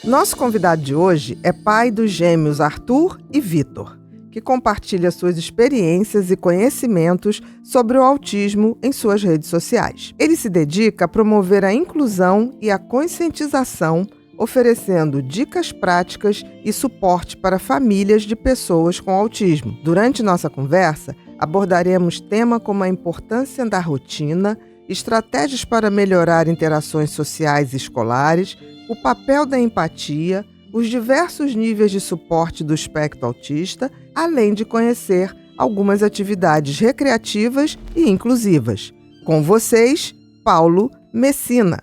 Nosso convidado de hoje é pai dos gêmeos Arthur e Vitor, que compartilha suas experiências e conhecimentos sobre o autismo em suas redes sociais. Ele se dedica a promover a inclusão e a conscientização, oferecendo dicas práticas e suporte para famílias de pessoas com autismo. Durante nossa conversa, abordaremos temas como a importância da rotina, estratégias para melhorar interações sociais e escolares, o papel da empatia, os diversos níveis de suporte do espectro autista, além de conhecer algumas atividades recreativas e inclusivas. Com vocês, Paulo Messina.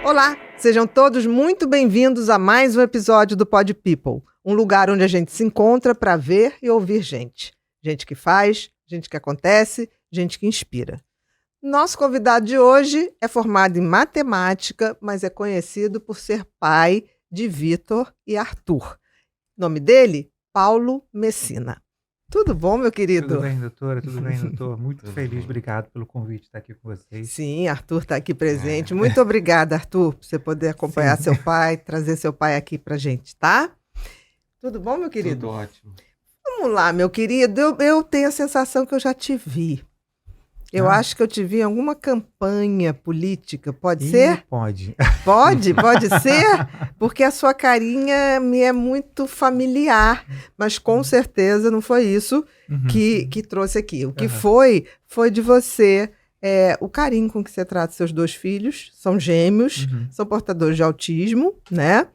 Olá, sejam todos muito bem-vindos a mais um episódio do Pod People, um lugar onde a gente se encontra para ver e ouvir gente. Gente que faz, gente que acontece, gente que inspira. Nosso convidado de hoje é formado em matemática, mas é conhecido por ser pai de Vitor e Arthur. O nome dele? Paulo Messina. Tudo bom, meu querido? Tudo bem, doutora? Tudo bem, doutor? Muito feliz, obrigado pelo convite de estar aqui com vocês. Sim, Arthur está aqui presente. Muito obrigada, Arthur, por você poder acompanhar seu pai, trazer seu pai aqui pra gente, tá? Tudo bom, meu querido? Tudo ótimo. Vamos lá, meu querido. Eu tenho a sensação que eu já te vi. Eu acho que eu te vi em alguma campanha política, pode ser? Pode. Pode ser? Porque a sua carinha me é muito familiar, mas com certeza não foi isso que trouxe aqui. O que foi de você, o carinho com que você trata seus dois filhos, são gêmeos, são portadores de autismo, né?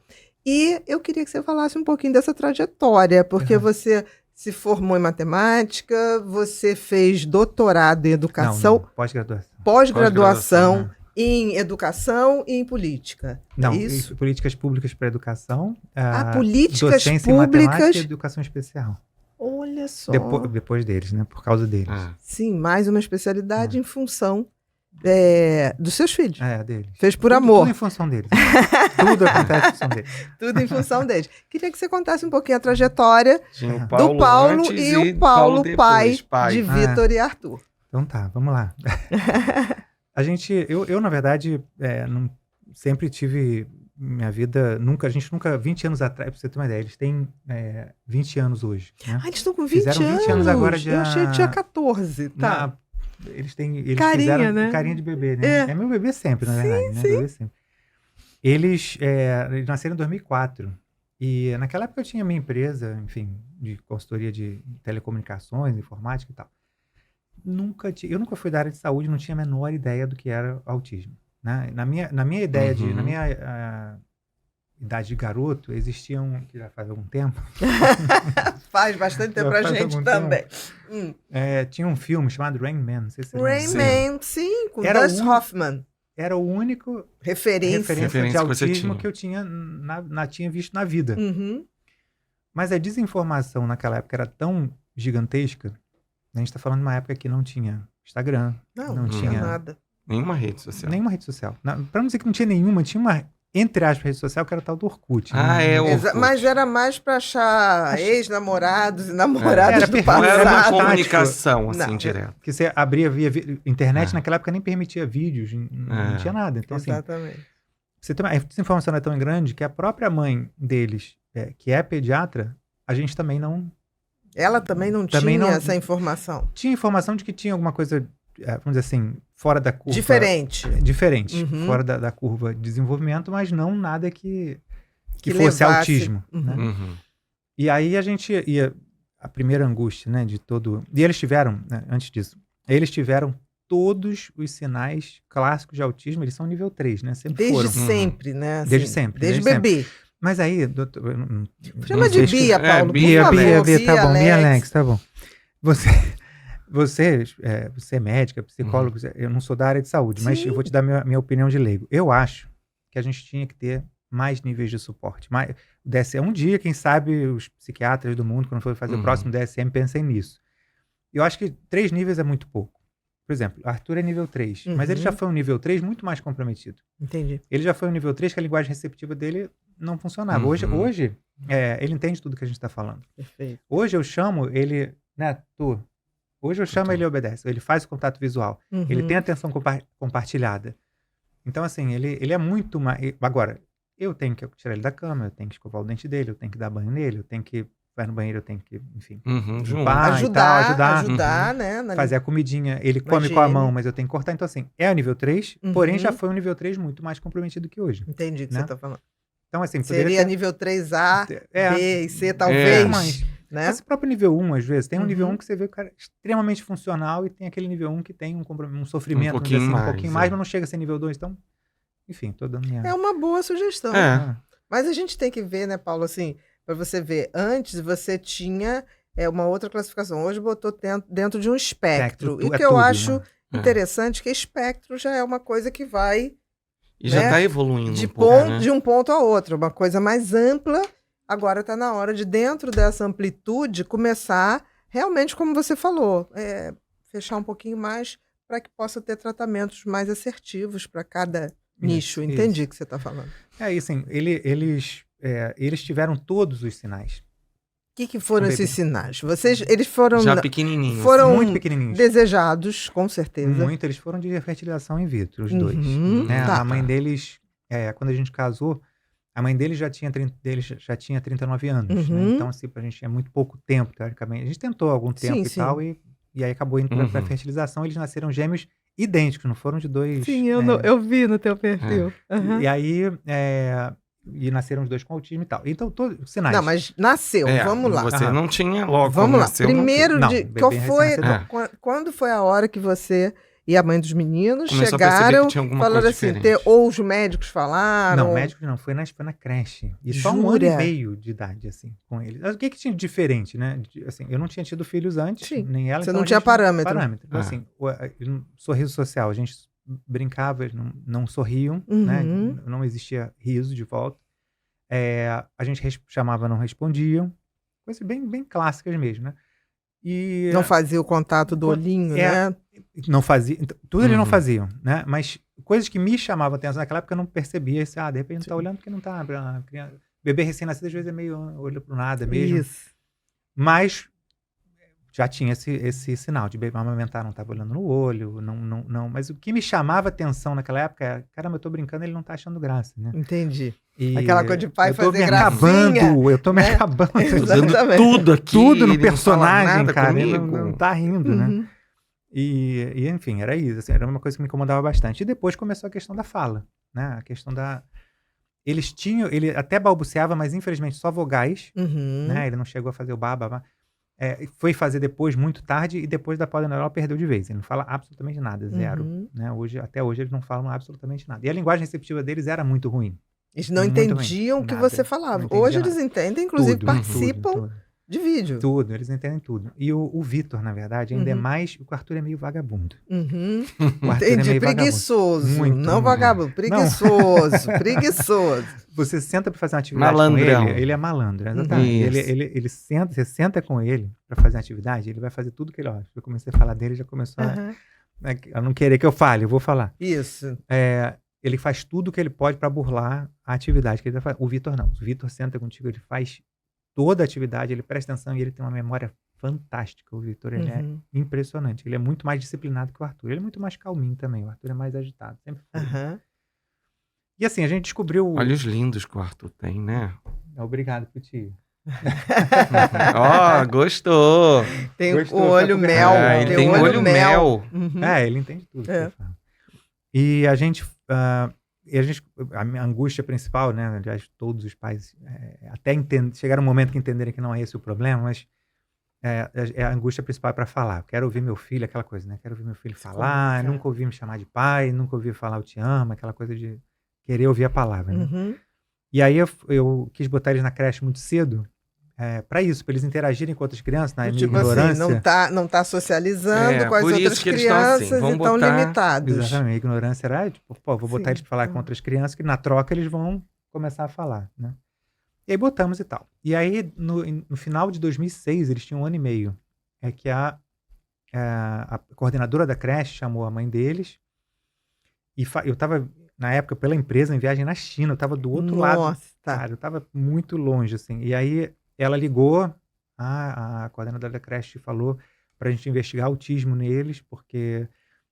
E eu queria que você falasse um pouquinho dessa trajetória, porque você se formou em matemática, você fez doutorado em educação. Não, pós-graduação. Pós-graduação em educação e em política. Não, isso? Políticas públicas para educação. Políticas docência públicas. Em matemática e educação especial. Olha só. Depois deles, né? Por causa deles. Sim, mais uma especialidade em função dos seus filhos. Deles. Fez por amor. Tudo em função deles. Tudo acontece em função deles. Tudo em função deles. Queria que você contasse um pouquinho a trajetória do Paulo e o Paulo pai de Vitor e Arthur. Então tá, vamos lá. Eu na verdade, sempre tive minha vida, a gente nunca, 20 anos atrás, pra você ter uma ideia, eles têm 20 anos hoje. Né? Eles estão com 20 anos. Fizeram 20 anos agora de... Eu achei que tinha 14, tá? Eles carinha, fizeram né? Carinha de bebê, né? É meu bebê sempre, na verdade. Né? Bebê sempre. Eles nasceram em 2004. E naquela época eu tinha minha empresa, enfim, de consultoria de telecomunicações, informática e tal. Eu nunca fui da área de saúde, não tinha a menor ideia do que era autismo. Né? Na minha ideia na minha idade de garoto, existiam, que já faz algum tempo. Faz bastante tempo pra gente também. Tinha um filme chamado Rain Man, não sei se você Rain Man, sim, com Dustin Hoffman. Era o único referência de autismo que eu tinha visto na vida. Mas a desinformação naquela época era tão gigantesca. A gente está falando de uma época que não tinha Instagram. Não tinha nada. Nenhuma rede social. Para não dizer que não tinha nenhuma, tinha uma, entre aspas, rede social que era tal do Orkut. Mas era mais para achar ex-namorados e namoradas do passado. Não era uma comunicação, assim, direta. Que você abria via internet, naquela época nem permitia vídeos, não tinha nada. Então, exatamente. Essa informação é tão grande que a própria mãe deles, que é pediatra, a gente também não... Ela também não tinha essa informação? Tinha informação de que tinha alguma coisa, vamos dizer assim, fora da curva... Diferente. Fora da curva de desenvolvimento, mas não nada que fosse autismo. Né? E aí a gente ia... A primeira angústia, né, de todo... E eles tiveram, né, antes disso, todos os sinais clássicos de autismo, eles são nível 3, né? Desde sempre, né? Assim, desde sempre. Desde bebê. Mas aí, doutor... Chama de Bia, Paulo. Bia, tá bom. Bia Alex, tá bom. Você é médica, psicólogo, eu não sou da área de saúde, mas eu vou te dar minha opinião de leigo. Eu acho que a gente tinha que ter mais níveis de suporte. Um dia, quem sabe, os psiquiatras do mundo, quando for fazer o próximo DSM, pensem nisso. eu acho que 3 níveis é muito pouco. Por exemplo, Arthur é nível 3, mas ele já foi um nível 3 muito mais comprometido. Entendi. Ele já foi um nível 3 que a linguagem receptiva dele não funcionava. Hoje ele entende tudo que a gente está falando. Perfeito. Hoje eu chamo ele, né, tu. Hoje eu chamo ele obedece. Ele faz o contato visual. Ele tem atenção compartilhada. Então, assim, ele é muito mais... Agora, eu tenho que tirar ele da cama, eu tenho que escovar o dente dele, eu tenho que dar banho nele, eu tenho que vai no banheiro, eu tenho que, enfim, limpar e tal, ajudar, né? Fazer a comidinha. Ele come com a mão, mas eu tenho que cortar. Então, assim, é o nível 3, porém já foi um nível 3 muito mais comprometido que hoje. Entendi o que né? você tá falando. Então, assim, seria nível 3A, B e C, talvez. Né? Esse próprio nível 1, às vezes, tem um nível 1 que você vê o cara extremamente funcional e tem aquele nível 1 que tem um sofrimento, um pouquinho mais, mas não chega a ser nível 2. Então, enfim, tô dando minha... É uma boa sugestão. Mas a gente tem que ver, né, Paulo, assim, para você ver, antes você tinha uma outra classificação, hoje botou dentro de um espectro. E o que eu acho interessante é que espectro já é uma coisa que vai... E já está evoluindo de um ponto a outro, uma coisa mais ampla. Agora está na hora de, dentro dessa amplitude, começar realmente, como você falou, fechar um pouquinho mais para que possa ter tratamentos mais assertivos para cada nicho. Entendi o que você está falando. Assim, eles tiveram todos os sinais. O que foram esses sinais? Eles foram... Já pequenininhos. Foram muito pequenininhos. Desejados, com certeza. Muito. Eles foram de fertilização in vitro, os dois. Né? A mãe deles, quando a gente casou, a mãe deles já tinha 39 anos. Né? Então, assim, a gente tinha muito pouco tempo, teoricamente. A gente tentou algum tempo tal, e aí acabou indo para a fertilização. Eles nasceram gêmeos idênticos, não foram de dois... Sim, eu vi no teu perfil. E aí... E nasceram os dois com autismo e tal. Então, todos os sinais. Não, mas nasceu, vamos lá. Você não tinha logo. Vamos lá. Nasceu, primeiro, quando foi a hora que você e a mãe dos meninos chegaram, falaram assim, ou os médicos falaram? Não, médicos não, foi na creche. E só 1 ano e meio de idade, assim, com eles. O que tinha de diferente, né? Assim, eu não tinha tido filhos antes, nem ela. Você então não tinha parâmetro. Então, assim, sorriso social, a gente brincava, eles não sorriam, né? Não existia riso de volta. A gente chamava, não respondiam. Coisas bem clássicas mesmo, né? E, não fazia o contato do olhinho, né? Não fazia. Tudo eles não faziam, né? Mas coisas que me chamavam a atenção naquela época eu não percebia. De repente não tá olhando porque não tá. Bebê recém-nascido às vezes é meio olho pro nada mesmo. Isso. Mas já tinha esse sinal de bebê amamentar, não estava olhando no olho, não. Mas o que me chamava atenção naquela época é, caramba, eu tô brincando, ele não tá achando graça, né? Entendi. Aquela coisa de pai fazer gracinha. Eu tô me acabando. Dando tudo aqui. Tudo no personagem, cara. Ele não tá rindo, né? E, enfim, era isso. Assim, era uma coisa que me incomodava bastante. E depois começou a questão da fala, né? A questão da... Ele até balbuciava, mas infelizmente só vogais, né? Ele não chegou a fazer o baba. Foi fazer depois, muito tarde, e depois da polineural perdeu de vez. Ele não fala absolutamente nada, zero. Né? Até hoje eles não falam absolutamente nada. E a linguagem receptiva deles era muito ruim. Eles não entendiam o que você falava. Hoje eles entendem, inclusive participam de vídeo. Tudo, eles entendem tudo. E o Vitor, na verdade, ainda é mais... O Arthur é meio vagabundo. O Arthur entendi, é meio preguiçoso. Muito, não vagabundo, preguiçoso. Você senta para fazer uma atividade Malandrão. com ele é malandro, exatamente. Ele senta, você senta com ele para fazer uma atividade, ele vai fazer tudo que ele... Eu comecei a falar dele, já começou a não querer que eu fale, eu vou falar. Isso. Ele faz tudo que ele pode para burlar a atividade que ele vai fazer. O Vitor não. O Vitor senta contigo, ele faz toda a atividade, ele presta atenção e ele tem uma memória fantástica. O Vitor, ele é impressionante. Ele é muito mais disciplinado que o Arthur. Ele é muito mais calminho também. O Arthur é mais agitado. Sempre foi. E assim, a gente descobriu... Olhos lindos que o Arthur tem, né? Obrigado pro tio. Gostou. Tem o olho mel. Ele tem olho mel. Ele entende tudo. E a gente... a minha angústia principal, né? Aliás, todos os pais até chegaram um momento que entenderem que não é esse o problema, mas a angústia principal é para falar. Eu quero ouvir meu filho, aquela coisa, né? Quero ouvir meu filho falar, nunca ouvi me chamar de pai, nunca ouvi falar eu te amo, aquela coisa de querer ouvir a palavra, né? E aí eu quis botar eles na creche muito cedo, para isso, para eles interagirem com outras crianças, na minha ignorância. Assim, não tá socializando com as outras crianças e estão limitados. Exatamente, a ignorância era, vou botar eles para falar com outras crianças, que na troca eles vão começar a falar, né? E aí botamos e tal. E aí, no final de 2006, eles tinham 1 ano e meio. Que a a coordenadora da creche chamou a mãe deles. E eu estava, na época, pela empresa, em viagem na China. Eu estava do outro lado. Nossa. Cara, eu estava muito longe, assim. E aí, ela ligou, a coordenadora da creche falou pra gente investigar autismo neles, porque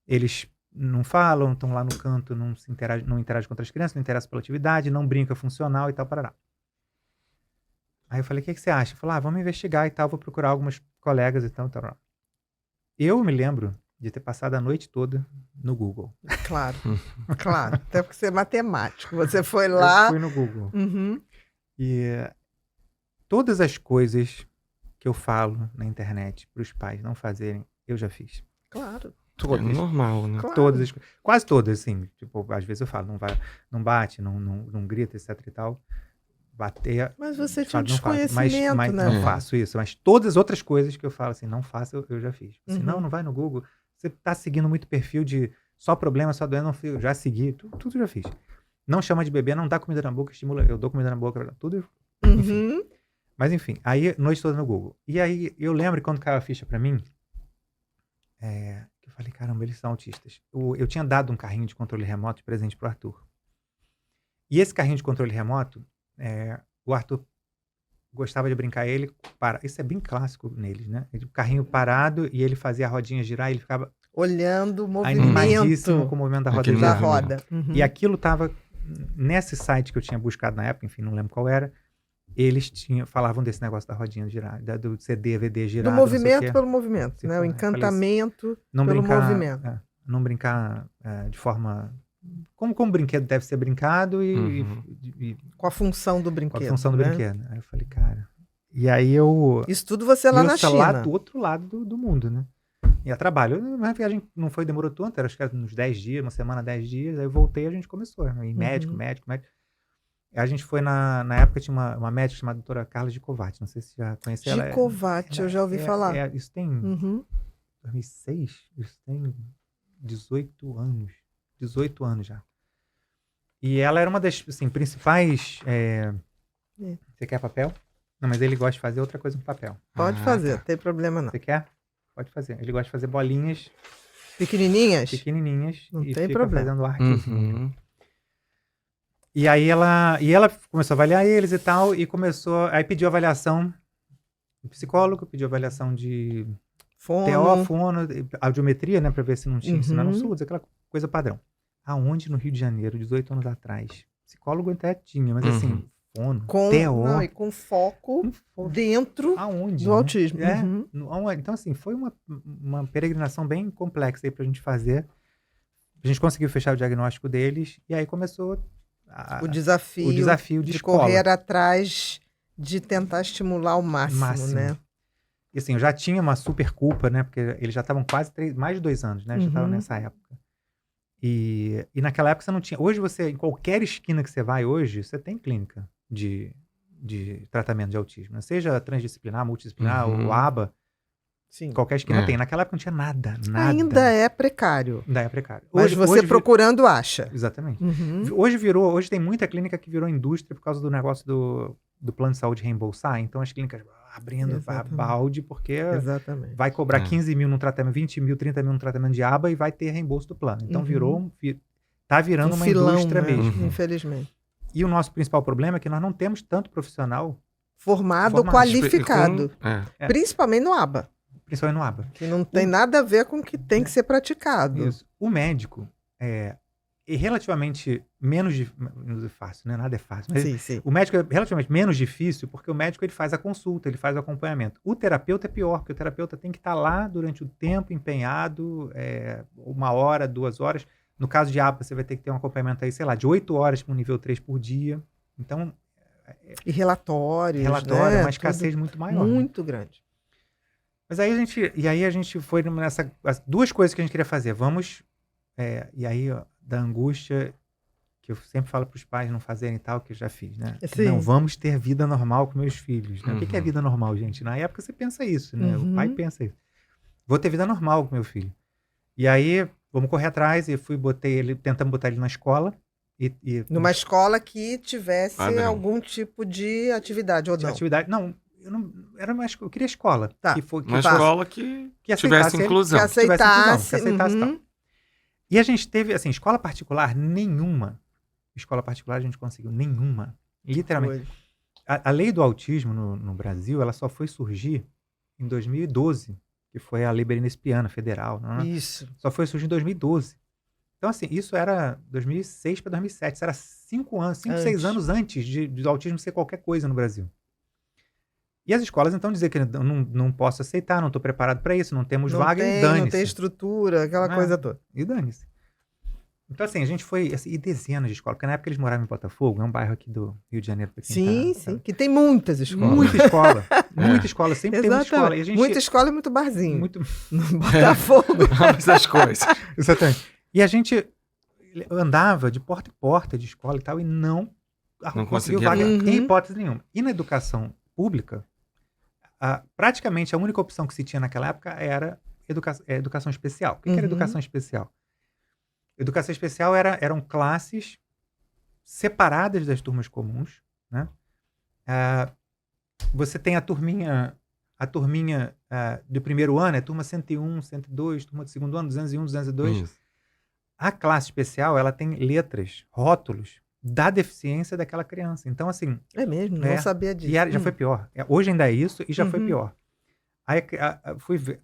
eles não falam, estão lá no canto, não interagem com outras crianças, não interessam pela atividade, não brinca funcional e tal, parará. Aí eu falei, o que você acha? Eu falei, vamos investigar e tal, vou procurar algumas colegas e tal, tal. Eu me lembro de ter passado a noite toda no Google. Claro, claro. Até porque você é matemático. Você foi lá... Eu fui no Google. Uhum. E todas as coisas que eu falo na internet para os pais não fazerem, eu já fiz. Claro. É normal, né? Claro. Todas, quase todas, assim. Tipo, às vezes eu falo, não bate, não grita, etc e tal. Bater... Mas você de tinha um fato, não faço. desconhecimento, mas né? não faço isso. Mas todas as outras coisas que eu falo assim, não faço, eu já fiz. Assim, Uhum. não vai no Google. Você tá seguindo muito perfil de só problema, só doença, não, já segui. Tudo já fiz. Não chama de bebê, não dá comida na boca, estimula. Eu dou comida na boca, tudo. Enfim. Uhum. Mas enfim, aí noite toda no Google. E aí eu lembro que quando caiu a ficha pra mim, que eu falei, caramba, eles são autistas. Eu tinha dado um carrinho de controle remoto de presente pro Arthur. E esse carrinho de controle remoto, o Arthur gostava de brincar ele. Isso é bem clássico neles, né? O carrinho parado e ele fazia a rodinha girar e ele ficava Olhando o animadíssimo movimento com o movimento da roda Aquele da girando. roda. Uhum. E aquilo tava nesse site que eu tinha buscado na época, enfim, não lembro qual era. Eles falavam desse negócio da rodinha girar, do CD, VD girar. Do movimento pelo movimento, Você né? O falei, encantamento não pelo brincar, movimento. não brincar de forma... Como o brinquedo deve ser brincado e Com a função do com brinquedo. a função do né? brinquedo. Aí eu falei, cara... E aí eu... Isso tudo você lá na China. lá do outro lado do mundo, né? E a trabalho. Minha viagem não demorou tanto, acho que era uns 10 dias, uma semana, 10 dias. Aí eu voltei e a gente começou. Né? Médico. A gente foi na época tinha uma médica chamada doutora Carla Gicovati, não sei se você já conhece ela. Gicovati, eu já ouvi falar. Isso tem 2006, isso tem 18 anos. 18 anos já. E ela era uma das assim, principais... Você quer papel? Não, mas ele gosta de fazer outra coisa com papel. Pode fazer, não tem problema não. Você quer? Pode fazer. Ele gosta de fazer bolinhas Pequenininhas? Pequenininhas. Não e tem fica problema. fazendo artezinho. E aí ela começou a avaliar eles e tal, e aí pediu avaliação do psicólogo, pediu avaliação de TO, fono, audiometria, né, pra ver se não tinha sinal surdos, aquela coisa padrão. Aonde no Rio de Janeiro, 18 anos atrás? Psicólogo até tinha, mas assim, fono, TO. E com foco dentro aonde, do autismo. Então, assim, foi uma peregrinação bem complexa aí pra gente fazer. A gente conseguiu fechar o diagnóstico deles, e aí começou o desafio de escola. Correr atrás de tentar estimular ao máximo, né? E assim, eu já tinha uma super culpa, né? Porque eles já estavam mais de 2 anos, né? Já estavam nessa época. E naquela época você não tinha... Hoje em qualquer esquina que você vai hoje, você tem clínica de tratamento de autismo. Né? Seja transdisciplinar, multidisciplinar, ou ABA. Sim. Qualquer esquina tem. Naquela época não tinha nada. Ainda é precário. Ainda é precário. Mas você procurando acha. Exatamente. Hoje tem muita clínica que virou indústria por causa do negócio do plano de saúde reembolsar. Então as clínicas abrindo a balde porque vai cobrar 15 mil num tratamento, 20 mil, 30 mil num tratamento de aba e vai ter reembolso do plano. Então tá virando uma filão, indústria mesmo. Infelizmente. E o nosso principal problema é que nós não temos tanto profissional formado. Qualificado. Principalmente no aba. Principalmente no aba. Que não tem nada a ver com o que tem que ser praticado. Isso. O médico é relativamente menos fácil, né? Nada é fácil. Mas sim. O médico é relativamente menos difícil porque o médico ele faz a consulta, ele faz o acompanhamento. O terapeuta é pior, porque o terapeuta tem que estar lá durante o tempo empenhado, 1 hora, 2 horas. No caso de APA, você vai ter que ter um acompanhamento aí, sei lá, de 8 horas para um nível 3 por dia. Então... E relatórios, né? É uma escassez muito maior. Muito grande. Mas aí a gente foi nessa... As 2 coisas que a gente queria fazer. E aí, da angústia, que eu sempre falo para os pais não fazerem tal, que eu já fiz, né? Sim. Não, vamos ter vida normal com meus filhos. Né? O que é vida normal, gente? Na época você pensa isso, né? O pai pensa isso. Vou ter vida normal com meu filho. E aí, vamos correr atrás, e tentamos botar ele na escola. Numa escola que tivesse algum tipo de atividade, ou não? Não, eu queria escola. Tá. Uma escola que tivesse inclusão. Que aceitasse. Que aceitasse tal. E a gente teve, assim, escola particular a gente conseguiu nenhuma. Literalmente. A lei do autismo no Brasil, ela só foi surgir em 2012, que foi a Lei Berenice-Piana Federal. Né? Isso. Só foi surgir em 2012. Então, assim, isso era 2006 para 2007. Isso era 6 anos antes do autismo ser qualquer coisa no Brasil. E as escolas, então, dizer que não posso aceitar, não estou preparado para isso, não temos vaga, e dane-se. Não tem estrutura, aquela coisa toda. E dane-se. Então, assim, a gente foi... Assim, e dezenas de escolas. Porque na época eles moravam em Botafogo, é um bairro aqui do Rio de Janeiro. Sim, que tem muitas escolas. Muita escola. Muita escola. Sempre tem muita escola. E a gente, muita escola e muito barzinho. Muito... No Botafogo. Essas coisas. Exatamente. E a gente andava de porta em porta de escola e tal, e não conseguiu vaga em hipótese nenhuma. E na educação pública, praticamente a única opção que se tinha naquela época era educação especial. O que era educação especial? Educação especial eram classes separadas das turmas comuns, né? Você tem a turminha do primeiro ano, é turma 101, 102, turma do segundo ano, 201, 202. Isso. A classe especial, ela tem letras, rótulos da deficiência daquela criança. Então, assim... É mesmo, não sabia disso. E já foi pior. Hoje ainda é isso e já foi pior. Aí fui ver,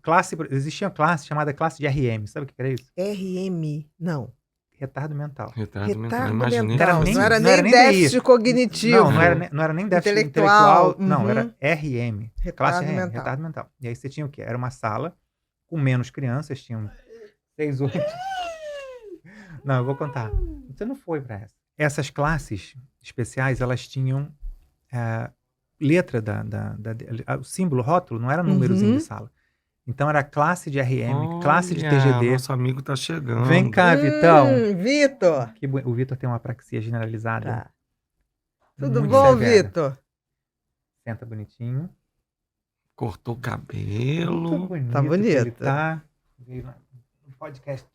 existia uma classe chamada classe de RM. Sabe o que era isso? RM, não. Retardo mental. Retardo mental. Não era nem déficit cognitivo. Não era nem déficit intelectual. Não, era RM. Classe RM, mental. retardo mental. E aí você tinha o quê? Era uma sala com menos crianças, tinham 6, 8... Não, eu vou contar. Você não foi para essa. Essas classes especiais, elas tinham letra o símbolo, rótulo, não era númerozinho de sala. Então era classe de RM, classe de TGD. Nosso amigo tá chegando. Vem cá, Vitão. Vitor. O Vitor tem uma apraxia generalizada. Tá. Tudo muito bom, severa. Vitor? Senta bonitinho. Cortou o cabelo. Muito bonito. Tá bonito. Ele tá. Veio no podcast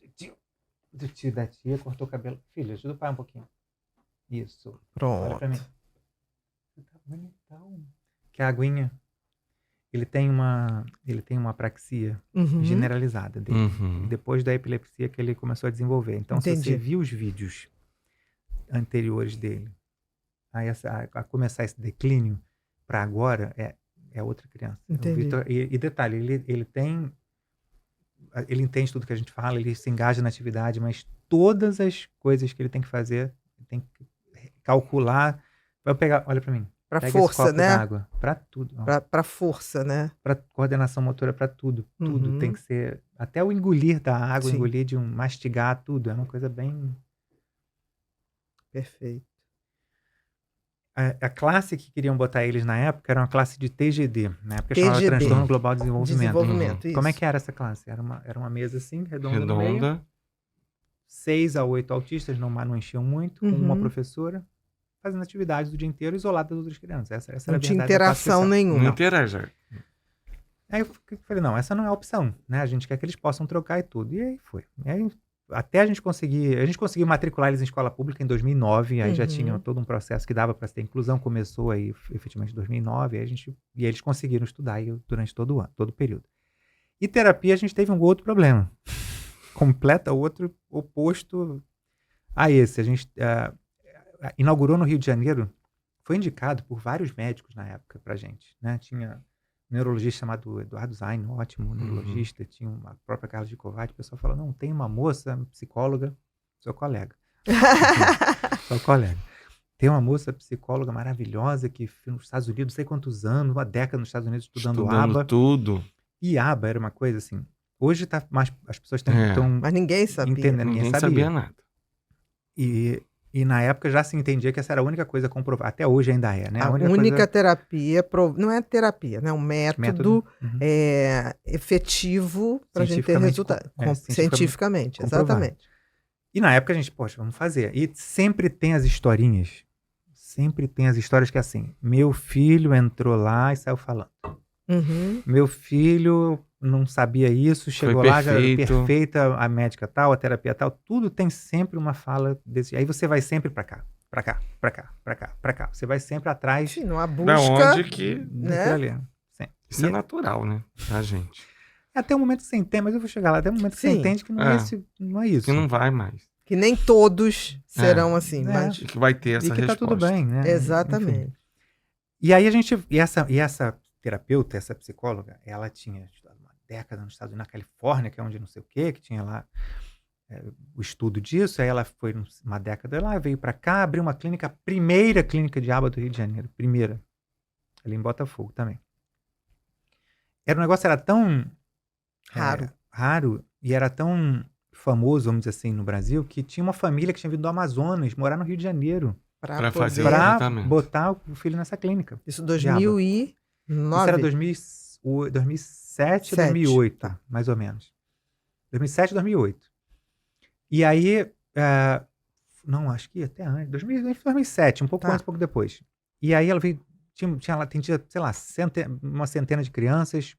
do tio da tia, cortou o cabelo. Filho, ajuda o pai um pouquinho. Isso. Olha Pronto. pra mim. Você tá bonitão. Que a aguinha. Ele tem uma apraxia generalizada dele. Depois da epilepsia que ele começou a desenvolver. Então, se você viu os vídeos anteriores dele, aí a começar esse declínio, para agora, é outra criança. Entendi. O Vitor, e detalhe, ele entende tudo que a gente fala, ele se engaja na atividade, mas todas as coisas que ele tem que fazer, ele tem que calcular. Vai pegar, olha para mim. Pra Pega força, esse copo né? d'água, pra tudo. Pra força, né? Pra coordenação motora, pra tudo. Tudo tem que ser... Até o engolir da água, engolir de mastigar, tudo. É uma coisa bem... Perfeito. A classe que queriam botar eles na época era uma classe de TGD. Na época chamava Transtorno Global de Desenvolvimento. Isso. Como é que era essa classe? Era uma mesa assim, redonda no meio. 6 a 8 autistas, não enchiam muito, com uma professora, fazendo atividades o dia inteiro, isolada das outras crianças. Essa não era a tinha verdade interação nenhuma. Não interage. Aí eu falei, não, essa não é a opção, né? A gente quer que eles possam trocar e tudo. E aí foi. E aí, até a gente conseguiu matricular eles em escola pública em 2009, aí já tinha todo um processo que dava para ter inclusão, começou aí efetivamente em 2009, e eles conseguiram estudar aí durante todo o ano, todo o período. E terapia a gente teve um outro problema, outro oposto a esse. A gente inaugurou no Rio de Janeiro, foi indicado por vários médicos na época pra gente, né? Tinha um neurologista chamado Eduardo Zain, ótimo neurologista, tinha a própria Carla de Covatti, o pessoal falou, não, tem uma moça psicóloga, seu colega. Seu colega. Tem uma moça psicóloga maravilhosa que nos Estados Unidos, não sei quantos anos, uma década nos Estados Unidos estudando ABA. Tudo. E ABA era uma coisa assim, hoje tá mais, as pessoas estão mas ninguém sabia. entendendo, Ninguém sabia nada. E na época já se entendia que essa era a única coisa comprovada. Até hoje ainda é, né? A única terapia, não é terapia, né? Um método efetivo para a gente ter resultado. Cientificamente, exatamente. E na época a gente, poxa, vamos fazer. E sempre tem as historinhas. Sempre tem as histórias que é assim, meu filho entrou lá e saiu falando. Meu filho não sabia isso, chegou lá, já era perfeita, a médica tal, a terapia tal, tudo tem sempre uma fala desse. Aí você vai sempre para cá. pra cá, pra cá, pra cá, pra cá. Você vai sempre atrás Sim, numa Da busca. onde que... né? daquilo ali. Sim. Isso é natural, né? A gente. Até o momento que você entende, mas eu vou chegar lá, até o momento que você Sim. entende que não é isso. Que não vai mais. Que nem todos serão assim, É. mas. E que vai ter essa E que tá resposta. tudo bem, né? Enfim. Exatamente. E aí essa terapeuta, essa psicóloga, ela tinha estudado uma década nos Estados Unidos, na Califórnia, que é onde não sei o quê, que tinha lá o estudo disso. Aí ela foi uma década lá, veio pra cá, abriu uma clínica, a primeira clínica de aba do Rio de Janeiro, primeira, ali em Botafogo também. O negócio era tão raro e era tão famoso, vamos dizer assim, no Brasil, que tinha uma família que tinha vindo do Amazonas morar no Rio de Janeiro Pra fazer poder- o para tratamento. botar o filho nessa clínica. Isso de aba. 2009. Isso era 2007, 2008, Tá. mais ou menos. 2007, 2008. E aí, não, acho que até antes, 2007, um pouco Tá. antes, um pouco depois. E aí ela veio, ela atendia, sei lá, uma centena de crianças,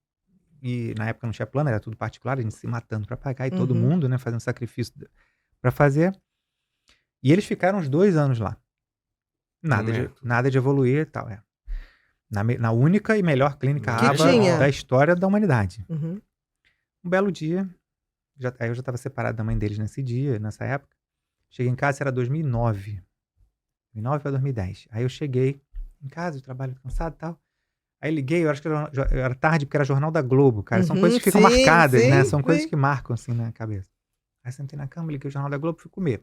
e na época não tinha plano, era tudo particular, a gente se matando para pagar, e todo Uhum. mundo, né, fazendo sacrifício para fazer. E eles ficaram uns 2 anos lá. método. Nada de evoluir e tal, Na única e melhor clínica Que aba tinha. da história da humanidade. Uhum. Um belo dia, aí eu já estava separado da mãe deles nessa época. Cheguei em casa, era 2009. 2009 para 2010. Aí eu cheguei em casa, eu trabalho cansado e tal. Aí liguei, eu acho que era tarde, porque era Jornal da Globo, cara. São Uhum, coisas que ficam sim, marcadas, né? sim, São coisas sim. que marcam, assim, na cabeça. Aí sentei na cama, liguei o Jornal da Globo, fui comer.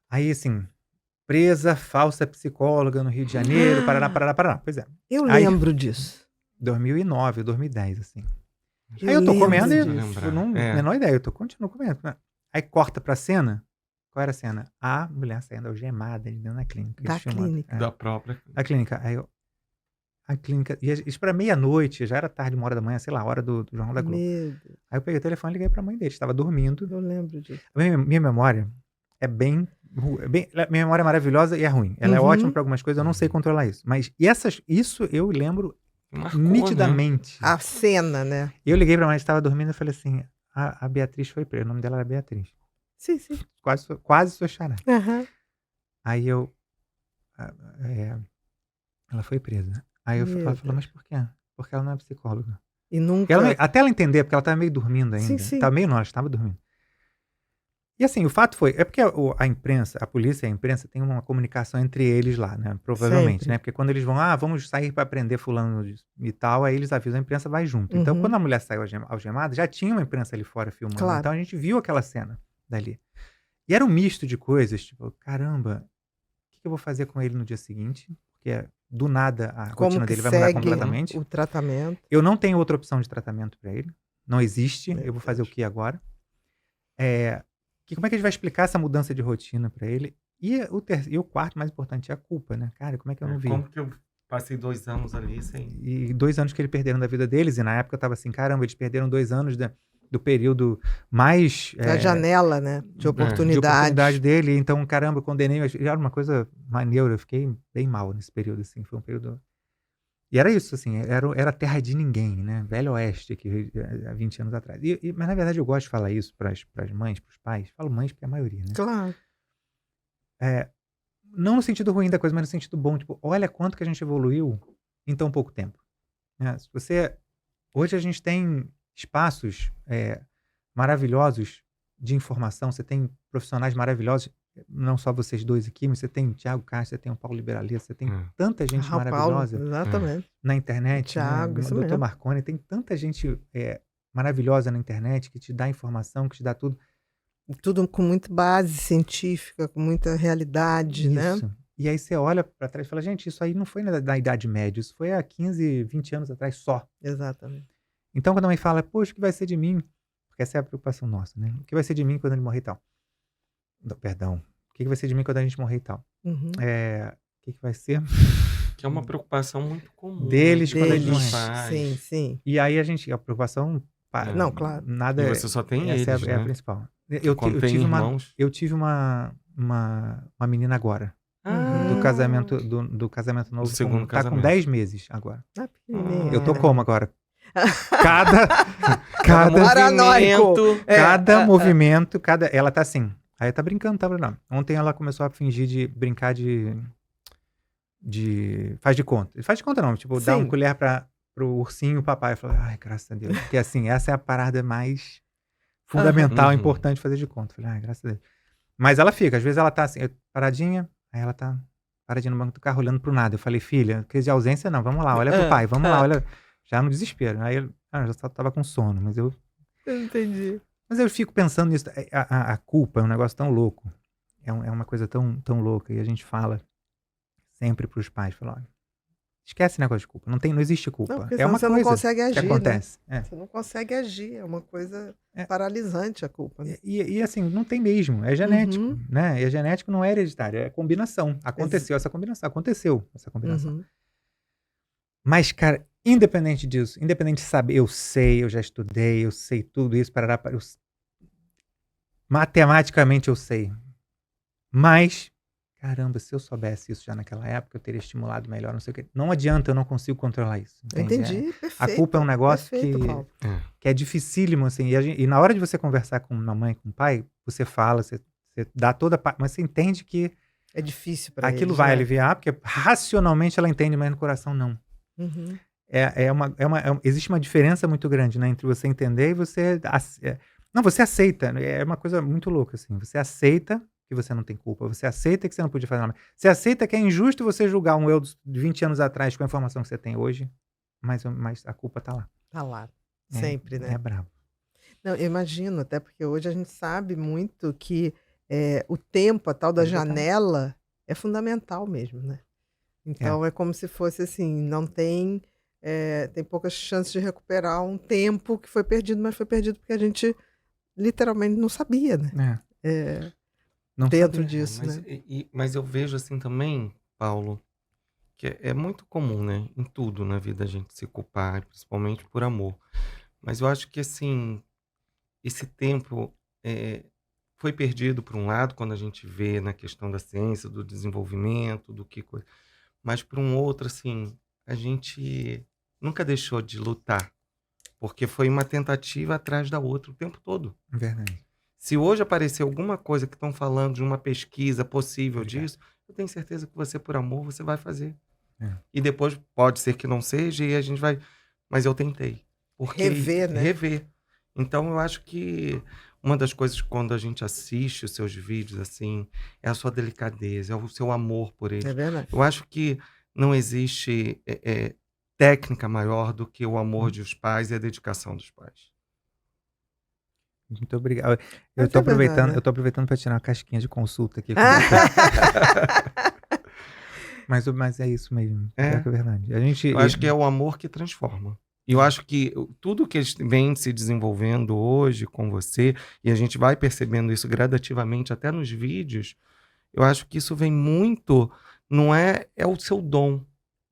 Aí, assim, presa, falsa psicóloga no Rio de Janeiro, Paraná. Pois é. Eu Aí- lembro disso. 2009, 2010, assim. Aí eu tô lembro comendo e disso. eu não menor ideia, continuo comendo. Aí corta pra cena. Qual era a cena? A mulher saindo algemada ali dentro da clínica. Da eles filmando. clínica. Da própria. A clínica. A clínica. E isso pra meia-noite, já era tarde, 1h da manhã, sei lá, a hora do Jornal da Globo. Meu Deus, Aí eu peguei o telefone e liguei pra mãe dele. Estava dormindo. eu lembro disso. Minha memória é bem. Minha memória é maravilhosa e é ruim. Ela é Uhum. ótima pra algumas coisas, eu não sei controlar isso. Mas isso eu lembro Marcou, nitidamente. A cena, né? Eu liguei pra mãe, estava dormindo e falei assim: a Beatriz foi presa. O nome dela era Beatriz. Sim, sim. Quase sua xará. Aham. Aí ela foi presa. Aí Meu ela falou, Deus. mas por quê? Porque ela não é psicóloga. E nunca. Até ela entender, porque ela estava meio dormindo ainda. Sim, sim. Ela estava dormindo. E assim, o fato foi, é porque a imprensa, a polícia e a imprensa tem uma comunicação entre eles lá, né? Provavelmente, Sempre. né? Porque quando eles vão, vamos sair para prender fulano e tal, aí eles avisam, a imprensa vai junto. Então, Uhum. quando a mulher saiu algemada, já tinha uma imprensa ali fora filmando. Claro. Então, a gente viu aquela cena dali. E era um misto de coisas, tipo, caramba, o que eu vou fazer com ele no dia seguinte? Porque do nada a Como rotina que dele vai mudar segue completamente. o tratamento. Eu não tenho outra opção de tratamento para ele. Não existe. Meu Eu vou fazer o Deus. que agora? Como é que a gente vai explicar essa mudança de rotina para ele? E o quarto mais importante é a culpa, né? Cara, como é que eu não vi? Como que eu passei 2 anos ali sem... E 2 anos que eles perderam da vida deles. E na época eu tava assim, caramba, eles perderam 2 anos do período mais... Da janela, né? De oportunidade. dele. Então, caramba, eu condenei. Mas era uma coisa maneira. Eu fiquei bem mal nesse período, assim. Foi um período... E era isso, assim. Era terra de ninguém, né? Velho Oeste, aqui, há 20 anos atrás. Mas, na verdade, eu gosto de falar isso pras mães, pros pais. Falo mães porque é a maioria, né? Claro. Não no sentido ruim da coisa, mas no sentido bom. Tipo, olha quanto que a gente evoluiu em tão pouco tempo. Né? Hoje a gente tem espaços maravilhosos de informação. Você tem profissionais maravilhosos, não só vocês dois aqui, mas você tem o Thiago Castro, você tem o Paulo Liberaleza, você tem tanta gente Paulo, maravilhosa exatamente. na internet. Thiago, né? isso O Dr. mesmo. Marconi, tem tanta gente maravilhosa na internet que te dá informação, que te dá tudo. Tudo com muita base científica, com muita realidade, né? Isso. E aí você olha pra trás e fala, gente, isso aí não foi na Idade Média, isso foi há 15, 20 anos atrás só. Exatamente. Então quando a mãe fala, poxa, o que vai ser de mim? Porque essa é a preocupação nossa, né? O que vai ser de mim quando ele morrer e tal? Perdão. O que vai ser de mim quando a gente morrer e tal? Uhum. O que vai ser Que é uma preocupação muito comum. deles quando eles Deles. morrem? Sim, sim. E aí a preocupação... Não, claro. Nada E você só tem essa eles, é a né? principal. Quando tem irmãos... Eu tive uma menina agora. Uhum. Do casamento novo. Do segundo Tá com casamento. 10 meses agora. Ah, pequenininha. Eu tô como agora? Cada Paranoico. movimento... cada movimento, ela tá assim, Aí tá brincando, tá brincando. Ontem ela começou a fingir de brincar de faz de conta. Faz de conta não, tipo, dá uma Sim. colher pro ursinho, o papai. Eu falei, ai, graças a Deus. Porque assim, essa é a parada mais fundamental, importante fazer de conta. Eu falei, ai, graças a Deus. Mas ela fica, às vezes ela tá assim, paradinha, aí ela tá paradinha no banco do carro, olhando pro nada. Eu falei, filha, crise de ausência não, vamos lá, olha pro pai, vamos lá, olha. Já no desespero. Aí eu já tava com sono, mas eu Entendi. Mas eu fico pensando nisso. A culpa é um negócio tão louco. É uma coisa tão, tão louca. E a gente fala sempre pros pais, fala, olha, esquece esse negócio de culpa. Não existe culpa. Não, porque É uma você coisa não consegue agir, que acontece. né? Você não consegue agir. É uma coisa É. paralisante a culpa. Né? E assim, não tem mesmo. É genético, né? E é genético, não é hereditário. É combinação. Aconteceu essa combinação. Mas, cara, independente disso, independente de saber, eu já estudei, eu sei tudo isso, matematicamente eu sei. Mas, caramba, se eu soubesse isso já naquela época, eu teria estimulado melhor, não sei o quê. Não adianta, eu não consigo controlar isso. Entende? Entendi, perfeito. A culpa é um negócio Paulo. que é dificílimo, assim. E na hora de você conversar com uma mãe, com um pai, você fala, você dá toda a... Mas você entende que é difícil para aquilo vai aliviar, porque racionalmente ela entende, mas no coração não. Existe uma diferença muito grande, né, entre você entender e você... Não, você aceita. É uma coisa muito louca, assim. Você aceita que você não tem culpa. Você aceita que você não podia fazer nada. Você aceita que é injusto você julgar um eu de 20 anos atrás com a informação que você tem hoje, mas a culpa tá lá. Tá lá. Sempre, né? É brabo. Não, eu imagino, até porque hoje a gente sabe muito que o tempo, a tal da janela, é fundamental mesmo, né? Então é como se fosse assim, não tem... tem poucas chances de recuperar um tempo que foi perdido, mas foi perdido porque a gente literalmente não sabia, né? Não dentro sabia, disso, né? Mas eu vejo assim também, Paulo, que é muito comum, né? Em tudo na vida a gente se culpar, principalmente por amor. Mas eu acho que assim, esse tempo foi perdido por um lado, quando a gente vê na questão da ciência, do desenvolvimento, do que coisa. Mas por um outro, assim, a gente nunca deixou de lutar, porque foi uma tentativa atrás da outra o tempo todo. Verdade. Se hoje aparecer alguma coisa que estão falando de uma pesquisa possível disso, eu tenho certeza que você, por amor, você vai fazer. E depois pode ser que não seja e a gente vai... Mas eu tentei. Porque rever, né? Rever. Então eu acho que uma das coisas quando a gente assiste os seus vídeos, assim, é a sua delicadeza, é o seu amor por eles. É verdade. Eu acho que não existe técnica maior do que o amor dos pais e a dedicação dos pais. Muito obrigado. Eu tô aproveitando para tirar uma casquinha de consulta aqui. Mas é isso mesmo. É verdade. Eu acho que é o amor que transforma. E eu acho que tudo que vem se desenvolvendo hoje com você, e a gente vai percebendo isso gradativamente até nos vídeos, eu acho que isso vem muito, não é o seu dom,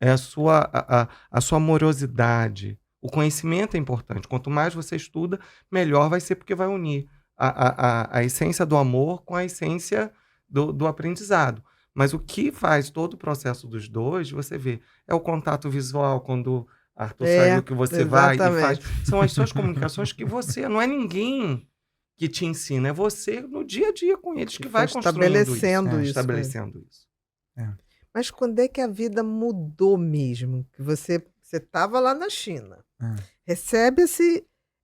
é a sua amorosidade. O conhecimento é importante. Quanto mais você estuda, melhor vai ser, porque vai unir a essência do amor com a essência do aprendizado. Mas o que faz todo o processo dos dois, você vê, é o contato visual, quando Arthur saiu, que você vai e faz. São as suas comunicações que você... Não é ninguém que te ensina, é você no dia a dia com eles que vai estabelecendo isso. Estabelecendo isso. Mas quando é que a vida mudou mesmo? Que você estava lá na China, recebe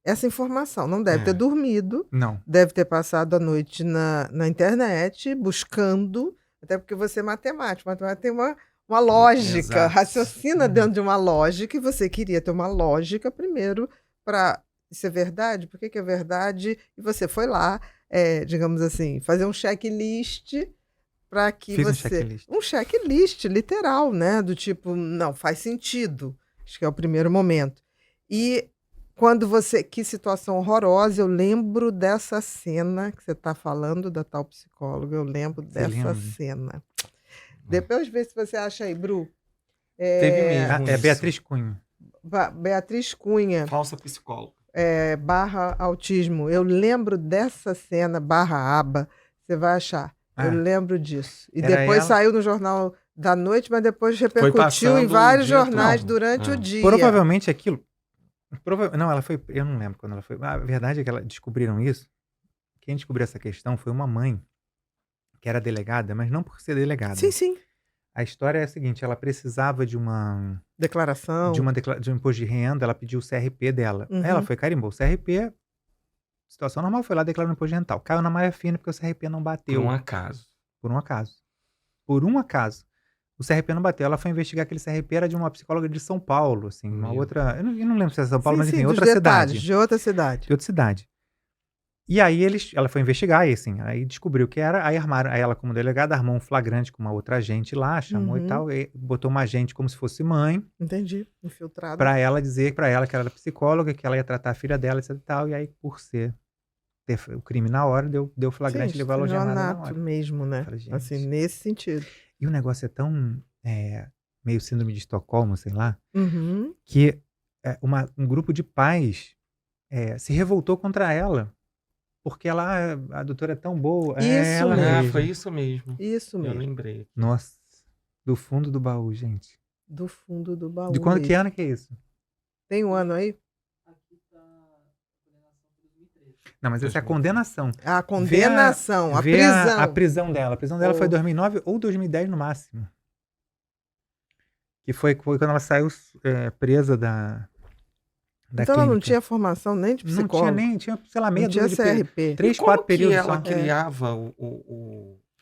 essa informação, não deve ter dormido, não, deve ter passado a noite na internet buscando, até porque você é matemático tem uma lógica, raciocina dentro de uma lógica, e você queria ter uma lógica primeiro para isso é verdade? Por que é verdade? E você foi lá, digamos assim, fazer um checklist para que um checklist literal, né? Do tipo, não, faz sentido. Acho que é o primeiro momento. E quando que situação horrorosa, eu lembro dessa cena que você está falando, da tal psicóloga, eu lembro dessa cena. Depois vê se você acha aí, Bru. Teve mesmo é Beatriz Cunha. Beatriz Cunha. Falsa psicóloga. / autismo. Eu lembro dessa cena, /aba. Você vai achar. Eu lembro disso. E depois saiu no Jornal da Noite, mas depois repercutiu em vários jornais durante o dia. Provavelmente aquilo... Não, ela foi... Eu não lembro quando ela foi... A verdade é que descobriram isso. Quem descobriu essa questão foi uma mãe que era delegada, mas não por ser delegada. Sim, sim. A história é a seguinte, ela precisava de Declaração. de um imposto de renda, ela pediu o CRP dela. Uhum. Aí ela foi carimbou o CRP, situação normal, foi lá declarar o imposto de rental. Caiu na malha fina porque o CRP não Por bateu. um acaso. Por um acaso. Por um acaso. O CRP não bateu. Ela foi investigar aquele CRP, era de uma psicóloga de São Paulo, assim, uma Meu outra... Eu não lembro se é São Paulo, Sim, mas sim, enfim, dos outra detalhes, cidade. de outra cidade. De outra cidade. E aí ela foi investigar, e assim, aí descobriu que era, aí ela como delegada armou um flagrante com uma outra agente lá, chamou e tal, e botou uma agente como se fosse mãe, Entendi. Infiltrado. pra ela dizer pra ela que ela era psicóloga, que ela ia tratar a filha dela, etc e tal, e aí por ter o crime na hora, deu flagrante e levou ela algemada na estelionato hora. mesmo, né? Falei, gente. Assim, nesse sentido. E o negócio é tão, meio síndrome de Estocolmo, sei lá, Uhum. que um grupo de pais se revoltou contra ela, porque a doutora é tão boa. Isso Ela mesmo. mesma. Foi isso mesmo. Isso Eu mesmo. lembrei. Nossa, do fundo do baú, gente. Do fundo do baú. De quando que mesmo. ano que é isso? Tem um ano aí? Não, mas essa é a condenação. A condenação, a Vê prisão. a prisão dela. A prisão dela foi em Oh. 2009 ou 2010 no máximo. Que foi quando ela saiu presa da Então ela não clínica. tinha formação nem de Não psicólogo. tinha nem, sei lá, meia Não tinha dúzia de períodos. CRP. 3, Como 4 que períodos ela só. criava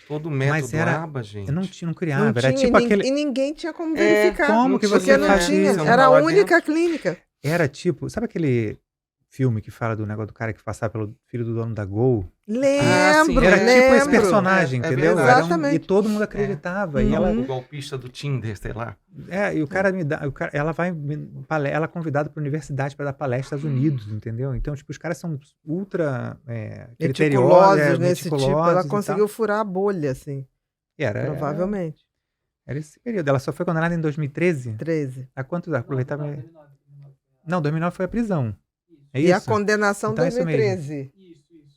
todo o método era- ABA, gente? Eu não criava. Não Era tinha, tipo e aquele. ninguém tinha como É, verificar. Como não que tinha, você Porque não fazia? tinha. Você Era a não vai lá única clínica. Era tipo, sabe aquele filme que fala do negócio do cara que passava pelo filho do dono da Gol? Lembro, Era tipo esse lembro. personagem, É entendeu? verdade. Era Exatamente. e todo mundo acreditava. E Uhum. ela, O golpista do Tinder, sei lá. e o cara ela vai, ela é convidada para a universidade para dar palestra nos Estados Unidos, entendeu? Então, tipo, os caras são ultra criteriosos, Meticulosos nesse tipo. Ela meticulosos e conseguiu tal. furar a bolha, assim. Provavelmente. Era esse período. Ela só foi condenada em 2013. 13. Há quantos anos? Aproveitava. Não, 2009 foi a prisão. É E a isso? condenação Então é isso 2013.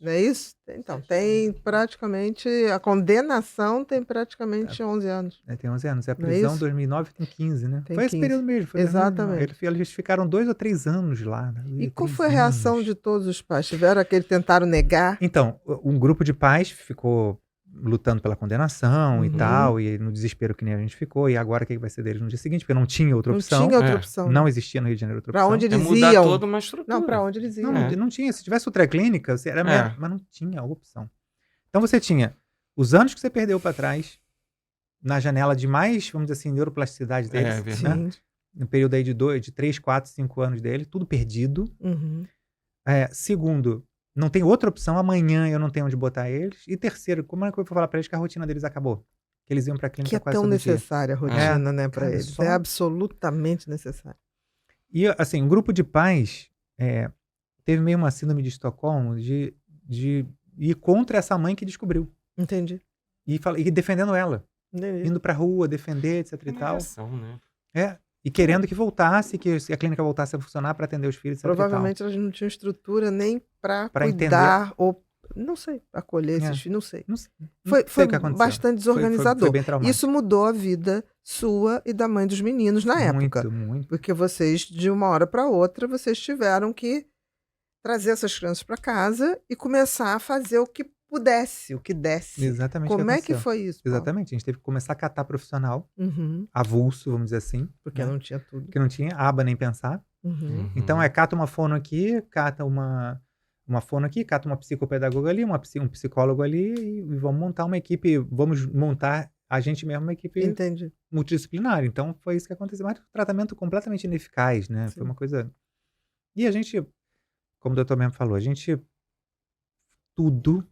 Não é isso? Então, tem praticamente. A condenação tem praticamente 11 anos. Tem 11 anos. A Não é prisão isso? 2009 tem 15, né? Tem Foi esse 15. período mesmo. Foi Exatamente. Eles ficaram 2 ou 3 anos lá. Né? E qual 3 foi a reação anos. de todos os pais? Tiveram aquele tentaram negar? Então, um grupo de pais ficou lutando pela condenação e Uhum. tal, e no desespero que nem a gente ficou, e agora o que vai ser deles no dia seguinte? Porque não tinha outra Não opção. tinha outra É. opção. Não existia no Rio de Janeiro outra Pra opção. onde É eles mudar iam? toda uma estrutura. Não, pra onde eles iam? Não tinha. Se tivesse outra clínica, era É. mas não tinha opção. Então você tinha os anos que você perdeu para trás, na janela de mais, vamos dizer assim, neuroplasticidade deles, É verdade. né? Sim. No período aí de 3, 4, 5 anos dele, tudo perdido. Uhum. Segundo, não tem outra opção, amanhã eu não tenho onde botar eles. E terceiro, como é que eu vou falar para eles que a rotina deles acabou? Que eles iam para a clínica Que é quase tão todo dia. necessária a rotina, né, pra cara, eles. só- É absolutamente necessário. E, assim, um grupo de pais teve meio uma síndrome de Estocolmo de ir contra essa mãe que descobriu. Entendi. E defendendo ela. Entendi. Indo pra rua, defender, etc e Uma tal. reação, né? E querendo que voltasse, que a clínica voltasse a funcionar para atender os filhos, etc Provavelmente elas não tinham estrutura nem pra Pra cuidar ou, não sei, acolher esses filhos, não sei. e tal. Não sei Foi o que aconteceu. bastante desorganizador. Foi bem traumático. Isso mudou a vida sua e da mãe dos meninos na época. Muito. Porque vocês, de uma hora para outra, vocês tiveram que trazer essas crianças para casa e começar a fazer o que pudesse, o que desse. Exatamente o Como é que aconteceu. foi isso, Paulo? Exatamente. A gente teve que começar a catar profissional, Uhum. avulso, vamos dizer assim. Porque né? não tinha tudo. Porque não tinha aba nem pensar. Uhum. Então, cata uma fono aqui, cata uma fono aqui, cata uma psicopedagoga ali, um psicólogo ali e vamos montar uma equipe, vamos montar a gente mesmo uma equipe Entendi. multidisciplinar. Então, foi isso que aconteceu. Mas um tratamento completamente ineficaz, né? Sim. Foi uma coisa... E a gente, como o doutor mesmo falou, tudo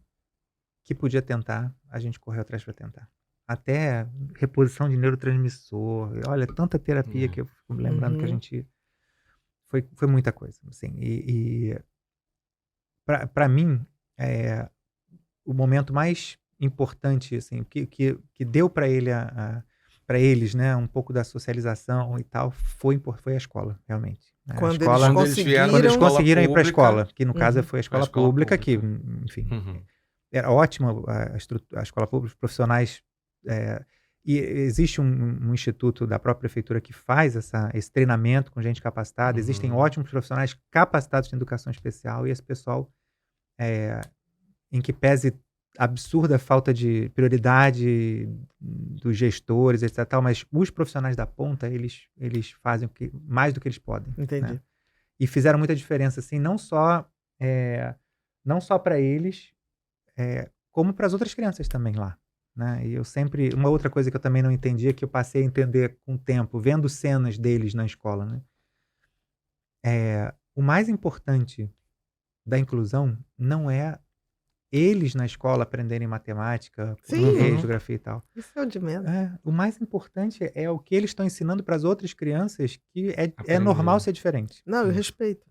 que podia tentar, a gente correu atrás para tentar. Até reposição de neurotransmissor. Olha, tanta terapia que eu fico me lembrando que a Uhum. gente... Foi muita coisa, assim. E para mim, o momento mais importante, assim, que deu para eles, né, um pouco da socialização e tal, foi a escola, realmente. Né? Quando a escola, eles quando eles vieram quando eles escola conseguiram ir para a pública. escola, que no caso Uhum. foi a escola, A escola pública, que, pública. enfim, Uhum. era ótima a escola pública, os profissionais. E existe um instituto da própria prefeitura que faz esse treinamento com gente capacitada. Existem ótimos profissionais capacitados em educação especial e esse pessoal, em que pese absurda falta de prioridade dos gestores, etc. Tal, mas os profissionais da ponta, eles fazem mais do que eles podem. Entendi. Né? E fizeram muita diferença, assim, não só para eles, como para as outras crianças também lá. Né? E eu sempre... Uma outra coisa que eu também não entendia, que eu passei a entender com o tempo, vendo cenas deles na escola, né? O mais importante da inclusão não é eles na escola aprenderem matemática, português, geografia e tal. Isso é o de menos. O mais importante é o que eles estão ensinando para as outras crianças, que é normal ser diferente. Não, o respeito.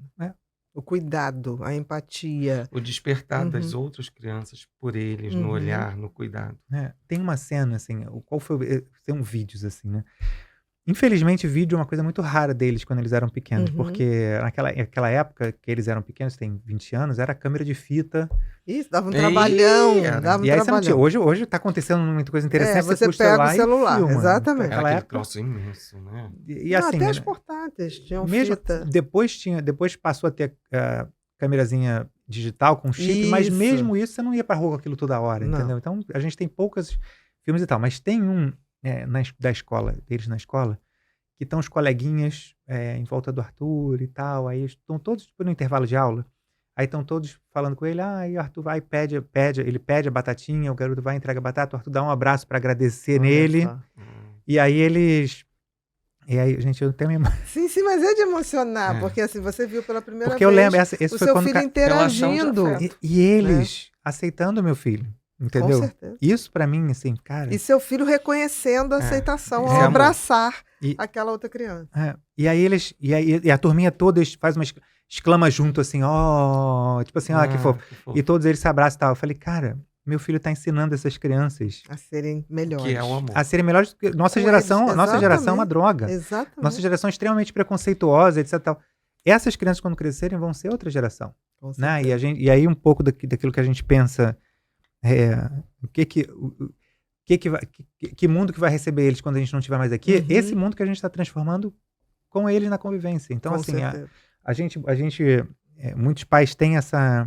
O cuidado, a empatia. O despertar das outras crianças por eles, no olhar, no cuidado. Tem uma cena, assim, tem vídeos, assim, né? Infelizmente, vídeo é uma coisa muito rara deles quando eles eram pequenos, porque naquela época que eles eram pequenos, tem 20 anos, era câmera de fita. Isso, dava um trabalhão. E aí você não tinha. Hoje tá acontecendo muita coisa interessante. Você pega o celular, filma. exatamente. Naquela época, troço imenso, né? E assim, até as portáteis tinham mesmo, fita. Depois passou a ter câmerazinha digital com chip, mas mesmo isso você não ia pra rua com aquilo toda hora, entendeu? Então a gente tem poucos filmes e tal, mas tem um da escola, deles na escola, que estão os coleguinhas em volta do Arthur e tal, aí estão todos no intervalo de aula, aí estão todos falando com ele, aí o Arthur vai e ele pede a batatinha, o garoto vai e entrega a batata, o Arthur dá um abraço para agradecer nele, e aí gente, eu tenho memória. Sim, mas é de emocionar, porque assim, você viu pela primeira porque vez eu lembro, esse o foi seu quando filho interagindo. E eles aceitando o meu filho. Entendeu? Com certeza. Isso pra mim, assim, cara... E seu filho reconhecendo a aceitação ao abraçar aquela outra criança. E aí e a turminha toda faz uma exclama junto, assim, tipo assim, que fofo. E todos eles se abraçam e tal. Eu falei, cara, meu filho tá ensinando essas crianças a serem melhores. Que é o amor. A serem melhores. Nossa geração é uma droga. Exatamente. Nossa geração é extremamente preconceituosa, etc. Tal. Essas crianças, quando crescerem, vão ser outra geração. Né? E aí um pouco daquilo que a gente pensa... que mundo que vai receber eles quando a gente não estiver mais aqui? Esse mundo que a gente está transformando com eles na convivência. Então, assim, a gente muitos pais têm essa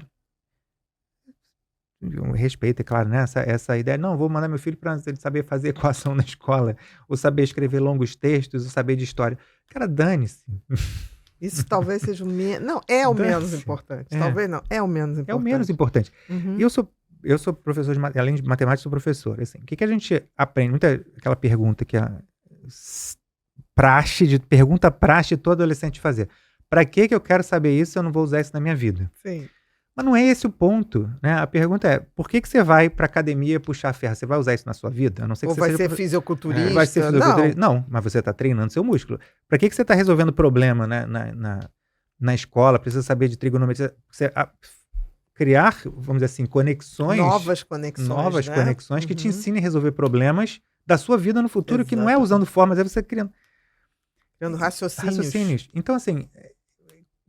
respeito, é claro, né? Essa ideia, não, vou mandar meu filho para ele saber fazer equação na escola, ou saber escrever longos textos, ou saber de história. Cara, dane-se. Isso talvez seja o menos... Não, é o menos importante. Talvez não, é o menos importante. É o menos importante. E eu sou professor além de matemática, sou professor. Assim, o que a gente aprende? Aquela pergunta que pergunta praxe todo adolescente fazer. Para que eu quero saber isso se eu não vou usar isso na minha vida? Sim. Mas não é esse o ponto, né? A pergunta é, por que você vai para academia puxar ferro? Você vai usar isso na sua vida? A não ser que Ou você vai seja ser fisiculturista? Vai ser fisiculturista? Não, mas você está treinando seu músculo. Para que você está resolvendo problema, né, na escola? Precisa saber de trigonometria? Criar, vamos dizer assim, conexões. Novas conexões, que te ensinem a resolver problemas da sua vida no futuro, que não é usando formas, é você criando raciocínios. Então, assim,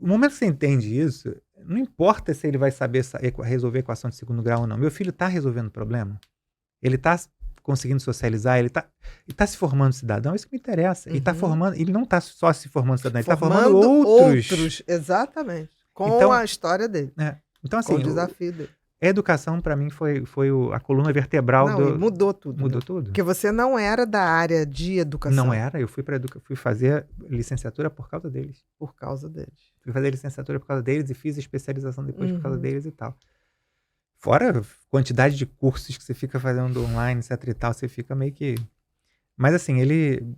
o momento que você entende isso, não importa se ele vai saber resolver equação de segundo grau ou não. Meu filho está resolvendo problema. Ele está conseguindo socializar, ele tá se formando cidadão, isso que me interessa. Ele não está só se formando cidadão, ele está formando outros. Exatamente. Com a história dele. Então, assim, com o desafio dele. A educação, para mim, foi a coluna vertebral mudou tudo. Mudou né? tudo. Porque você não era da área de educação. Não era, eu fui fazer licenciatura por causa deles. Por causa deles. Fui fazer licenciatura por causa deles e fiz especialização depois por causa deles e tal. Fora a quantidade de cursos que você fica fazendo online, etc e tal, você fica meio que... Mas assim,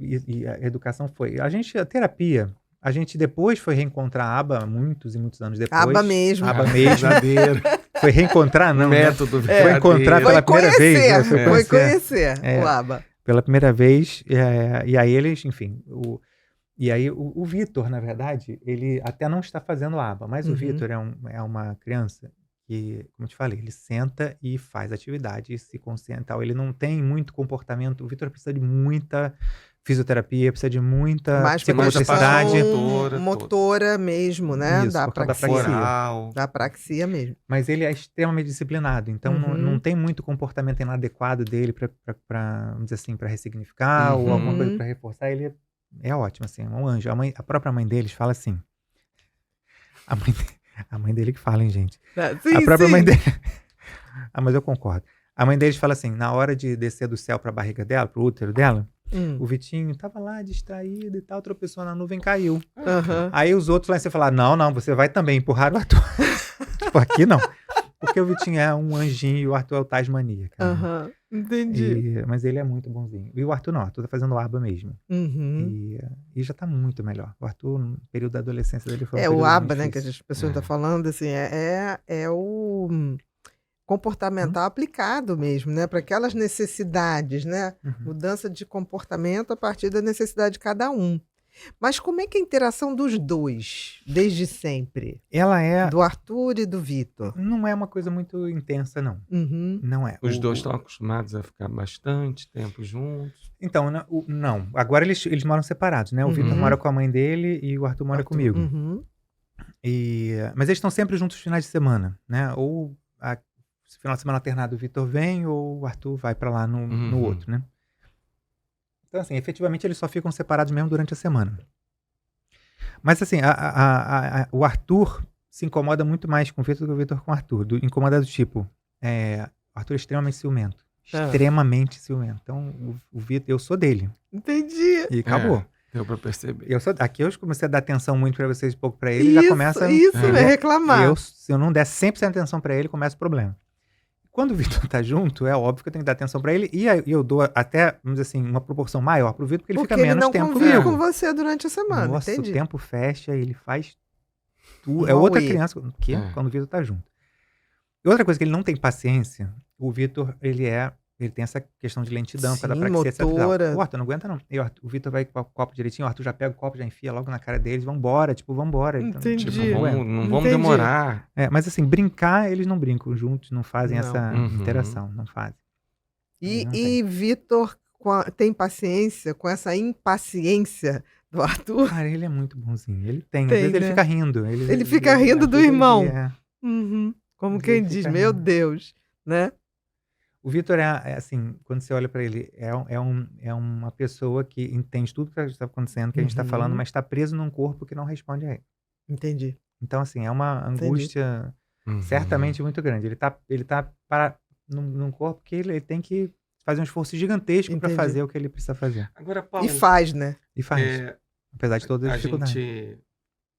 e a educação foi... A terapia... A gente depois foi reencontrar a aba, muitos e muitos anos depois. Aba mesmo. Foi reencontrar, não. Método né? Foi encontrar pela primeira vez. Né? Foi conhecer o aba. Pela primeira vez. E aí eles, enfim... o Vitor, na verdade, ele até não está fazendo aba, mas o Vitor é uma criança que, como eu te falei, ele senta e faz atividade, se concentra. Ele não tem muito comportamento. O Vitor precisa de muita... fisioterapia, precisa de muita psicomotricidade. Motora mesmo, né? Isso, da praxia mesmo. Mas ele é extremamente disciplinado, então não tem muito comportamento inadequado dele para vamos dizer assim, para ressignificar ou alguma coisa para reforçar. Ele é ótimo, assim, é um anjo. A própria mãe deles fala assim. A mãe dele que fala, hein, gente? Sim, a própria mãe dele... mas eu concordo. A mãe deles fala assim, na hora de descer do céu pra barriga dela, pro útero dela, o Vitinho tava lá distraído e tal, tropeçou na nuvem e caiu. Aí os outros lá em cima falaram, não, você vai também empurrar o Arthur. Tipo, aqui não. Porque o Vitinho é um anjinho e o Arthur é o Tasmania, cara. Entendi. Mas ele é muito bonzinho. E o Arthur não, o Arthur tá fazendo aba mesmo. E já tá muito melhor. O Arthur, no período da adolescência dele, foi um período o ABA, muito né, que difícil. as pessoas estão falando, assim, é o comportamental aplicado mesmo, né, para aquelas necessidades, né, mudança de comportamento a partir da necessidade de cada um. Mas como é que é a interação dos dois, desde sempre? Ela é... Do Arthur e do Vitor? Não é uma coisa muito intensa, não. Não é. Os dois estão acostumados a ficar bastante tempo juntos. Então, não. Agora eles moram separados, né? O Vitor mora com a mãe dele e o Arthur mora comigo. Mas eles estão sempre juntos nos finais de semana, né? Ou final de semana alternado o Vitor vem ou o Arthur vai pra lá no outro, né? Então, assim, efetivamente eles só ficam separados mesmo durante a semana. Mas, assim, o Arthur se incomoda muito mais com o Vitor do que o Vitor com o Arthur. Incomoda do tipo, o Arthur é extremamente ciumento. Extremamente ciumento. Então, o Vitor, eu sou dele. Entendi. E acabou. Deu pra perceber. Aqui eu comecei a dar atenção muito pra vocês e pouco pra ele, já começa... reclamar. Se eu não der 100% atenção pra ele, começa o problema. Quando o Vitor tá junto, é óbvio que eu tenho que dar atenção pra ele. E eu dou até, vamos dizer assim, uma proporção maior pro Vitor, porque ele fica menos tempo comigo. Porque ele não convive com você durante a semana, Nossa, entendi. o tempo fecha, ele faz tudo. É outra criança quando o Vitor tá junto. E outra coisa que ele não tem paciência, o Vitor, ele tem essa questão de lentidão, cada praxia, etc. O Arthur não aguenta, não. E o Vitor vai com o copo direitinho, o Arthur já pega o copo, já enfia logo na cara deles, vambora. Entendi. Então, não vamos demorar. Mas assim, brincar, eles não brincam juntos, não fazem essa interação, não fazem. E Vitor tem paciência com essa impaciência do Arthur? Cara, ele é muito bonzinho. Ele tem. Às vezes ele fica rindo. Ele fica rindo do irmão. Como quem diz, meu Deus, né? O Vitor assim, quando você olha pra ele, é uma pessoa que entende tudo que está acontecendo, que a gente está falando, mas está preso num corpo que não responde a ele. Entendi. Então, assim, é uma angústia certamente muito grande. Ele tá num corpo que ele tem que fazer um esforço gigantesco para fazer o que ele precisa fazer. Agora, Paulo, e faz, né? E faz. Apesar de todas as dificuldades.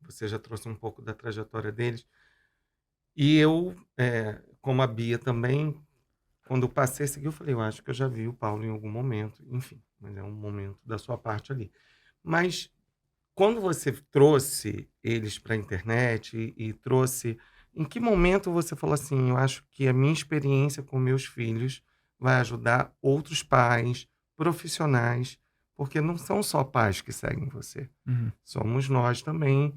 Você já trouxe um pouco da trajetória deles. E eu, como a Bia também, quando eu passei a seguir, eu falei, eu acho que eu já vi o Paulo em algum momento. Enfim, mas é um momento da sua parte ali. Mas quando você trouxe eles para a internet e trouxe... Em que momento você falou assim, eu acho que a minha experiência com meus filhos vai ajudar outros pais, profissionais, porque não são só pais que seguem você. Somos nós também,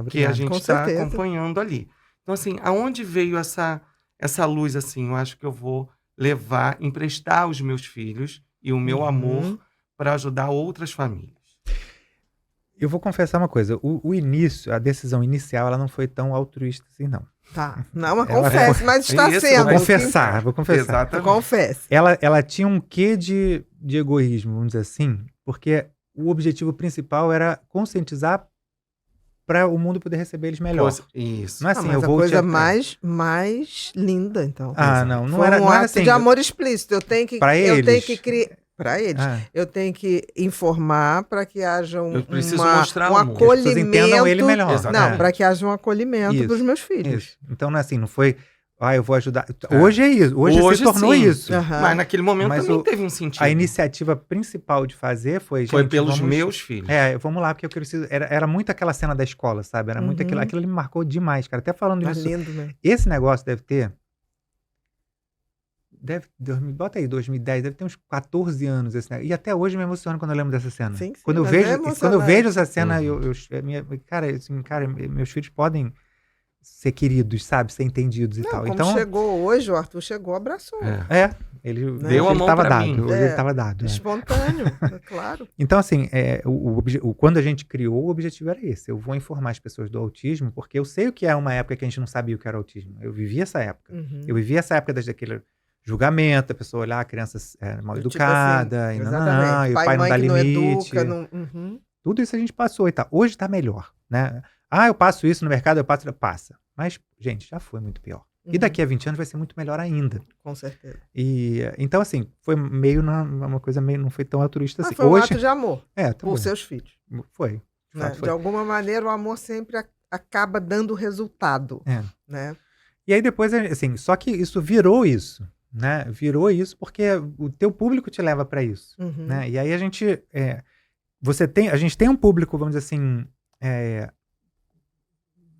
que a gente está acompanhando ali. Então, assim, aonde veio essa luz, assim? Eu acho que eu vou emprestar os meus filhos e o meu amor para ajudar outras famílias. Eu vou confessar uma coisa. O início, a decisão inicial, ela não foi tão altruísta assim, não. Tá. Não, mas confesse, mas está sendo. Vou confessar. Exatamente. Confesse. Ela tinha um quê de egoísmo, vamos dizer assim, porque o objetivo principal era conscientizar para o mundo poder receber eles melhor. Isso. Não é assim, mas eu vou coisa mais linda, então. Não era um ato assim. de amor explícito. Eu tenho que criar. Para eles. Eu tenho que informar para que haja um acolhimento. As pessoas entendam ele melhor. Não, para que haja um acolhimento dos meus filhos. Isso. Então não é assim, não foi... eu vou ajudar. Hoje é isso. Hoje se tornou isso. Mas naquele momento também teve um sentido. A iniciativa principal de fazer foi pelos meus filhos. Vamos lá, porque eu preciso... Era muito aquela cena da escola, sabe? Era muito aquilo. Aquilo me marcou demais, cara. Até falando disso. Lindo, né? Esse negócio deve ter... Bota aí, 2010, deve ter uns 14 anos esse negócio. E até hoje me emociona quando eu lembro dessa cena. Sim, quando eu vejo essa cena, cara, meus filhos podem ser queridos, sabe? Ser entendidos e tal. Então, chegou hoje, o Arthur chegou, abraçou. Ele deu a mão pra mim. Hoje ele estava dado. Espontâneo, claro. Então, assim, quando a gente criou, o objetivo era esse. Eu vou informar as pessoas do autismo, porque eu sei o que é uma época que a gente não sabia o que era autismo. Eu vivi essa época. Eu vivi essa época daquele julgamento, a pessoa olhar a criança mal educada, tipo assim, e o pai não dá limite. Educa, Tudo isso a gente passou e tal. Hoje tá melhor, né? Eu passo isso no mercado, passa. Mas, gente, já foi muito pior. E daqui a 20 anos vai ser muito melhor ainda. Com certeza. E, então, assim, foi meio uma coisa meio, não foi tão altruísta assim. Foi um Hoje, ato de amor por também. seus filhos. Foi. De Né? fato, foi. De alguma maneira, o amor sempre acaba dando resultado. Né? E aí depois, assim, só que isso virou isso, né? Virou isso porque o teu público te leva para isso, né? E aí a gente tem um público, vamos dizer assim,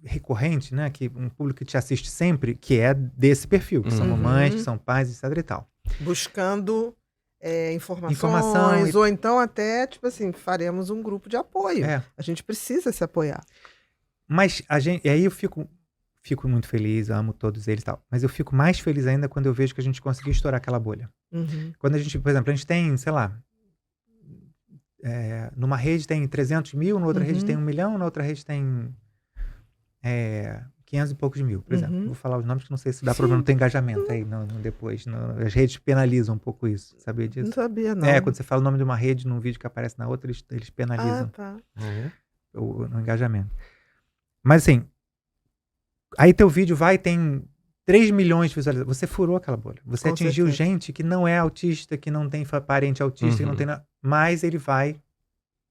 recorrente, né? Que um público que te assiste sempre, que é desse perfil, que são mamães, que são pais, etc e tal. Buscando informações, ou então até, tipo assim, faremos um grupo de apoio. A gente precisa se apoiar. Mas e aí eu fico muito feliz, eu amo todos eles e tal. Mas eu fico mais feliz ainda quando eu vejo que a gente conseguiu estourar aquela bolha. Quando a gente, por exemplo, a gente tem, sei lá, numa rede tem 300 mil, na outra rede tem 1 milhão, na outra rede tem 500 e poucos mil, por exemplo. Vou falar os nomes que não sei se dá problema, não tem engajamento aí depois. As redes penalizam um pouco isso, sabia disso? Não sabia, não. Quando você fala o nome de uma rede num vídeo que aparece na outra, eles penalizam o engajamento. Mas assim, aí teu vídeo tem 3 milhões de visualizações. Você furou aquela bolha. Você atingiu gente que não é autista, que não tem parente autista, que não tem nada, mas ele vai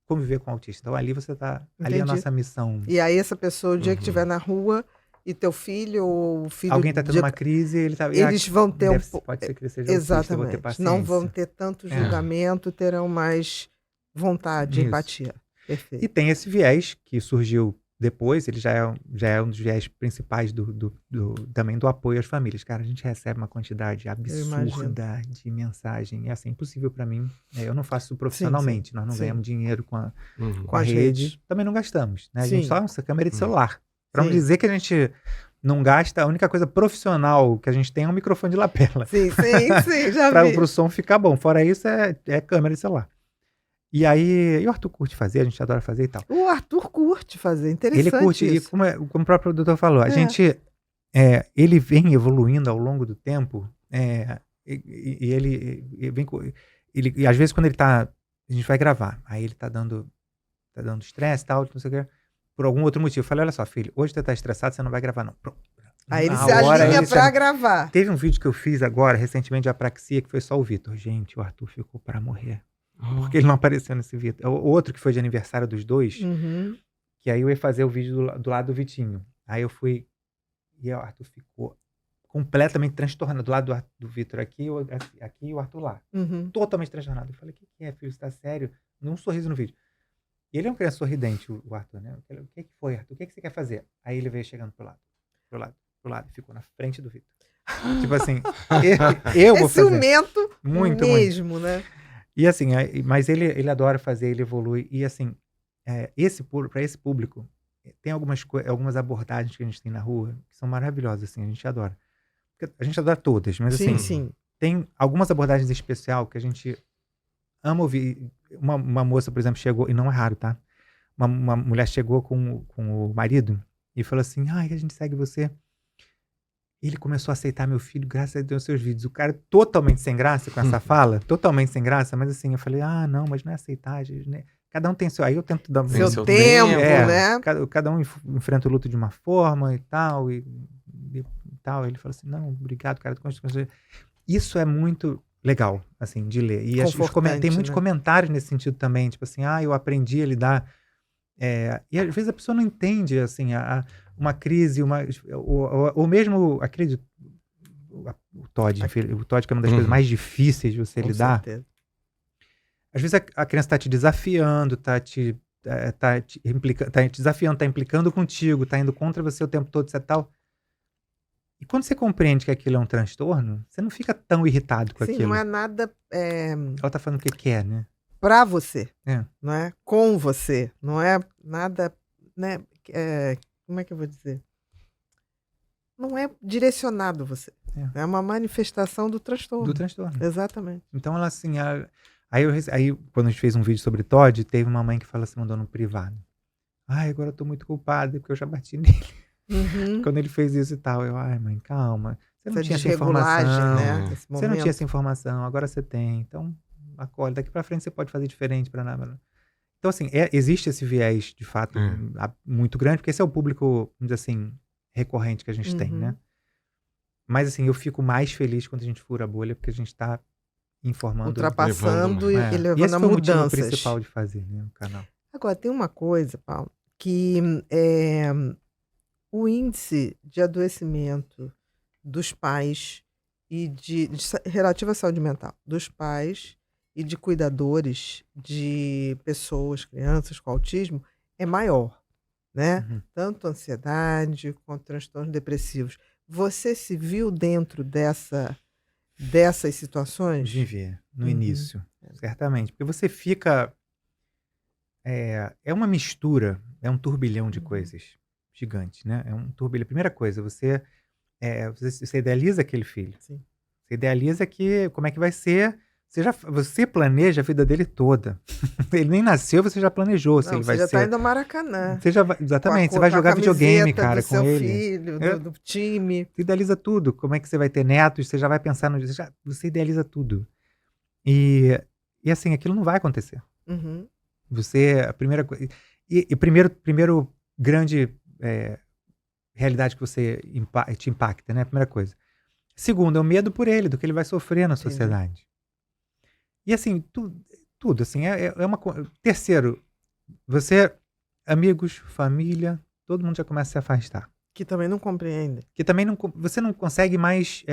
conviver com o autista. Então ali você tá... Ali é a nossa missão. E aí essa pessoa, o dia que estiver na rua e teu filho ou o filho... Alguém tá tendo uma crise, eles vão ter pode ser que ele seja exatamente. autista, vou ter paciência. Não vão ter tanto julgamento, terão mais vontade, empatia. Perfeito. E tem esse viés que surgiu depois, ele já é um dos viés principais também do apoio às famílias. Cara, a gente recebe uma quantidade absurda de mensagem. É assim, impossível para mim. Eu não faço isso profissionalmente. Nós não ganhamos dinheiro com a rede. Também não gastamos. Né? A gente só usa câmera de celular. Para não dizer que a gente não gasta, a única coisa profissional que a gente tem é um microfone de lapela. Sim, já vi. Para o som ficar bom. Fora isso, é câmera de celular. E aí, o Arthur curte fazer, a gente adora fazer e tal. O Arthur curte fazer, interessante. Ele curte, isso. E como o próprio doutor falou, a gente, ele vem evoluindo ao longo do tempo, e às vezes quando a gente vai gravar, aí ele tá dando estresse e tal, não sei o que, por algum outro motivo. Eu falei, olha só, filho, hoje você tá estressado, você não vai gravar não. Aí ele se alinha pra gravar. Teve um vídeo que eu fiz agora, recentemente, de apraxia, que foi só o Vitor. Gente, o Arthur ficou para morrer. Porque ele não apareceu nesse vídeo. O outro que foi de aniversário dos dois, que aí eu ia fazer o vídeo do lado do Vitinho. Aí eu fui, e o Arthur ficou completamente transtornado. Do lado do Vitor aqui e o Arthur lá. Totalmente transtornado. Eu falei, o que é, filho? Você tá sério? Um sorriso no vídeo. E ele é um criança sorridente, o Arthur, né? Eu falei, o que foi, Arthur? O que você quer fazer? Aí ele veio chegando pro lado, e ficou na frente do Vitor. Tipo assim, eu vou fazer. É ciumento muito mesmo, né? E assim, mas ele adora fazer, ele evolui. E assim, para esse público, tem algumas abordagens que a gente tem na rua que são maravilhosas, assim, a gente adora. A gente adora todas, mas assim, tem algumas abordagens em especial que a gente ama ouvir. Uma moça, por exemplo, chegou, e não é raro, tá? Uma mulher chegou com o marido e falou assim, a gente segue você. Ele começou a aceitar meu filho graças a Deus nos seus vídeos. O cara totalmente sem graça com essa fala, totalmente sem graça, mas assim, eu falei, não, mas não é aceitar, né? Cada um tem seu... Aí eu tento dar... Seu tempo, né? Cada um enfrenta o luto de uma forma e tal, e tal. Ele falou assim, não, obrigado, cara. Isso é muito legal, assim, de ler. E tem muitos comentários nesse sentido também, tipo assim, eu aprendi a lidar... e às vezes a pessoa não entende, assim, uma crise, ou mesmo a crise, o TOD, que é uma das coisas mais difíceis de você lidar. Certeza. Às vezes a criança está te desafiando, tá te desafiando, tá implicando contigo, tá indo contra você o tempo todo, etc. Tal. E quando você compreende que aquilo é um transtorno, você não fica tão irritado com aquilo. Sim, não é nada... Ela tá falando o que quer, né? Pra você, não é? Com você, não é nada, né? Como é que eu vou dizer? Não é direcionado a você. É uma manifestação do transtorno. Do transtorno. Exatamente. Então ela assim, aí quando a gente fez um vídeo sobre TOD, teve uma mãe que falou assim, mandou no privado. Agora eu tô muito culpada porque eu já bati nele. Quando ele fez isso e tal, eu, mãe, calma. Você não tinha essa informação, né? Você não tinha essa informação, agora você tem. Então, acolhe, daqui pra frente você pode fazer diferente para nada. Então, assim, existe esse viés, de fato, muito grande, porque esse é o público, vamos dizer assim, recorrente que a gente tem, né? Mas assim, eu fico mais feliz quando a gente fura a bolha, porque a gente tá informando. Ultrapassando levando, e E levando esse a foi o motivo mudanças. principal de fazer, né, o canal. Agora, tem uma coisa, Paulo, que o índice de adoecimento dos pais e relativo à saúde mental dos pais e de cuidadores de pessoas, crianças com autismo, é maior, né? Uhum. Tanto ansiedade quanto transtornos depressivos. Você se viu dentro dessas situações? Viver no Uhum. início, certamente. Porque você fica. É uma mistura, é um turbilhão de coisas gigante, né? É um turbilhão. Primeira coisa, você idealiza aquele filho. Sim. Você idealiza como é que vai ser. Você planeja a vida dele toda. Ele nem nasceu, você já planejou. Se Não, ele você vai já está ser. indo ao Maracanã. Você já vai, exatamente, você vai Com a jogar videogame, camiseta cara, do com seu ele. filho, do time. Você idealiza tudo. Como é que você vai ter netos, você já vai pensar no. Você idealiza tudo. E assim, aquilo não vai acontecer. Uhum. A primeira coisa. E primeiro grande realidade que te impacta, né? A primeira coisa. Segundo, é o medo por ele, do que ele vai sofrer na sociedade. E assim, tudo assim, é uma coisa. Terceiro, amigos, família, todo mundo já começa a se afastar. Que também não compreende. Que também você não consegue mais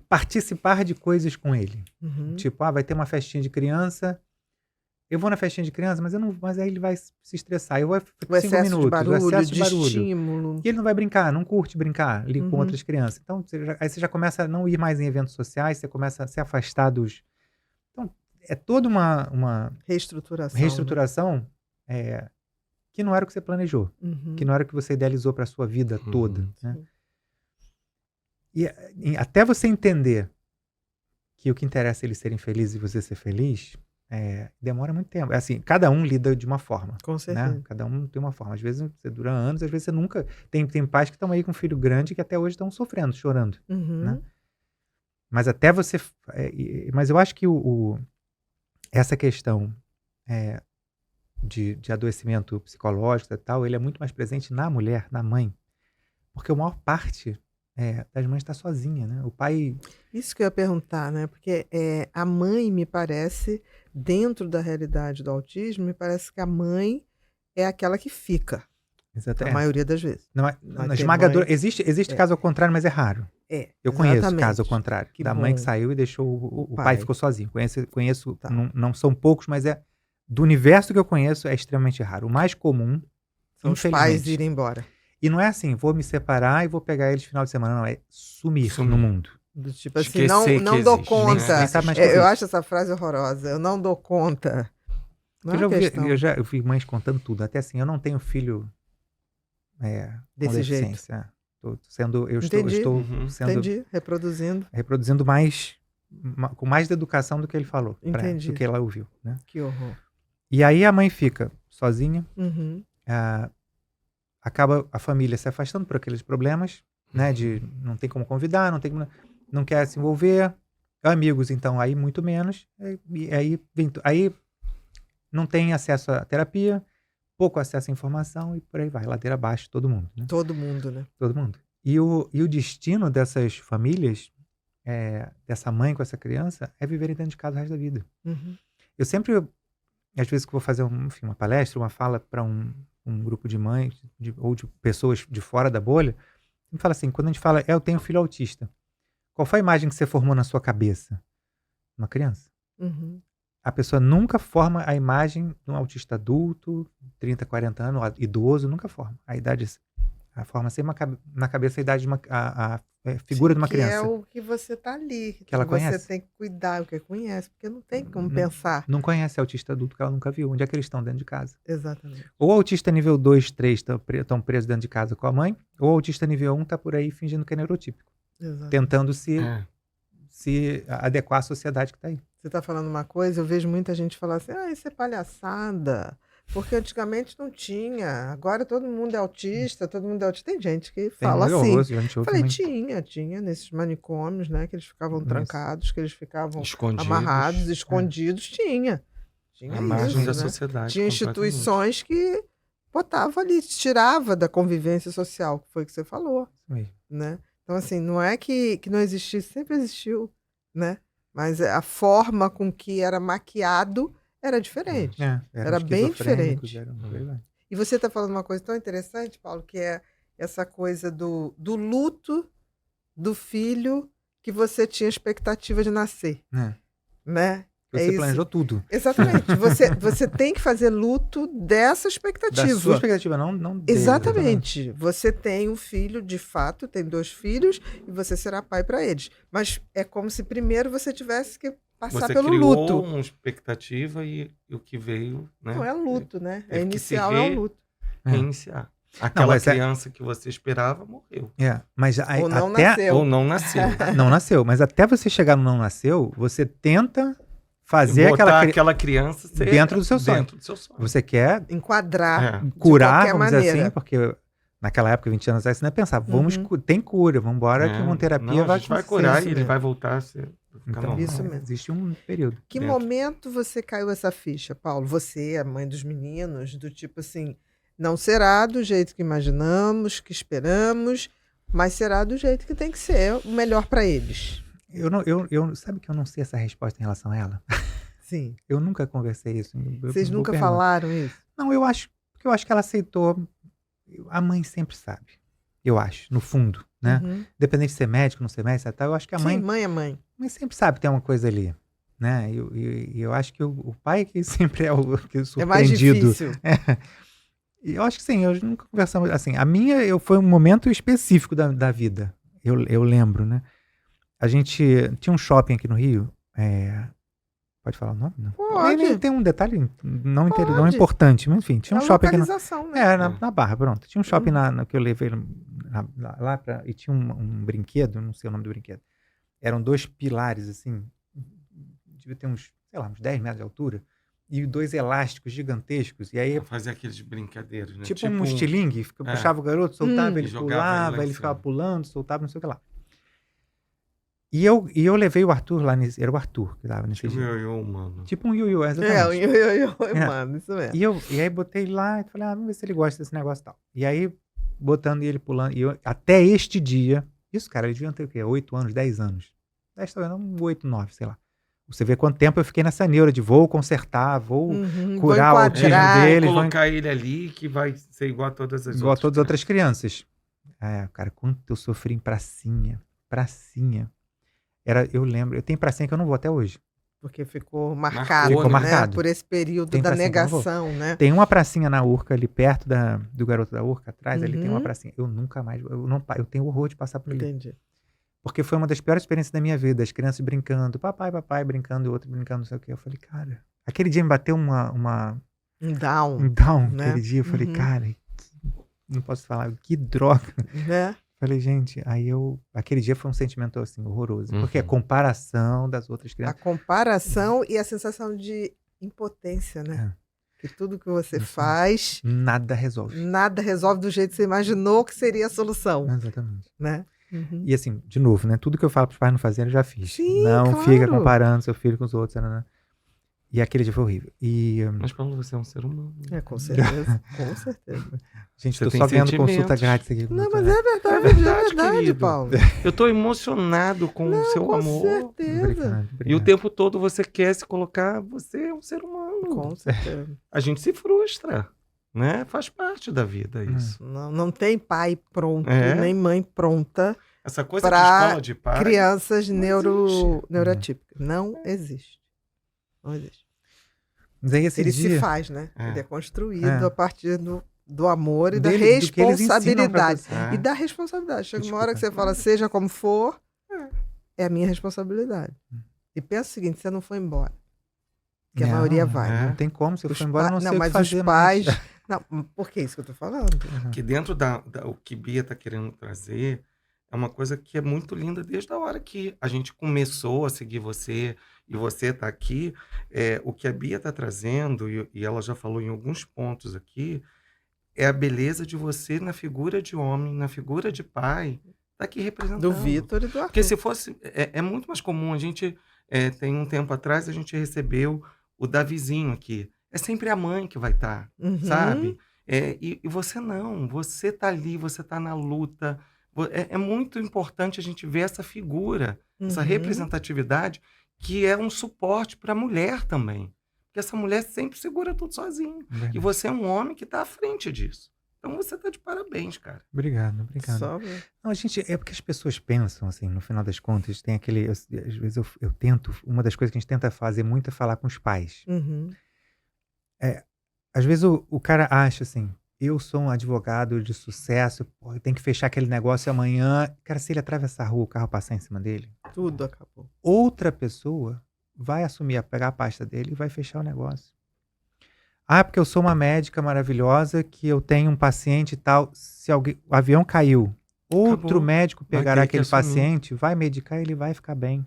participar de coisas com ele. Uhum. Tipo, vai ter uma festinha de criança. Eu vou na festinha de criança, mas aí ele vai se estressar. Eu vou ficar 5 minutos. De barulho, o excesso de barulho. estímulo. E ele não vai brincar, não curte brincar ali com outras crianças. Então, aí você já começa a não ir mais em eventos sociais, você começa a se afastar dos... Então, é toda uma reestruturação que não era o que você planejou, que não era o que você idealizou para a sua vida toda. Né? E até você entender que o que interessa é eles serem felizes e você ser feliz... demora muito tempo. Assim, cada um lida de uma forma. Com certeza. Né? Cada um tem uma forma. Às vezes você dura anos, às vezes você nunca... Tem pais que estão aí com um filho grande que até hoje estão sofrendo, chorando. Né? Mas até você... mas eu acho que essa questão de adoecimento psicológico e tal, ele é muito mais presente na mulher, na mãe. Porque a maior parte das mães está sozinha, né? O pai... Isso que eu ia perguntar, né? Porque a mãe, me parece, dentro da realidade do autismo, me parece que a mãe é aquela que fica. Exatamente. A maioria das vezes. Não, na esmagadora, existe caso ao contrário, mas é raro. Eu conheço caso ao contrário. Da mãe que saiu e deixou o pai ficou sozinho. Conheço Tá. não são poucos, mas do universo que eu conheço é extremamente raro. O mais comum São os pais irem embora. E não é assim, vou me separar e vou pegar eles no final de semana. Não, é sumir no mundo. Do tipo assim, não dou conta. Eu acho essa frase horrorosa. Eu não dou conta. Não eu vi mães contando tudo. Até assim, eu não tenho filho desse jeito. Estou Entendi. Reproduzindo com mais educação do que ele falou. Do que ela ouviu. Né? Que horror. E aí a mãe fica sozinha. Acaba a família se afastando por aqueles problemas, né? De não tem como convidar, não quer se envolver. Amigos, então, aí muito menos. E aí não tem acesso à terapia, pouco acesso à informação e por aí vai, ladeira abaixo, todo mundo. Né? Todo mundo, né? Todo mundo. E o destino dessas famílias, dessa mãe com essa criança, é viverem dentro de casa o resto da vida. Eu sempre, às vezes que vou fazer uma palestra, uma fala para um grupo de mães ou de pessoas de fora da bolha, me fala assim, quando a gente fala, eu tenho um filho autista, qual foi a imagem que você formou na sua cabeça? Uma criança. A pessoa nunca forma a imagem de um autista adulto, 30, 40 anos, idoso, nunca forma. Forma sempre na cabeça a idade de a figura de uma criança. Que é o que você tá ali. Que ela conhece. Você tem que cuidar, o que conhece, porque não tem como pensar. Não conhece autista adulto que ela nunca viu. Onde é que eles estão? Dentro de casa. Exatamente. Ou autista nível 2, 3 estão presos dentro de casa com a mãe, ou autista nível 1 está por aí fingindo que é neurotípico. Exatamente. Tentando se adequar à sociedade que está aí. Você está falando uma coisa, eu vejo muita gente falar assim, isso é palhaçada. Porque antigamente não tinha, agora todo mundo é autista, Tem gente que fala assim. Eu falei, tinha nesses manicômios, né, que eles ficavam trancados, que eles ficavam amarrados, escondidos, tinha a margem da né? sociedade. Tinha instituições que botavam ali, tirava da convivência social, que foi o que você falou, né? Então, assim, não é que não existisse, sempre existiu, né? Mas a forma com que era maquiado era diferente. Eram Era bem esquizofrênicos, diferente. eram. E você está falando uma coisa tão interessante, Paulo, que é essa coisa do luto do filho que você tinha expectativa de nascer, né? Você planejou tudo. Exatamente. Você tem que fazer luto dessa expectativa. Da sua expectativa, não dele. Exatamente. Você tem um filho, de fato, tem 2 filhos e você será pai para eles. Mas é como se primeiro você tivesse que passar Você pelo criou luto. uma expectativa e o que veio, né? Não é luto, né? Teve que Inicial se é o luto. reiniciar. Aquela mas criança que você esperava morreu. Mas Ou não até nasceu. Ou não nasceu. não nasceu, mas até você chegar no não nasceu, você tenta fazer Botar aquela criança dentro do seu sonho. Dentro do seu sonho. Você quer Enquadrar de curar, qualquer vamos dizer maneira. assim, porque naquela época, 20 anos atrás, você não ia pensar, tem cura, vamos embora que uma terapia a gente vai curar e ele vai voltar a ser... Então, Isso mesmo. existe um período. Que momento você caiu essa ficha, Paulo? Você, a mãe dos meninos, do tipo assim, não será do jeito que imaginamos, que esperamos, mas será do jeito que tem que ser, o melhor para eles. Sabe que eu não sei essa resposta em relação a ela? Sim. Eu nunca conversei isso. Vocês nunca falaram isso? Não, eu acho que ela aceitou. A mãe sempre sabe. Eu acho, no fundo, né? Independente de ser médico, não ser médico, eu acho que a mãe... Sim, mãe é mãe. A mãe sempre sabe que tem uma coisa ali, né? E eu acho que o pai que sempre é o que surpreendido. É mais difícil. E eu acho que sim, eu nunca conversamos... Assim, a minha foi um momento específico da vida. Eu lembro, né? A gente tinha um shopping aqui no Rio. Pode falar o nome? Não. Pode. Tem um detalhe não importante, mas enfim, tinha um shopping aqui. Né? Na Barra, pronto. Tinha um shopping que eu levei lá e tinha um brinquedo, não sei o nome do brinquedo. Eram 2 pilares, assim, devia ter uns 10 metros de altura, e 2 elásticos gigantescos. E aí fazer aqueles brincadeiros, né? Tipo um estilingue, puxava o garoto, soltava, ele pulava, ele ficava pulando, soltava, não sei o que lá. E eu levei o Arthur lá nesse... Era o Arthur que tava nesse dia. Tipo um ioiô, mano. Tipo um ioiô, exatamente. Um ioiô, mano, isso mesmo. E aí botei lá e falei, vamos ver se ele gosta desse negócio e tal. E aí, botando ele pulando, até este dia, isso, cara, ele devia ter o quê? 8 anos, 10 anos. 10, talvez não, 8, 9, sei lá. Você vê quanto tempo eu fiquei nessa neura de vou consertar, vou curar o autismo deles. Vou colocar ele ali que vai ser igual a todas as outras crianças. Cara, quanto eu sofri em pracinha. Eu lembro, eu tenho pracinha que eu não vou até hoje. Porque ficou marcado, né? Por esse período da negação, né? Tem uma pracinha na Urca, ali perto do garoto da Urca, atrás, ali tem uma pracinha. Eu nunca mais, eu tenho horror de passar por ali. Entendi. Porque foi uma das piores experiências da minha vida, as crianças brincando, papai, brincando, o outro brincando, não sei o quê. Eu falei, cara, aquele dia me bateu um down, né? Aquele dia, eu falei, cara, não posso falar, que droga. Né? Falei, gente, aquele dia foi um sentimento assim, horroroso. Porque a comparação das outras crianças. A comparação e a sensação de impotência, né? Que tudo que você faz... Nada resolve. Nada resolve do jeito que você imaginou que seria a solução. Exatamente. Né? E assim, de novo, né? Tudo que eu falo para os pais não fazerem, eu já fiz. Sim, não fica comparando seu filho com os outros, né? E aquele dia foi horrível. Mas Paulo, você é um ser humano. Com certeza. Com certeza. Gente, tô só vendo consulta grátis aqui. Não, mas é verdade, Paulo. Eu tô emocionado com o seu amor. Com certeza. Obrigado. E o tempo todo você quer se colocar, você é um ser humano. Com certeza. A gente se frustra, né? Faz parte da vida isso. Não tem pai pronto, nem mãe pronta. Essa coisa de escola de pai. Crianças neurotípicas. Não existe. Não existe. Mas aí ele se faz, né? Ele é construído a partir do amor e da responsabilidade. E da responsabilidade. Chega uma hora que você fala, seja como for, é a minha responsabilidade. E pensa o seguinte, você não foi embora. Que a maioria vai. Não tem como, se eu for embora, não sei o que fazer. Mas os pais... Não, por que isso que eu tô falando? Que dentro o que Bia tá querendo trazer é uma coisa que é muito linda desde a hora que a gente começou a seguir você e você tá aqui. O que a Bia tá trazendo, e ela já falou em alguns pontos aqui, é a beleza de você na figura de homem, na figura de pai, tá aqui representando. Do Vitor e do Arthur. Porque se fosse... É muito mais comum. A gente, tem um tempo atrás, a gente recebeu o Davizinho aqui. É sempre a mãe que vai estar, sabe? E você não. Você tá ali, você tá na luta, É muito importante a gente ver essa figura, essa Uhum. representatividade, que é um suporte para a mulher também. Porque essa mulher sempre segura tudo sozinha. E Verdade. você é um homem que está à frente disso. Então você está de parabéns, cara. Obrigado. Só... Não, é porque as pessoas pensam, assim, no final das contas, tem aquele. Às vezes eu tento. Uma das coisas que a gente tenta fazer muito é falar com os pais. Uhum. Às vezes o cara acha assim, eu sou um advogado de sucesso, pô, tem que fechar aquele negócio amanhã. Cara, se ele atravessar a rua, o carro passar em cima dele, Tudo acabou. outra pessoa vai assumir, pegar a pasta dele e vai fechar o negócio. Ah, porque eu sou uma médica maravilhosa, que eu tenho um paciente e tal. Se alguém, o avião caiu, outro Acabou. médico Vai pegará ter que aquele assumir. paciente, vai medicar e ele vai ficar bem.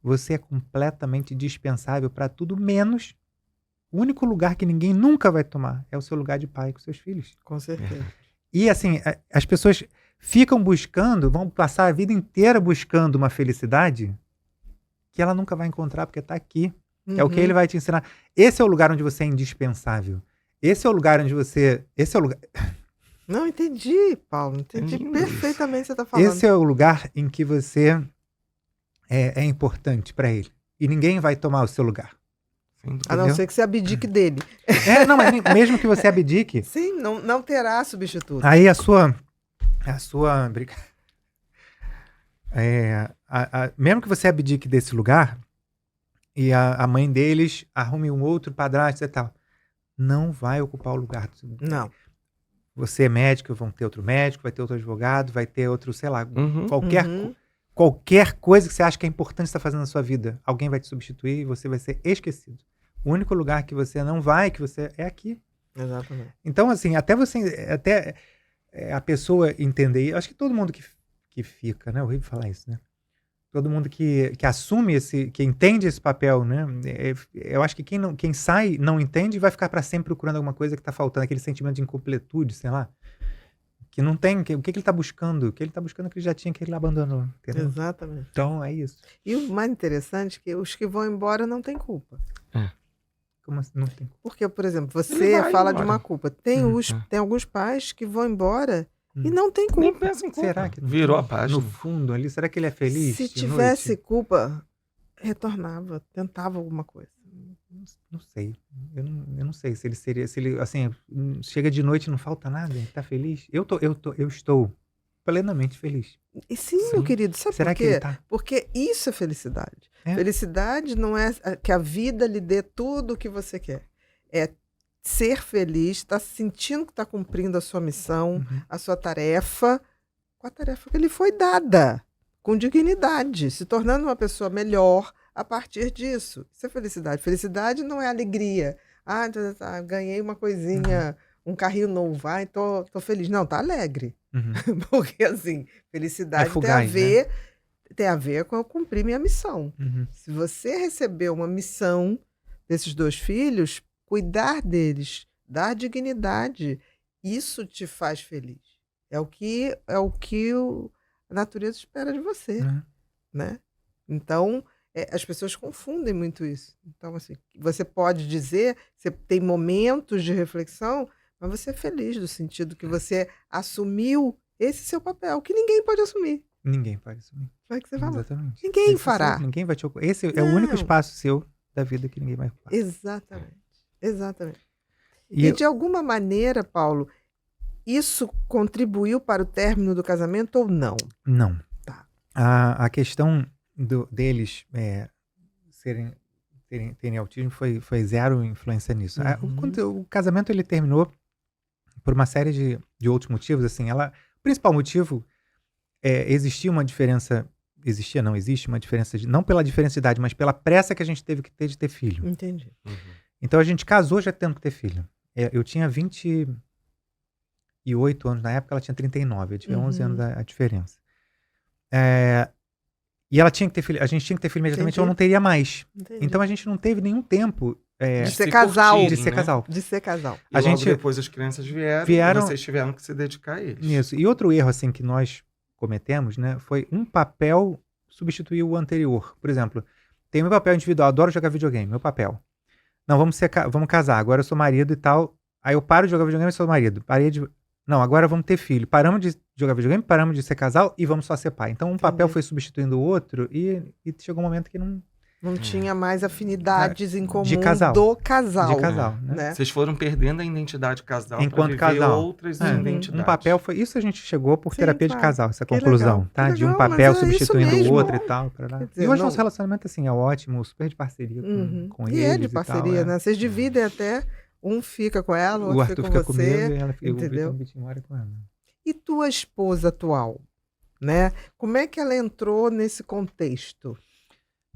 Você é completamente dispensável para tudo, menos o único lugar que ninguém nunca vai tomar é o seu lugar de pai com seus filhos. Com certeza. E assim, as pessoas ficam buscando, vão passar a vida inteira buscando uma felicidade que ela nunca vai encontrar porque está aqui. É o que ele vai te ensinar. Esse é o lugar onde você é indispensável. Esse é o lugar onde você... Esse é o lugar, Não, entendi, Paulo. Entendi lindo perfeitamente o que você está falando. esse é o lugar em que você é importante para ele. E ninguém vai tomar o seu lugar. Sem dúvida. A não entendeu? ser que você abdique dele. Não, mas mesmo que você abdique, Sim, não terá substituto. aí a sua mesmo que você abdique desse lugar e a mãe deles arrume um outro padrasto e tal, não vai ocupar o lugar. Não. Você é médico, vão ter outro médico, vai ter outro advogado, vai ter outro, sei lá, Uhum. qualquer coisa que você acha que é importante estar fazendo na sua vida, alguém vai te substituir e você vai ser esquecido. O único lugar que você não vai, que você é aqui. Exatamente. Então, assim, até a pessoa entender, eu acho que todo mundo que fica, né? É horrível falar isso, né? Todo mundo que assume que entende esse papel, né? Eu acho que quem sai não entende e vai ficar para sempre procurando alguma coisa que tá faltando, aquele sentimento de incompletude, sei lá. Que não tem, o que ele tá buscando? O que ele tá buscando é que ele já tinha, que ele abandonou, entendeu? Exatamente. Então, é isso. E o mais interessante é que os que vão embora não têm culpa. Como assim? Não tem. Porque, por exemplo, Ele você vai fala de embora. uma culpa. Tem alguns pais que vão embora e não tem Nem culpa. pensa em culpa. Será que Virou a página. no fundo ali, será que ele é feliz? Se de tivesse noite? culpa, retornava, tentava alguma coisa. Não sei. Eu não sei se ele seria, se ele, assim, chega de noite e não falta nada, ele tá feliz? Eu estou plenamente feliz. E sim, meu querido, sabe Será por que ele quê? tá? Porque isso é felicidade. É. Felicidade não é que a vida lhe dê tudo o que você quer. É ser feliz, estar sentindo que está cumprindo a sua missão, Uhum. a sua tarefa, com a tarefa que lhe foi dada, com dignidade, se tornando uma pessoa melhor a partir disso. Isso é felicidade. Felicidade não é alegria. Ganhei uma coisinha, um carrinho novo, tô feliz. Não, tá alegre. Uhum. Porque, assim, felicidade fugaz, tem a ver com eu cumprir minha missão. Uhum. Se você recebeu uma missão desses 2 filhos, cuidar deles, dar dignidade, isso te faz feliz. É o que a natureza espera de você, Uhum. né? Então, as pessoas confundem muito isso. Então, assim, você pode dizer, você tem momentos de reflexão, mas você é feliz no sentido que você assumiu esse seu papel, que ninguém pode assumir. Ninguém pode assumir. Foi o que você falou. Exatamente. Ninguém Esse fará. Ninguém vai te ocupar. Esse é o único Não. espaço seu da vida que ninguém vai ocupar. Exatamente. Exatamente. E E de alguma maneira, Paulo, isso contribuiu para o término do casamento ou não? Não. Tá. A questão deles terem autismo foi zero influência nisso. Uhum. O casamento ele terminou por uma série de outros motivos. Assim, o principal motivo existia uma diferença. Existia, não existe uma diferença, não pela diferença de idade, mas pela pressa que a gente teve que ter de ter filho. Entendi. Uhum. Então a gente casou já tendo que ter filho. Eu tinha 28 anos na época, ela tinha 39. Eu tive 11 anos a diferença. E ela tinha que ter filho, a gente tinha que ter filho imediatamente, Entendi. ou não teria mais. Entendi. Então a gente não teve nenhum tempo de ser se casal. curtirem, de ser né? casal. De ser casal. E A logo gente- depois as crianças vieram e vocês tiveram que se dedicar a eles. Isso. E outro erro assim que nós cometemos, né, foi um papel substituir o anterior. Por exemplo, tem meu papel individual, adoro jogar videogame, meu papel. Não, vamos casar, agora eu sou marido e tal. Aí eu paro de jogar videogame e sou marido. não, agora vamos ter filho. Paramos de jogar videogame, paramos de ser casal e vamos só ser pai. Então um papel foi substituindo o outro e chegou um momento que não tinha mais afinidades em comum de casal. do casal. De casal, né? Vocês foram perdendo a identidade casal enquanto pra viver casal. outras identidades. Um papel foi... Isso a gente chegou por Sim, terapia claro. de casal, essa Que conclusão, legal, tá? que De um legal, papel mas é isso substituindo o mesmo. outro e tal. Quer dizer, E hoje não- nosso relacionamento, assim, é ótimo, super de parceria com E eles é de parceria, tal, né? Vocês dividem até, um fica com ela, o O outro Arthur fica fica com você. comigo e ela fica, entendeu? o Vitinho mora com ela. E tua esposa atual, né? Como é que ela entrou nesse contexto?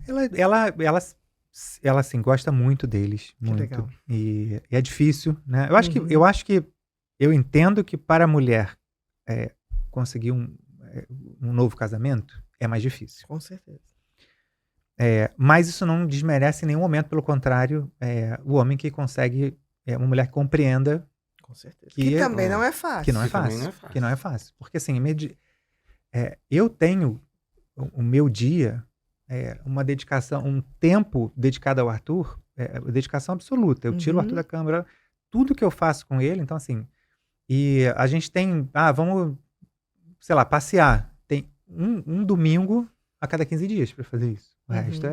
Ela assim, gosta muito deles, Que muito. legal. E é difícil, né? Uhum. Eu acho que eu entendo que para a mulher conseguir um novo casamento é mais difícil. Com certeza. Mas isso não desmerece em nenhum momento, pelo contrário, o homem que consegue, uma mulher que compreenda Com certeza. Que Que é- também não é fácil. que não é Que também fácil. não é fácil. Que não é fácil. Porque assim, eu tenho o meu dia, uma dedicação, um tempo dedicado ao Arthur, dedicação absoluta. Eu tiro o Uhum. Arthur da câmera, tudo que eu faço com ele, então assim, e a gente tem, vamos, sei lá, passear. Tem um domingo a cada 15 dias para fazer isso. O Uhum. resto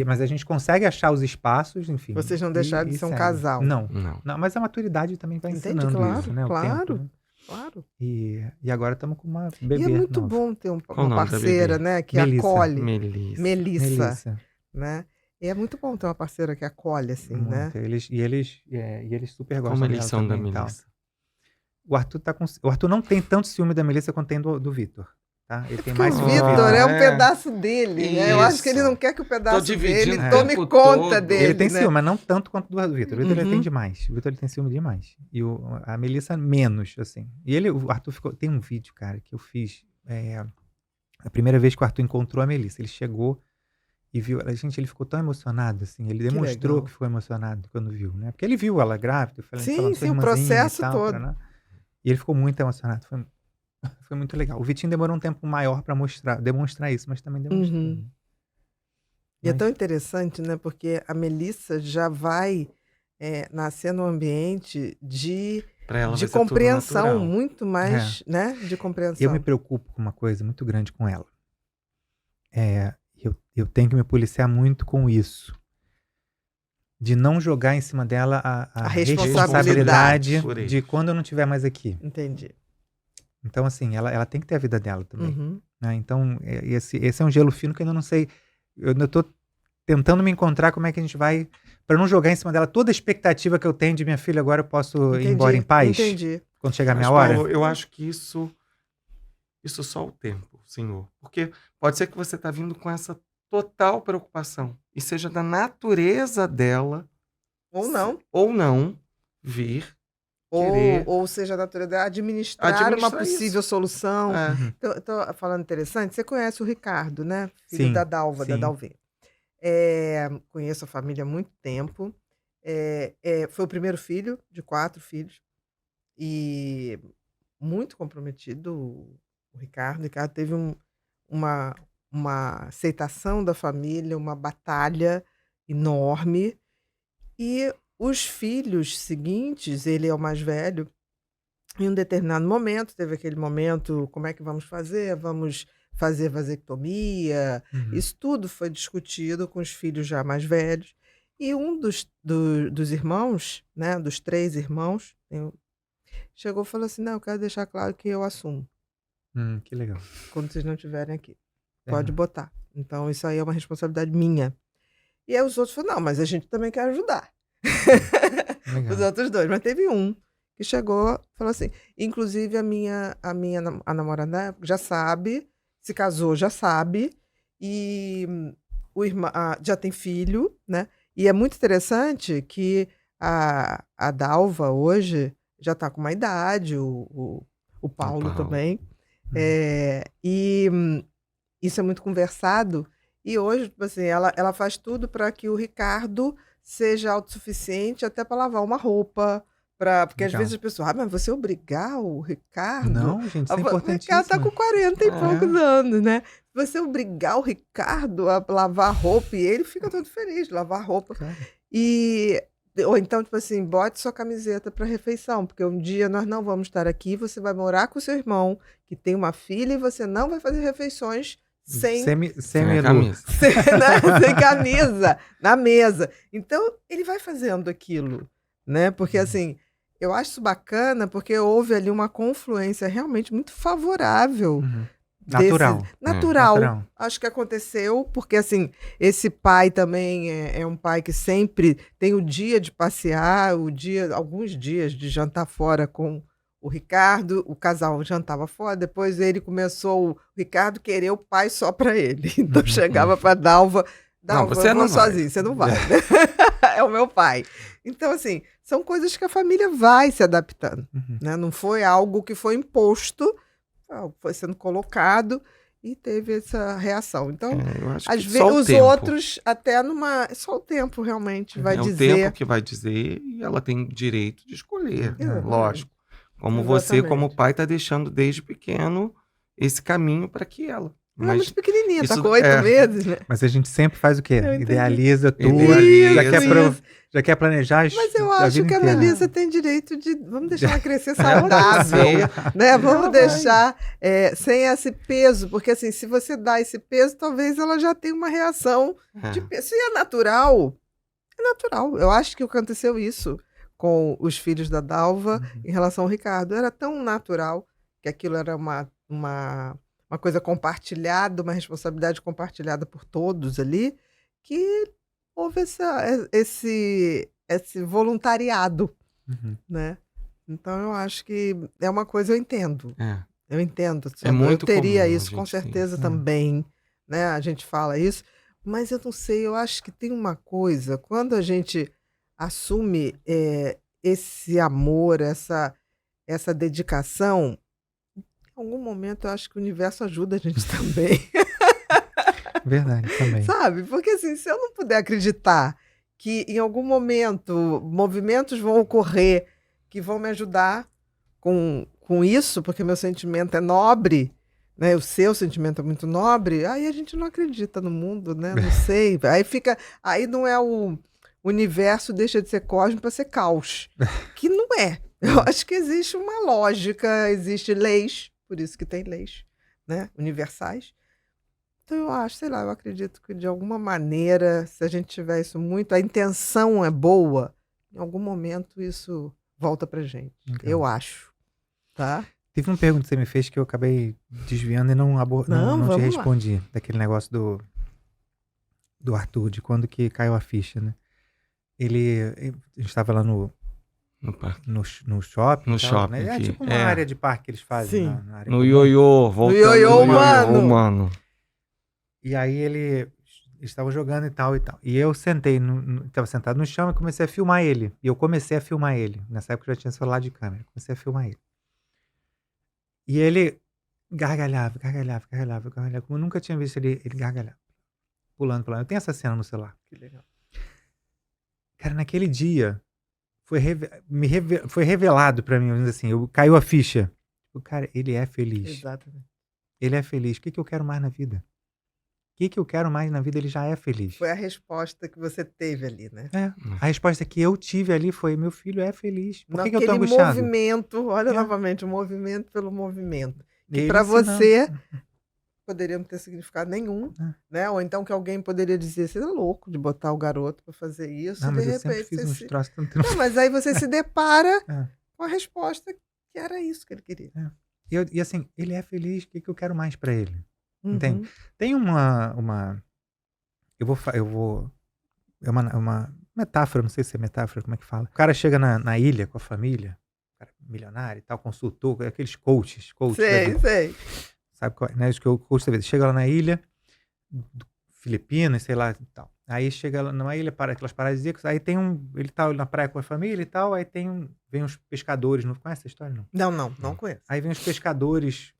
mas a gente consegue achar os espaços, enfim. Vocês não deixaram de ser um segue. casal. Não. Não. Não, mas a maturidade também vai Entendi, ensinando claro, isso, né? O claro. tempo, né? Claro. E agora estamos com uma bebê E é muito nova. bom ter Qual o uma nome da parceira, bebê? né? Que Melissa. acolhe. Melissa. Melissa, Melissa. né? E é muito bom ter uma parceira que acolhe, assim, né? Muito. Eles super gostam Como eles dela são da também e tal. Melissa? O Arthur não tem tanto ciúme da Melissa quanto tem do Vitor. Tá? Ele tem Porque mais o ciúme do Vitor é um é. pedaço dele, né? Eu acho que ele Isso. não quer que o pedaço dividindo dele o tome tempo conta todo. dele, Ele tem né? ciúme, mas não tanto quanto do Vitor. O Vitor ele tem Uhum. demais. O Vitor ele tem ciúme demais. E a Melissa menos, assim. E o Arthur ficou... Tem um vídeo, cara, que eu fiz. A primeira vez que o Arthur encontrou a Melissa. Ele chegou e viu... Gente, ele ficou tão emocionado, assim. Ele demonstrou legal. que ficou emocionado quando viu, né? Porque ele viu ela grávida. Sim, falando, sim, sua o irmãzinha processo e tal, todo. né? E ele ficou muito emocionado. Foi muito legal. O Vitinho demorou um tempo maior pra demonstrar isso, mas também demonstrou. Uhum. né? E é Mas- tão interessante, né? Porque a Melissa já vai nascer num ambiente de Pra ela vai ser tudo compreensão, natural. muito mais, né? De compreensão. Eu me preocupo com uma coisa muito grande com ela. Eu tenho que me policiar muito com isso. De não jogar em cima dela a responsabilidade por ele. de quando eu não estiver mais aqui. Entendi. Então, assim, ela tem que ter a vida dela também. Uhum. Né? Então, esse é um gelo fino que eu ainda não sei. Eu ainda tô tentando me encontrar como é que a gente vai. Pra não jogar em cima dela toda a expectativa que eu tenho de minha filha, agora eu posso ir embora em paz. Entendi. Quando chegar a Mas, minha hora. Paulo, eu acho que isso só o tempo, senhor. Porque pode ser que você tá vindo com essa total preocupação. E seja da natureza dela, Ou não. ou não, vir. Ou, Querer. ou seja, a natureza administrar Administrar uma possível solução. É. Uhum. Tô falando interessante. Você conhece o Ricardo, né? Filho Sim, da Dalva, da sim. Dalvê. Conheço a família há muito tempo. Foi o primeiro filho de 4 filhos. E muito comprometido o Ricardo. O Ricardo teve uma aceitação da família, uma batalha enorme. E os filhos seguintes, ele é o mais velho, em um determinado momento, teve aquele momento, como é que vamos fazer? Vamos fazer vasectomia. Uhum. Isso tudo foi discutido com os filhos já mais velhos. E um dos irmãos, né, dos 3 irmãos, chegou e falou assim, não, eu quero deixar claro que eu assumo, Que legal. quando vocês não estiverem aqui. É. Pode botar. Então, isso aí é uma responsabilidade minha. E aí os outros falaram, não, mas a gente também quer ajudar. Legal. Os outros 2. Mas teve um que chegou, falou assim, inclusive a namorada na época já sabe, se casou, já sabe, e o irmão já tem filho, né? E é muito interessante que a Dalva hoje já está com uma idade, o Paulo Paulo. também. E isso é muito conversado. E hoje, tipo assim, ela faz tudo para que o Ricardo seja autossuficiente até para lavar uma roupa. Porque às Legal. vezes as pessoas, mas você obrigar o Ricardo? Não, gente, isso é O importantíssimo. Ricardo tá com 40 e poucos anos, né? Você obrigar o Ricardo a lavar roupa, e ele fica todo feliz de lavar roupa. Claro. E Ou então, tipo assim, bote sua camiseta para refeição, porque um dia nós não vamos estar aqui, você vai morar com seu irmão, que tem uma filha, e você não vai fazer refeições sem, Semi-nu. camisa. sem camisa na mesa. Então, ele vai fazendo aquilo, né? Porque, assim, eu acho isso bacana, porque houve ali uma confluência realmente muito favorável. Natural. Natural. Acho que aconteceu, porque assim, esse pai também é um pai que sempre tem o dia de passear, alguns dias de jantar fora com o Ricardo, o casal jantava fora, depois ele começou, o Ricardo querer o pai só para ele. Então chegava para Dalva, Não, você eu vou não vai. sozinho, você não vai, né? É o meu pai. Então, assim, são coisas que a família vai se adaptando, né? Não foi algo que foi imposto, foi sendo colocado e teve essa reação. Então, Eu acho às que vezes, só o os tempo. outros, até numa. Só o tempo realmente vai É o dizer. tempo que vai dizer e ela tem direito de escolher, Exatamente. lógico. Como você, Exatamente. como pai, está deixando desde pequeno esse caminho para que ela. Ela é Mas muito pequenininha, tá isso com 8 meses, né? Mas a gente sempre faz o quê? Eu entendi. Idealiza tudo, Idealiza. já quer planejar Mas eu a acho vida que a inteira. Melissa tem direito de. Vamos deixar ela crescer Ela saudável, crescer. né? Vamos Ela vai. deixar sem esse peso, porque assim, se você dá esse peso, talvez ela já tenha uma reação de peso. Se é natural, é natural. Eu acho que aconteceu isso com os filhos da Dalva em relação ao Ricardo. Era tão natural que aquilo era uma coisa compartilhada, uma responsabilidade compartilhada por todos ali, que houve esse voluntariado, né? Então eu acho que é uma coisa, eu entendo. Eu entendo. É muito eu teria comum, isso, a com gente tem certeza isso. também, né? A gente fala isso, mas eu não sei, eu acho que tem uma coisa, quando a gente assume esse amor, essa dedicação, em algum momento eu acho que o universo ajuda a gente também. Verdade, também. Sabe? Porque assim, se eu não puder acreditar que em algum momento movimentos vão ocorrer que vão me ajudar com isso, porque meu sentimento é nobre, né? O seu sentimento é muito nobre, aí a gente não acredita no mundo, né? Não sei. Aí não é o universo deixa de ser cosmos para ser caos. Que não é. Eu acho que existe uma lógica, existe leis, por isso que tem leis, né? Universais. Então eu acho, sei lá, eu acredito que de alguma maneira, se a gente tiver isso muito, a intenção é boa, em algum momento isso volta pra gente. Então. Eu acho. Tá? Teve uma pergunta que você me fez que eu acabei desviando e não te vamos lá. respondi. Daquele negócio do Arthur, de quando que caiu a ficha, né? A gente estava lá no parque. no shopping. No e tal, shopping né? É aqui. tipo uma área de parque que eles fazem. Sim. Na área No comum. ioiô, voltando no ioiô ioiô, humano. humano. E aí eles estavam jogando e tal e tal. E eu estava sentado no chão e comecei a filmar ele. E eu comecei a filmar ele. Nessa época eu já tinha celular de câmera. Comecei a filmar ele. E ele gargalhava. Como eu nunca tinha visto ele gargalhava. Pulando. Eu tenho essa cena no celular. Que legal. Cara, naquele dia foi revelado pra mim, assim, caiu a ficha. O cara, ele é feliz. Exatamente. Ele é feliz. O que eu quero mais na vida? O que eu quero mais na vida? Ele já é feliz. Foi a resposta que você teve ali, né? A resposta que eu tive ali foi: meu filho é feliz. Por que eu tô Naquele angustiado? movimento, olha novamente, o movimento pelo movimento. Que Ele para ensinando. você poderia não ter significado nenhum, É. né? Ou então que alguém poderia dizer, você é louco de botar o garoto para fazer isso, Não, e mas de eu sempre repente fiz você uns troços tanto. Não, mas aí você se depara É. com a resposta que era isso que ele queria. E assim, ele é feliz. O que eu quero mais pra ele? Entende? Uhum. Tem uma é uma metáfora, não sei se é metáfora, como é que fala. O cara chega na ilha com a família, cara milionário e tal, consultor, aqueles coaches da vida. Sei. Sabe qual é, né? Os coaches da vida. Chega lá na ilha, Filipinas, sei lá e tal. Aí chega lá numa ilha, para aquelas paradisíacas, aí ele tá na praia com a família e tal, aí vem uns pescadores, não conhece essa história, não? Não conheço. Aí vem os pescadores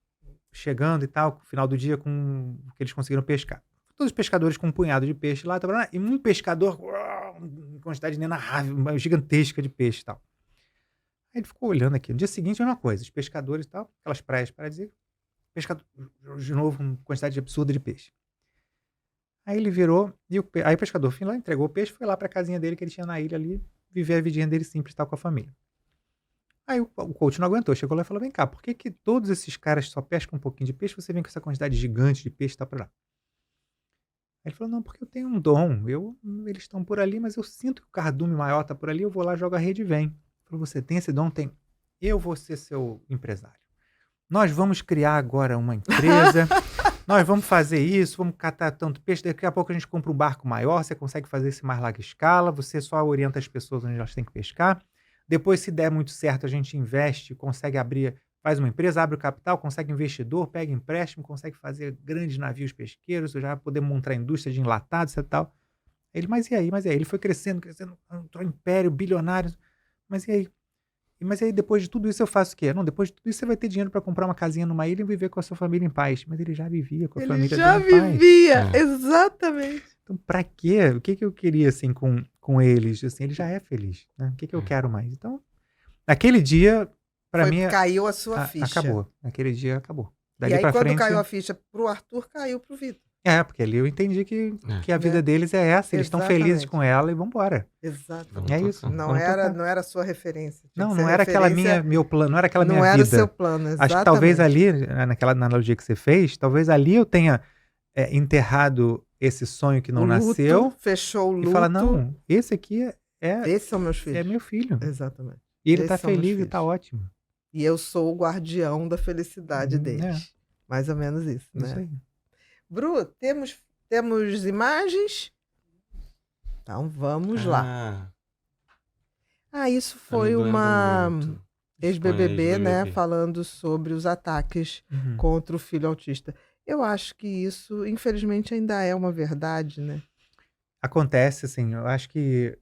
chegando e tal, no final do dia com o que eles conseguiram pescar. Todos os pescadores com um punhado de peixe lá, e um pescador com uma quantidade inenarrável, gigantesca de peixe e tal. Aí ele ficou olhando aqui. No dia seguinte, a mesma coisa. Os pescadores e tal, aquelas praias paradisíacas, pescador de novo, uma quantidade absurda de peixe. Aí ele virou, aí o pescador foi lá, entregou o peixe, foi lá pra casinha dele que ele tinha na ilha ali, viver a vidinha dele simples, estar com a família. Aí o coach não aguentou, chegou lá e falou, vem cá, por que todos esses caras só pescam um pouquinho de peixe, você vem com essa quantidade gigante de peixe e tal pra lá? Aí ele falou, não, porque eu tenho um dom, eles estão por ali, mas eu sinto que o cardume maior tá por ali, eu vou lá, jogo a rede e vem. Ele falou, você tem esse dom? Tem. Eu vou ser seu empresário. Nós vamos criar agora uma empresa, nós vamos fazer isso, vamos catar tanto peixe, daqui a pouco a gente compra um barco maior, você consegue fazer isso em mais larga escala, você só orienta as pessoas onde elas têm que pescar. Depois, se der muito certo, a gente investe, consegue abrir, faz uma empresa, abre o capital, consegue investidor, pega empréstimo, consegue fazer grandes navios pesqueiros, já podemos montar indústria de enlatados e tal. Ele, mas e aí? Ele foi crescendo, entrou em império, bilionário, mas e aí? Mas aí, depois de tudo isso, eu faço o quê? Não, depois de tudo isso, você vai ter dinheiro para comprar uma casinha numa ilha e viver com a sua família em paz. Mas ele já vivia com a família dele em paz. Ele já vivia, exatamente. Então, pra quê? O que eu queria, assim, com eles? Assim, ele já é feliz, né? O que eu quero mais? Então, naquele dia, pra mim... Caiu a sua ficha. Acabou. Naquele dia, acabou. Dali e aí, quando caiu a ficha pro Arthur, caiu pro Vitor. Porque ali eu entendi que a vida deles é essa, eles estão felizes com ela e vambora. Exatamente. É isso. Não era a sua referência. Não era aquela meu plano, não era aquela minha vida. Não era o seu plano, exatamente. Acho que talvez ali, naquela analogia que você fez, talvez ali eu tenha enterrado esse sonho que não nasceu. Fechou o luto. E fala, não, esse aqui esses são meus filhos. É meu filho. Exatamente. E ele tá feliz e tá ótimo. E eu sou o guardião da felicidade deles. Mais ou menos isso, né? Isso aí. Bru, temos imagens? Então vamos lá. Isso foi uma ex-BBB, né? Falando sobre os ataques contra o filho autista. Eu acho que isso, infelizmente, ainda é uma verdade, né? Acontece, assim, eu acho que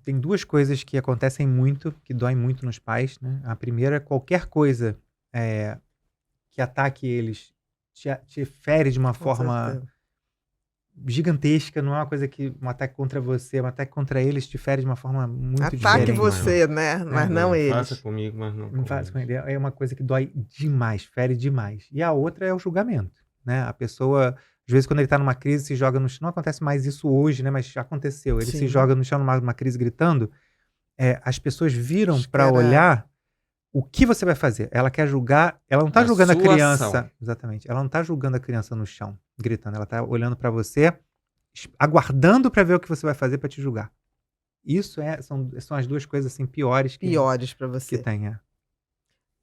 tem duas coisas que acontecem muito, que doem muito nos pais, né? A primeira é qualquer coisa que ataque eles te fere de uma forma gigantesca, não é uma coisa que um ataque contra você, um ataque contra eles te fere de uma forma muito diferente. Ataque você, né? Mas não eles. Faça comigo, mas não faça com ele. É uma coisa que dói demais, fere demais. E a outra é o julgamento, né? A pessoa, às vezes, quando ele tá numa crise, se joga no chão. Não acontece mais isso hoje, né? Mas já aconteceu. Ele se joga no chão numa crise gritando. As pessoas viram para olhar o que você vai fazer. Ela quer julgar, ela não tá julgando a criança. Ação. Exatamente. Ela não tá julgando a criança no chão, gritando. Ela tá olhando para você, aguardando para ver o que você vai fazer para te julgar. Isso são as duas coisas assim piores para você. Que tem.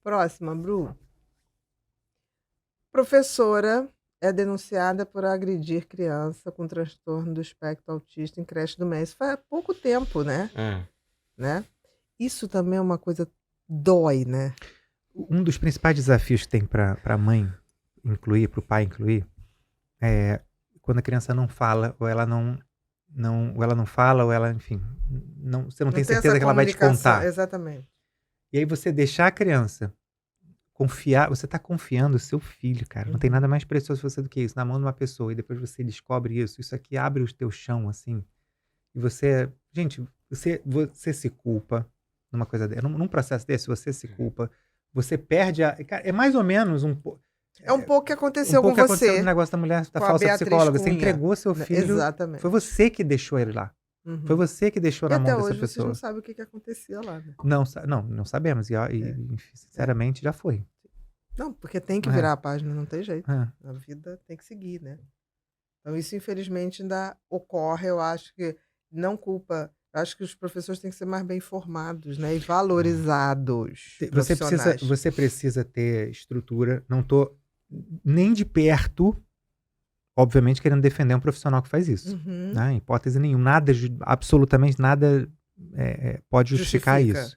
Próxima, Bru. Professora é denunciada por agredir criança com transtorno do espectro autista em creche do MES. Faz pouco tempo, né? Né? Isso também é uma coisa dói, né? Um dos principais desafios que tem para a mãe incluir, para o pai incluir, é quando a criança não fala, ou ela não fala, ou ela, enfim, você não tem certeza que ela vai te contar. Exatamente. E aí você deixar a criança confiar, você está confiando o seu filho, cara. Não tem nada mais precioso você do que isso, na mão de uma pessoa, e depois você descobre isso aqui abre o teu chão, assim, e você se culpa numa coisa dessa. Num processo desse, você se culpa, você perde cara, é mais ou menos um pouco. É um pouco que aconteceu com você. Aconteceu no negócio da mulher, da falsa psicóloga. Você entregou seu filho. Exatamente. Foi você que deixou ele lá. Foi você que deixou na mão dessa pessoa. Até hoje vocês não sabem o que acontecia lá, né? Não sabemos. E sinceramente, já foi. Não, porque tem que virar a página, não tem jeito. A vida tem que seguir, né? Então isso, infelizmente, ainda ocorre. Eu acho que não culpa... Acho que os professores têm que ser mais bem formados, né? E valorizados. Você precisa ter estrutura. Não estou nem de perto, obviamente, querendo defender um profissional que faz isso. Né? Em hipótese nenhuma. Absolutamente nada pode justificar isso.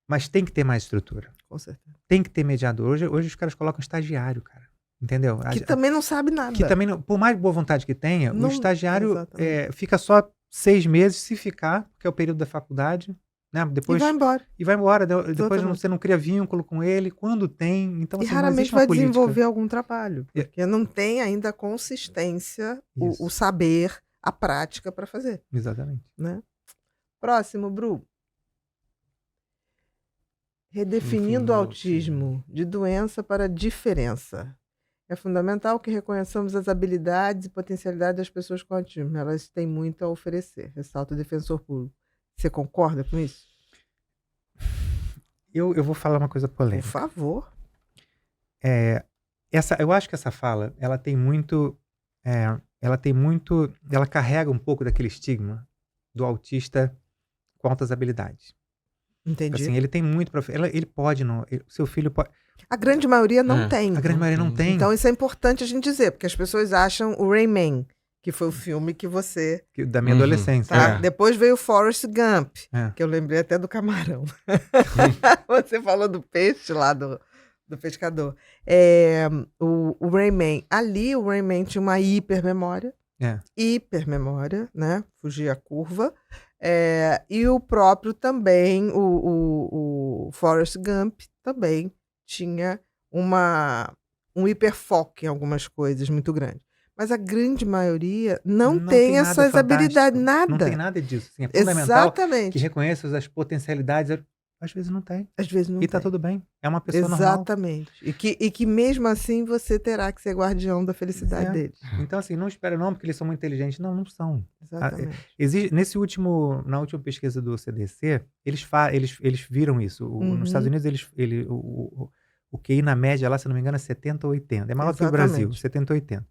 Mas tem que ter mais estrutura. Com certeza. Tem que ter mediador. Hoje os caras colocam estagiário, cara. Entendeu? Que também não sabe nada. Que também não, por mais boa vontade que tenha, o estagiário fica só 6 meses, se ficar, porque é o período da faculdade, né? Depois, e vai embora. Depois você não cria vínculo com ele, quando tem. Então, assim, raramente vai desenvolver algum trabalho, porque não tem ainda a consistência, o saber, a prática para fazer. Exatamente. Né? Próximo, Bru. Redefinindo o autismo de doença para diferença. É fundamental que reconheçamos as habilidades e potencialidades das pessoas com autismo. Elas têm muito a oferecer, ressalta o defensor público. Você concorda com isso? Eu vou falar uma coisa Por polêmica. favor. Eu acho que essa fala, ela tem muito, ela carrega um pouco daquele estigma do autista com altas habilidades. Entendi. Assim, ele tem muito ele pode, seu filho pode. A grande maioria não tem. A grande maioria não tem. Então isso é importante a gente dizer, porque as pessoas acham o Rain Man, que foi o filme que você... Da minha adolescência. Tá? Depois veio o Forrest Gump, É. que eu lembrei até do camarão. Você falou do peixe lá, do pescador. O Rain Man. Ali o Rain Man tinha uma hipermemória. Hipermemória, né? Fugia a curva. E o próprio também, o Forrest Gump também tinha um hiperfoco em algumas coisas muito grande. Mas a grande maioria não tem essas habilidades, nada. Não tem nada disso. Assim, é fundamental Exatamente. que reconheça as potencialidades. Às vezes não tem. Às vezes não E tá tem. tudo bem. É uma pessoa normal. Exatamente. E que mesmo assim você terá que ser guardião da felicidade deles. Então, assim, não espera não, porque eles são muito inteligentes. Não são. Exatamente. Na última pesquisa do CDC, eles viram isso. Nos Estados Unidos, o QI na média lá, se não me engano, é 70 ou 80. É maior que o Brasil, 70 ou 80.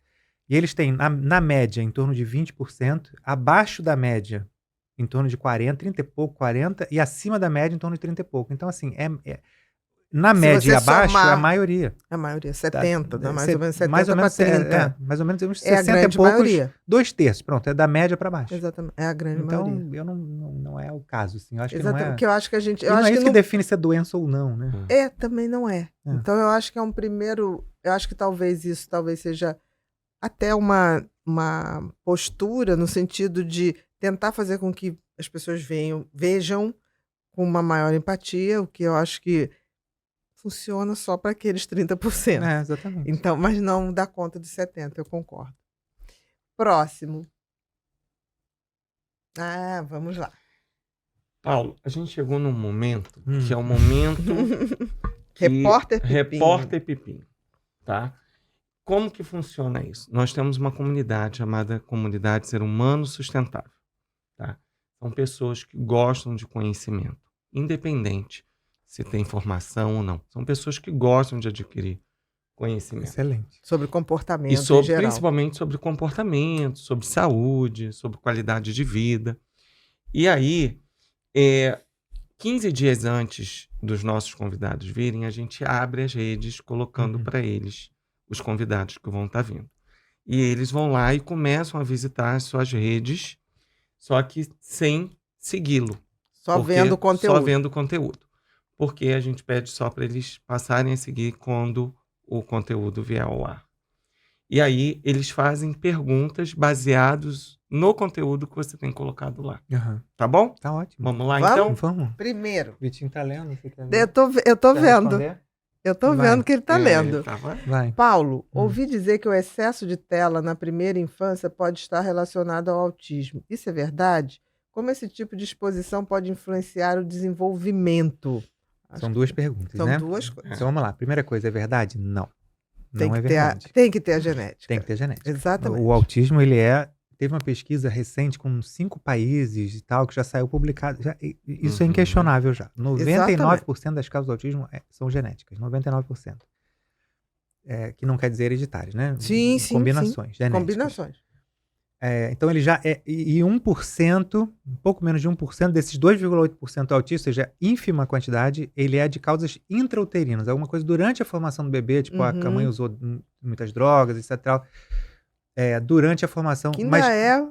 E eles têm, na média, em torno de 20%, abaixo da média, em torno de 40, 30 e pouco, 40, e acima da média, em torno de 30 e pouco. Então, assim, na média e abaixo, é a maioria. A maioria, 70, Tá, mais ou menos 70 mais ou menos, para 30. mais ou menos uns É a 60 grande e poucos, maioria. 2/3. Pronto, é da média para baixo. Exatamente, é a grande Então, maioria. não é o caso, assim. Eu acho Exatamente, que não é. porque eu acho que a gente... E não é isso que define se é doença ou não, né? Também não é. Então, eu acho que é um primeiro... Eu acho que talvez seja até uma postura no sentido de tentar fazer com que as pessoas vejam com uma maior empatia, o que eu acho que funciona só para aqueles 30%. Exatamente. Então, mas não dá conta dos 70%, eu concordo. Próximo. Vamos lá. Paulo, a gente chegou num momento que é o momento Repórter Pepinho, tá? Como que funciona isso? Nós temos uma comunidade chamada Comunidade Ser Humano Sustentável, tá? São pessoas que gostam de conhecimento, independente se tem formação ou não. São pessoas que gostam de adquirir conhecimento. Excelente. Sobre comportamento E em geral. principalmente sobre comportamento, sobre saúde, sobre qualidade de vida. E aí, 15 dias antes dos nossos convidados virem, a gente abre as redes colocando para eles os convidados que vão estar vindo. E eles vão lá e começam a visitar as suas redes, só que sem segui-lo. Só vendo conteúdo. Só vendo conteúdo. Porque a gente pede só para eles passarem a seguir quando o conteúdo vier ao ar. E aí eles fazem perguntas baseadas no conteúdo que você tem colocado lá. Tá bom? Tá ótimo. Vamos lá, então? Vamos. Primeiro. O Vitinho tá lendo. Você quer Eu tô vendo. responder? Eu tô vendo que ele tá lendo. Vai. Paulo, ouvi dizer que o excesso de tela na primeira infância pode estar relacionado ao autismo. Isso é verdade? Como esse tipo de exposição pode influenciar o desenvolvimento? São duas perguntas, São né? duas coisas. Então vamos lá. Primeira coisa, é verdade? Não. Não é verdade. Tem que ter a genética. Tem que ter genética. Exatamente. O autismo, teve uma pesquisa recente com 5 países e tal, que já saiu publicado. Isso é inquestionável já. 99% das causas do autismo são genéticas. 99%. Que não quer dizer hereditárias, né? Sim. Combinações genéticas. Combinações. Então ele já e 1%, um pouco menos de 1% desses 2,8% autistas, ou seja, ínfima quantidade, ele é de causas intrauterinas. Alguma coisa durante a formação do bebê, tipo a mãe usou muitas drogas, etc. Durante a formação. Que ainda é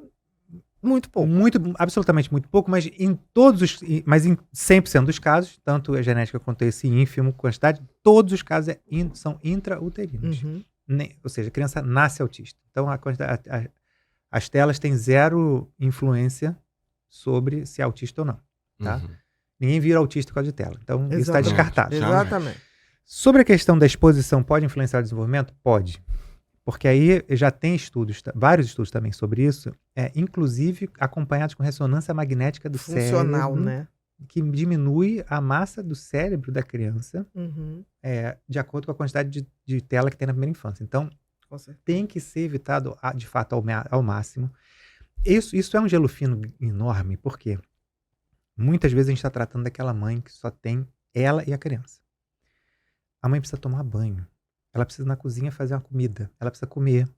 muito pouco. Absolutamente muito pouco, mas em 100% dos casos, tanto a genética quanto esse ínfimo quantidade, todos os casos são intrauterinos. Ou seja, a criança nasce autista. Então as telas têm zero influência sobre se é autista ou não. Tá? Ninguém vira autista por causa de tela. Então, isso está descartado. Exatamente. Sobre a questão da exposição, pode influenciar o desenvolvimento? Pode. Porque aí já tem vários estudos também sobre isso, inclusive acompanhados com ressonância magnética do cérebro. Funcional, né? que diminui a massa do cérebro da criança Uhum. de acordo com a quantidade de tela que tem na primeira infância. Então, Com certeza. tem que ser evitado, de fato, ao máximo. Isso é um gelo fino enorme, porque muitas vezes a gente está tratando daquela mãe que só tem ela e a criança. A mãe precisa tomar banho. Ela precisa ir na cozinha fazer uma comida. Ela precisa comer.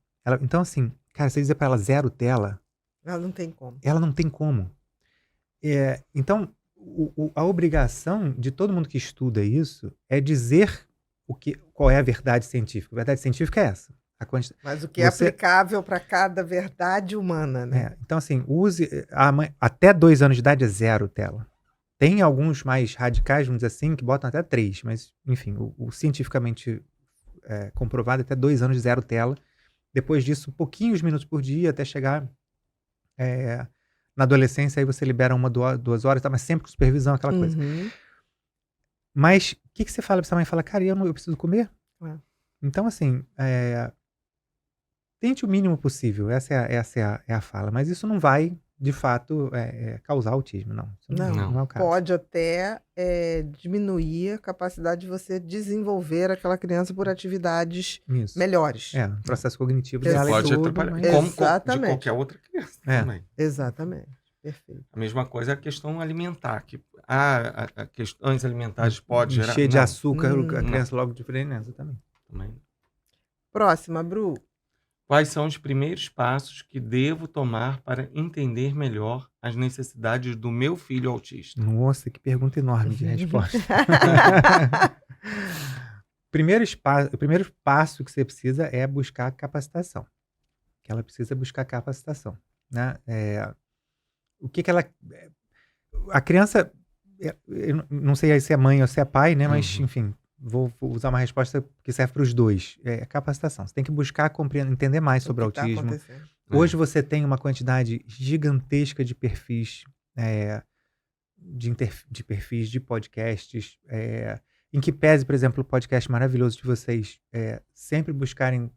Então, assim, cara, se você dizer para ela 0 tela, Ela não tem como. ela não tem como. Então, a obrigação de todo mundo que estuda isso é dizer qual é a verdade científica. A verdade científica é essa. Mas o que é aplicável para cada verdade humana, né? Então, assim, use até 2 anos de idade é 0 tela. Tem alguns mais radicais, vamos dizer assim, que botam até 3, mas, enfim, o cientificamente comprovado até 2 anos de 0 tela. Depois disso, pouquinhos minutos por dia, até chegar na adolescência, aí você libera 1-2 horas, tá? Mas sempre com supervisão, aquela coisa. Uhum. Mas o que você fala pra essa mãe? Fala, cara, eu preciso comer? Então, assim, tente o mínimo possível, essa é a fala. Mas isso não vai, de fato, causar autismo, não. Não é o caso. Pode até diminuir a capacidade de você desenvolver aquela criança por atividades melhores. Processo cognitivo dela pode atrapalhar, como de qualquer outra criança também. Exatamente, perfeito. A mesma coisa é a questão alimentar, que questões alimentares pode gerar... Cheio de açúcar, a criança logo de diferença também. Próxima, Bru. Quais são os primeiros passos que devo tomar para entender melhor as necessidades do meu filho autista? Nossa, que pergunta enorme de resposta. O primeiro passo que você precisa é buscar capacitação. Que ela precisa buscar capacitação, né? O que ela... A criança... Eu não sei se é mãe ou se é pai, né? Mas, enfim... Vou usar uma resposta que serve para os dois. Capacitação. Você tem que buscar entender mais sobre o autismo. Hoje você tem uma quantidade gigantesca de perfis, de perfis de podcasts, em que pese, por exemplo, o podcast maravilhoso de vocês, sempre buscarem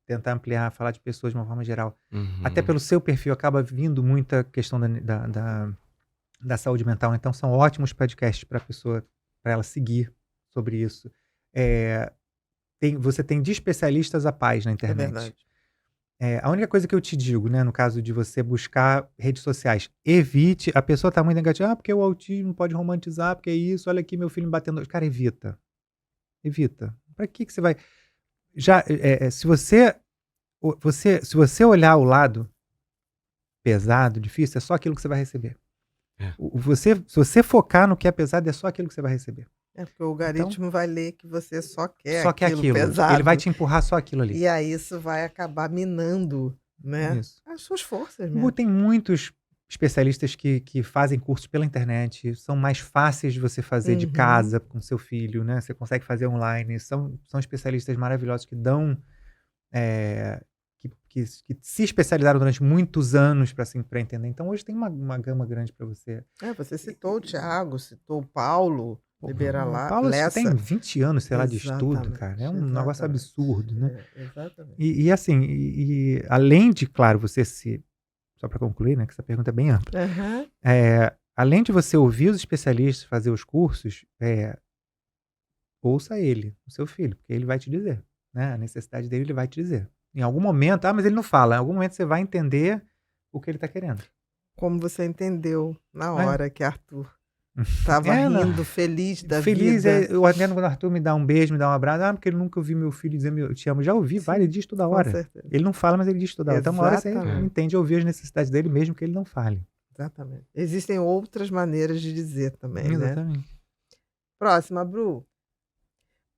tentar ampliar, falar de pessoas de uma forma geral. Até pelo seu perfil acaba vindo muita questão da saúde mental. Então são ótimos podcasts para ela seguir sobre isso. Você tem de especialistas a paz na internet. É verdade. A única coisa que eu te digo, né, no caso de você buscar redes sociais, evite, a pessoa tá muito negativa, porque o autismo pode romantizar, porque é isso, olha aqui meu filho me batendo. Cara, evita. Para que você vai... Se você olhar o lado pesado, difícil, é só aquilo que você vai receber. Se você focar no que é pesado, é só aquilo que você vai receber. Porque o algoritmo vai ler que você só quer aquilo pesado. Ele vai te empurrar só aquilo ali. E aí isso vai acabar minando, né, as suas forças mesmo. Tem muitos especialistas que fazem cursos pela internet, são mais fáceis de você fazer de casa com seu filho, né? Você consegue fazer online. São especialistas maravilhosos que dão... que se especializaram durante muitos anos para entender. Então hoje tem uma gama grande para você. Você citou o Thiago, citou o Paulo... Paulo tem 20 anos, sei lá, de estudo, cara. É um negócio absurdo, né? Exatamente. E assim, além de, claro, só para concluir, né, que essa pergunta é bem ampla. Além de você ouvir os especialistas, fazer os cursos, ouça ele, o seu filho, porque ele vai te dizer, né? A necessidade dele, ele vai te dizer. Em algum momento, mas ele não fala, em algum momento você vai entender o que ele está querendo. Como você entendeu na hora que Arthur tava rindo, feliz da vida. Eu atendo quando o Arthur me dá um beijo, me dá um abraço. Porque ele nunca ouviu meu filho dizer eu te amo. Já ouvi vários, ele diz toda hora. Com certeza. Ele não fala, mas ele diz toda hora. Então uma hora você entende a ouvir as necessidades dele, mesmo que ele não fale. Exatamente. Existem outras maneiras de dizer também, Exatamente. Né? Próxima, Bru.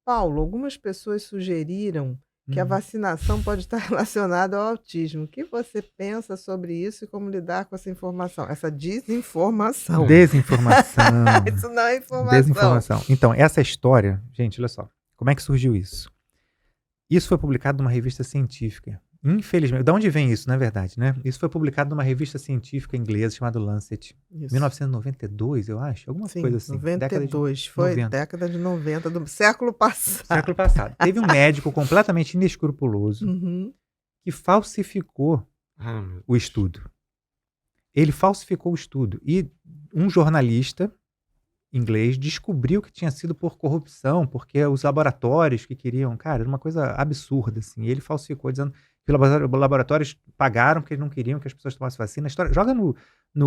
Paulo, algumas pessoas sugeriram que a vacinação pode estar relacionada ao autismo. O que você pensa sobre isso e como lidar com essa informação? Essa desinformação. Desinformação. Isso não é informação. Desinformação. Então, essa história, gente, olha só. Como é que surgiu isso? Isso foi publicado numa revista científica. Infelizmente, de onde vem isso, na verdade, né? Isso foi publicado numa revista científica inglesa chamada Lancet. Isso. 1992, eu acho. Alguma coisa assim. 92. Foi década de 90 do século passado. Século passado. Teve um médico completamente inescrupuloso que falsificou o estudo. Ele falsificou o estudo. E um jornalista inglês descobriu que tinha sido por corrupção, porque os laboratórios que queriam, cara, era uma coisa absurda, assim. E ele falsificou dizendo que os laboratórios pagaram porque eles não queriam que as pessoas tomassem vacina. A história, joga no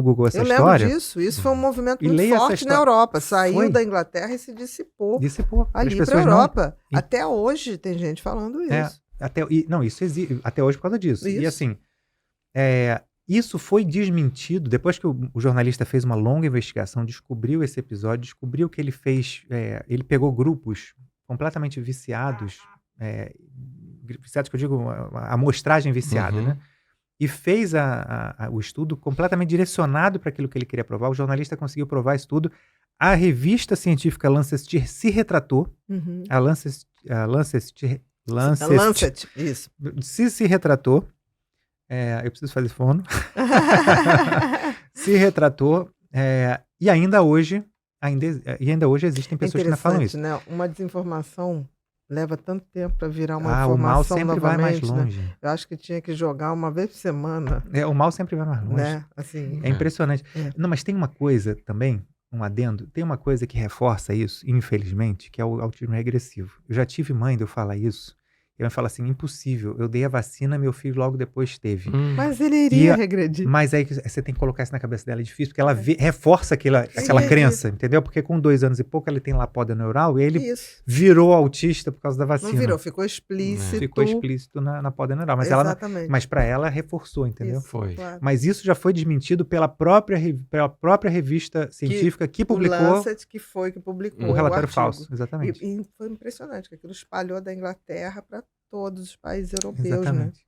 Google essa Eu história. lembro disso. Isso foi um movimento E muito leia essa forte na história. Europa. Saiu Foi. da Inglaterra e se dissipou Dissipou. As ali para a pessoas não- Europa. E- Até hoje tem gente falando isso. Isso existe até hoje por causa disso. E Isso. assim, isso foi desmentido depois que o jornalista fez uma longa investigação, descobriu esse episódio, descobriu que ele fez. Ele pegou grupos completamente viciados, viciados que eu digo, a amostragem viciada, Uhum. né? E fez o estudo completamente direcionado para aquilo que ele queria provar. O jornalista conseguiu provar isso tudo. A revista científica Lancet se retratou. Uhum. A Lancet A Lancet, isso. se retratou. Eu preciso fazer fono. Se retratou. E ainda hoje existem pessoas que ainda falam isso. Né? Uma desinformação leva tanto tempo para virar uma O mal informação sempre vai mais novamente, né? longe. Eu acho que tinha que jogar uma vez por semana, O mal sempre vai mais longe. né? Assim, É impressionante. É. Não, mas tem uma coisa também, um adendo, tem uma coisa que reforça isso, infelizmente, que é o autismo regressivo. Eu já tive mãe de eu falar isso, e ela fala assim, impossível, eu dei a vacina, meu filho logo depois teve. mas ele iria E- regredir. Mas aí você tem que colocar isso na cabeça dela, é difícil, porque ela reforça aquela Entendi. crença, entendeu? Porque com 2 anos e pouco ele tem lá poda neural e ele Isso. virou autista por causa da vacina. Não virou, ficou explícito. Ficou explícito na poda neural, mas para ela reforçou, entendeu? Isso, Foi. claro. Mas isso já foi desmentido pela própria revista científica que O publicou Lancet que foi que publicou o relatório artigo. falso, exatamente. E foi impressionante, que aquilo espalhou da Inglaterra para todos os países europeus, né? Exatamente.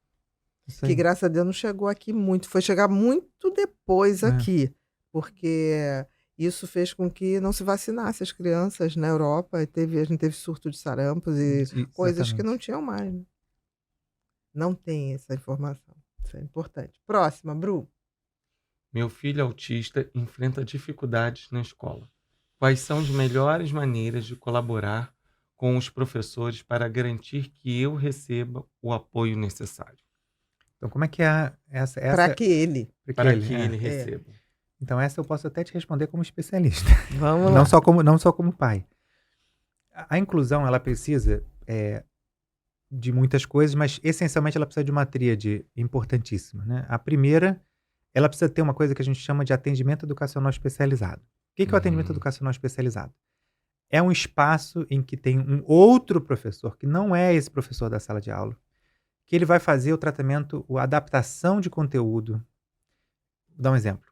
Isso Que aí. graças a Deus não chegou aqui muito. Foi chegar muito depois É. aqui. Porque isso fez com que não se vacinasse as crianças na Europa. E a gente teve surto de sarampos e coisas que não tinham mais. Né? Não tem essa informação. Isso é importante. Próxima, Bru. Meu filho autista enfrenta dificuldades na escola. Quais são as melhores maneiras de colaborar com os professores para garantir que eu receba o apoio necessário? Então, como é que é essa Para que ele. Para que ele É. receba. Então, essa eu posso até te responder como especialista, Vamos lá. não só como pai. A inclusão, ela precisa de muitas coisas, mas essencialmente ela precisa de uma tríade importantíssima, né? A primeira, ela precisa ter uma coisa que a gente chama de atendimento educacional especializado. O que é o atendimento educacional especializado? É um espaço em que tem um outro professor, que não é esse professor da sala de aula, que ele vai fazer o tratamento, a adaptação de conteúdo. Vou dar um exemplo.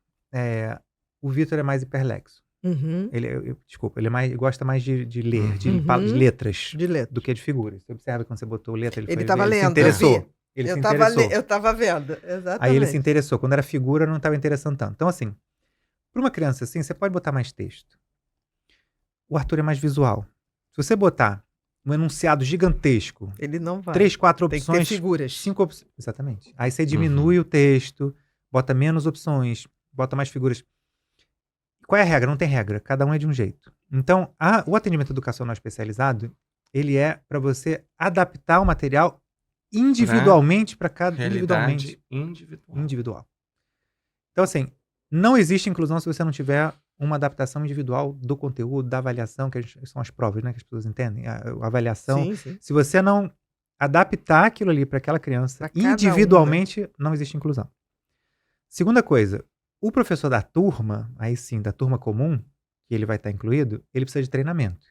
O Vitor é mais hiperlexo. Uhum. Ele gosta mais de ler, de Uhum. letras, De letra. do que de figuras. Você observa quando você botou letra, Ele estava se lendo, eu interessou. vi. Ele se Eu interessou. estava vendo. Exatamente. Aí ele se interessou. Quando era figura, não estava interessando tanto. Então, assim, para uma criança assim, você pode botar mais texto. O Arthur é mais visual. Se você botar um enunciado gigantesco, Ele não vai. 3, 4 Tem que ter opções, figuras. 5 opções. Exatamente. Aí você diminui o texto, bota menos opções, bota mais figuras. Qual é a regra? Não tem regra. Cada um é de um jeito. Então, o atendimento educacional especializado, ele é para você adaptar o material individualmente para cada Realidade individual. Então, assim, não existe inclusão se você não tiver uma adaptação individual do conteúdo, da avaliação, que são as provas, né, que as pessoas entendem. A avaliação. Sim, sim. Se você não adaptar aquilo ali para aquela criança Pra cada individualmente, não existe inclusão. Segunda coisa, o professor da turma, aí sim, da turma comum, que ele vai estar incluído, ele precisa de treinamento.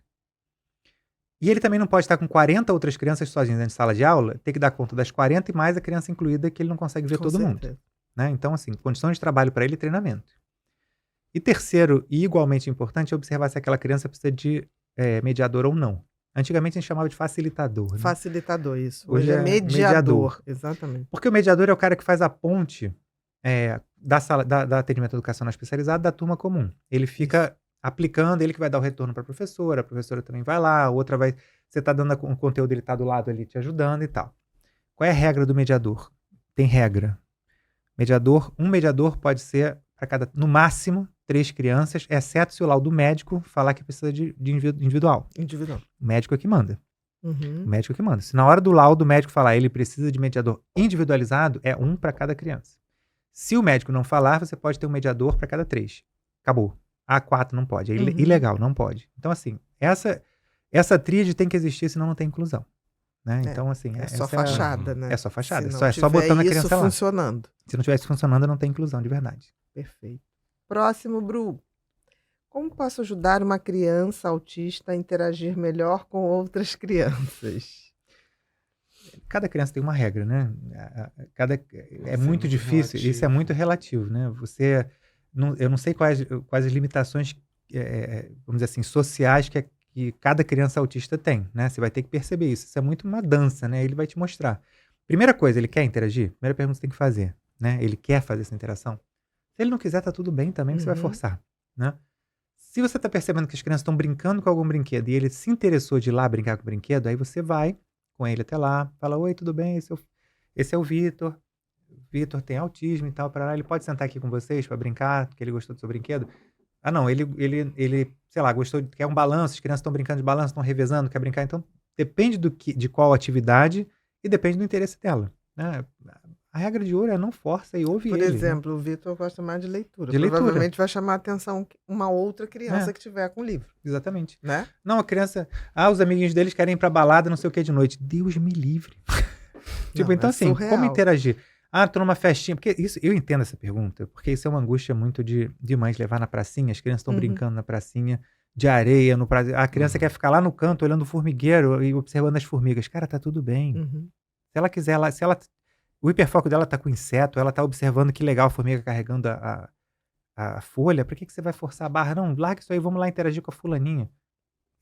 E ele também não pode estar com 40 outras crianças sozinhas dentro de sala de aula, ter que dar conta das 40 e mais a criança incluída, que ele não consegue ver Com todo mundo. certeza. Né? Então, assim, condições de trabalho para ele e treinamento. E terceiro, e igualmente importante, é observar se aquela criança precisa de mediador ou não. Antigamente a gente chamava de facilitador. Né? Facilitador, isso. Hoje Hoje é é mediador. Exatamente. Porque o mediador é o cara que faz a ponte da atendimento educacional especializado da turma comum. Ele fica aplicando, ele que vai dar o retorno para a professora também vai lá, a outra vai... Você está dando um conteúdo, ele está do lado ali te ajudando e tal. Qual é a regra do mediador? Tem regra. Um mediador pode ser para no máximo 3 crianças, exceto se o laudo médico falar que precisa de individual. Individual. O médico é que manda. Uhum. O médico é que manda. Se na hora do laudo o médico falar ele precisa de mediador individualizado, é 1 para cada criança. Se o médico não falar, você pode ter um mediador para cada 3. Acabou. A4 não pode, é Uhum. ilegal, não pode. Então, assim, essa tríade tem que existir, senão não tem inclusão. Né? Então, assim, É só essa fachada, né? é só fachada. Se não É só tiver botando a isso criança lá. funcionando. Se não tivesse funcionando, não tem inclusão de verdade. Perfeito. Próximo, Bru. Como posso ajudar uma criança autista a interagir melhor com outras crianças? Cada criança tem uma regra, né? É Isso muito difícil, relativo. isso é muito relativo, né? Eu não sei quais as limitações, vamos dizer assim, sociais que cada criança autista tem, né? Você vai ter que perceber isso. Isso é muito uma dança, né? Ele vai te mostrar. Primeira coisa, ele quer interagir? Primeira pergunta que você tem que fazer, né? Ele quer fazer essa interação? Se ele não quiser, tá tudo bem também, você vai forçar, né? Se você tá percebendo que as crianças estão brincando com algum brinquedo e ele se interessou de ir lá brincar com o brinquedo, aí você vai com ele até lá, fala, oi, tudo bem? Esse é o Vitor. O Vitor tem autismo e tal, ele pode sentar aqui com vocês para brincar, porque ele gostou do seu brinquedo? Ah, não, ele sei lá, gostou, quer um balanço, as crianças estão brincando de balanço, estão revezando, quer brincar, então depende de qual atividade e depende do interesse dela, né? A regra de ouro é não força e ouve Por ele. exemplo, o Vitor gosta mais de leitura. De leitura. Provavelmente vai chamar a atenção uma outra criança que tiver com o livro, Exatamente. né? Não, a criança, os amiguinhos deles querem ir pra balada, não sei o que de noite. Deus me livre. Não, então é assim, surreal. como interagir? Tô numa festinha, porque isso, eu entendo essa pergunta, porque isso é uma angústia muito de mães levar na pracinha, as crianças estão brincando na pracinha de areia, a criança quer ficar lá no canto olhando o formigueiro e observando as formigas. Cara, tá tudo bem. Se ela quiser lá, o hiperfoco dela tá com inseto, ela tá observando que legal a formiga carregando a folha, por que você vai forçar a barra? Não, larga isso aí, vamos lá interagir com a fulaninha.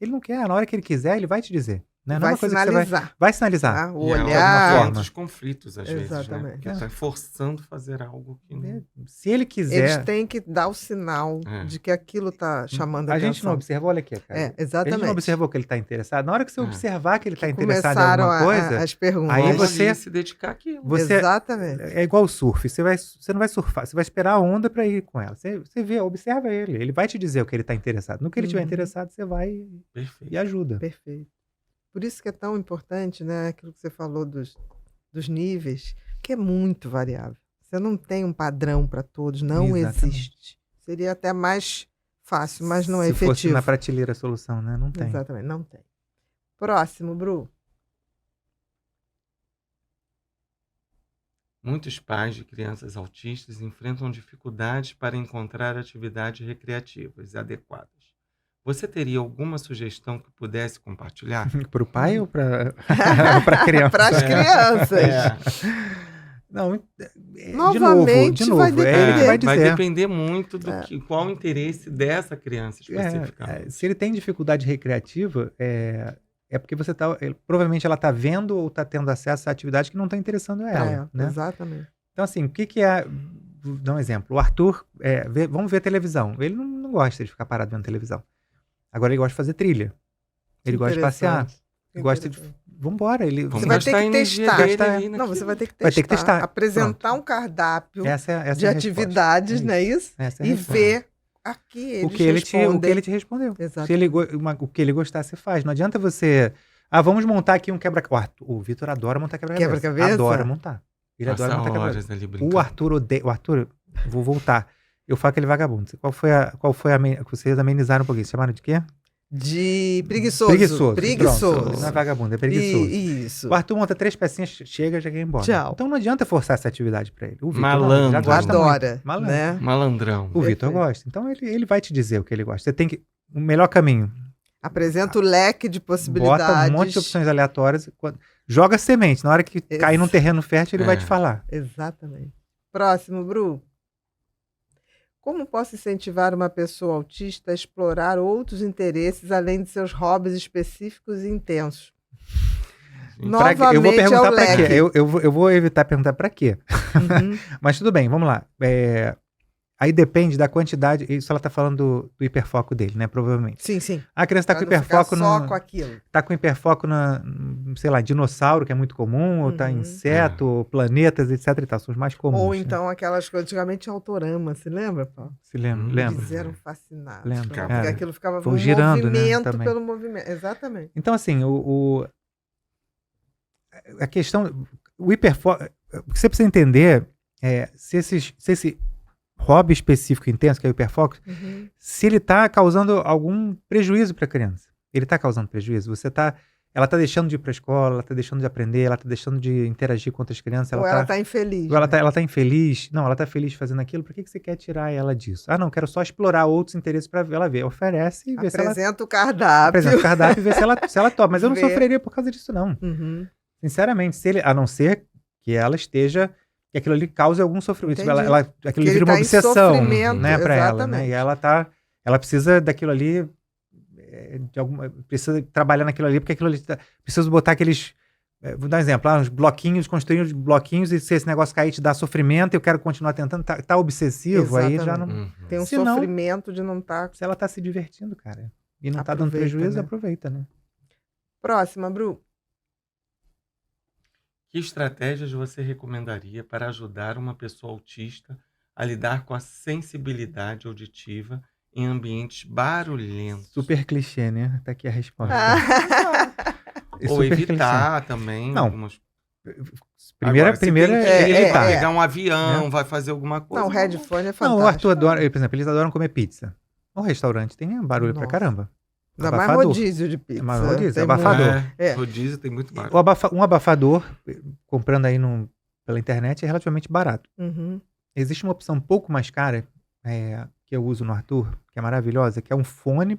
Ele não quer, na hora que ele quiser, ele vai te dizer. Né? Não é Vai uma coisa que sinalizar. você vai sinalizar. Tá? O E é olhar. alguma dos conflitos, às vezes, né? Exatamente. Porque tá forçando fazer algo que não... Se ele quiser... Eles têm que dar o sinal de que aquilo tá chamando a atenção. A gente não observou, olha aqui, cara. Exatamente. A gente não observou que ele tá interessado. Na hora que você observar que ele tá interessado em Começaram alguma coisa... as perguntas. Aí você se dedicar àquilo. Exatamente. É igual o surf. Você não vai surfar, você vai esperar a onda para ir com ela. Você vê, observa ele. Ele vai te dizer o que ele tá interessado. No que ele estiver interessado, você vai e ajuda. Perfeito. Por isso que é tão importante, né, aquilo que você falou dos níveis, que é muito variável. Você não tem um padrão para todos, não existe. Seria até mais fácil, mas não é efetivo. Se fosse na prateleira a solução, né? Não tem. Exatamente, não tem. Próximo, Bru. Muitos pais de crianças autistas enfrentam dificuldades para encontrar atividades recreativas adequadas. Você teria alguma sugestão que pudesse compartilhar? Para o pai ou para a criança? Para as crianças. Não, novamente, de novo, vai depender. Vai depender muito do qual o interesse dessa criança especificamente. Se ele tem dificuldade recreativa, porque você provavelmente ela está vendo ou está tendo acesso a atividade que não está interessando a ela. Né? Exatamente. Então, assim, o que é... Vou dar um exemplo. O Arthur, vamos ver televisão. Ele não gosta de ficar parado vendo televisão. Agora ele gosta de fazer trilha. Ele gosta de passear. Ele gosta de... Vambora. Você vai ter que testar. Não, você vai ter que testar. Vai ter que testar. Apresentar um cardápio essa de atividades, não é isso? E ver aqui o que ele te respondeu. Exato. O que ele gostar, você faz. Não adianta você... vamos montar aqui um quebra-cabeça. O Vitor adora montar quebra-cabeça. Quebra-cabeça? Adora montar. Ele adora montar quebra-cabeça. O Arthur odeia... O Arthur, vou voltar. Eu falo aquele vagabundo. Qual foi a vocês amenizaram um pouquinho? Chamaram de quê? De preguiçoso. Pronto, não é vagabundo, é preguiçoso. Isso. O Arthur monta 3 pecinhas, chega, já quer ir embora. Tchau. Então não adianta forçar essa atividade pra ele. O Vitor Malandro. já gosta adora, muito. né? Malandrão. O Vitor gosta. Então ele vai te dizer o que ele gosta. Você tem que... O melhor caminho. Apresenta o leque de possibilidades. Bota um monte de opções aleatórias. Joga semente. Na hora que cair num terreno fértil, ele vai te falar. Exatamente. Próximo, Bru. Como posso incentivar uma pessoa autista a explorar outros interesses além de seus hobbies específicos e intensos? Novamente, eu vou perguntar para quê? leque. Eu vou evitar perguntar para quê. Mas tudo bem, vamos lá. Aí depende da quantidade. Isso ela tá falando do hiperfoco dele, né? Provavelmente. Sim. A criança tá com hiperfoco só com aquilo. Tá com hiperfoco sei lá, dinossauro, que é muito comum, ou tá inseto, planetas, etc e tal. São os mais comuns. Ou então aquelas coisas, antigamente Autorama, se lembra, Paulo? Se lembra. Eles eram fascinados. Lembro. Porque aquilo ficava no girando, movimento, né, pelo movimento. Exatamente. Então, assim, a questão... O hiperfoco... O que você precisa entender é se esse hobby específico intenso, que é o hiperfoco, Uhum. se ele está causando algum prejuízo para a criança. Ele está causando prejuízo? Ela está deixando de ir para a escola, ela está deixando de aprender, ela está deixando de interagir com outras crianças, Ou ela tá infeliz. ou ela né? tá infeliz. Não, ela tá feliz fazendo aquilo. Por que você quer tirar ela disso? Ah, não, quero só explorar outros interesses para ela ver. Oferece e vê se ela... Apresenta o cardápio. Apresenta o cardápio e vê se ela topa. Mas eu não Vê. sofreria por causa disso, não. Uhum. Sinceramente, a não ser que ela esteja... que aquilo ali cause algum sofrimento. Entendi. Aquilo Que ali ele vira uma tá em obsessão, sofrimento, né, para ela, né? exatamente. E ela precisa daquilo ali, precisa trabalhar naquilo ali, porque aquilo ali precisa botar aqueles, vou dar um exemplo, uns bloquinhos, construir uns bloquinhos, e se esse negócio cair te dá sofrimento, eu quero continuar tentando, tá obsessivo, aí já não... Uhum. Tem um Se não- sofrimento de não estar. Se ela tá se divertindo, cara, e não tá dando Aproveita, prejuízo, né? aproveita, né? Próxima, Bru. Que estratégias você recomendaria para ajudar uma pessoa autista a lidar com a sensibilidade auditiva em ambientes barulhentos? Super clichê, né? Tá aqui a resposta. É Ou super clichê. evitar também Não, algumas... Primeira Agora, se é ele evitar. vai pegar um avião, vai fazer alguma coisa. Não, o headphone é Não, fantástico. o Arthur adora, por exemplo, eles adoram comer pizza. O restaurante tem barulho pra Nossa. caramba. Ainda mais Abafador. rodízio de pizza. Mais rodízio, Tem abafador. muito. É. Rodízio tem muito barulho. Um abafador, comprando aí pela internet, é relativamente barato. Uhum. Existe uma opção um pouco mais cara, que eu uso no Arthur, que é maravilhosa, que é um fone,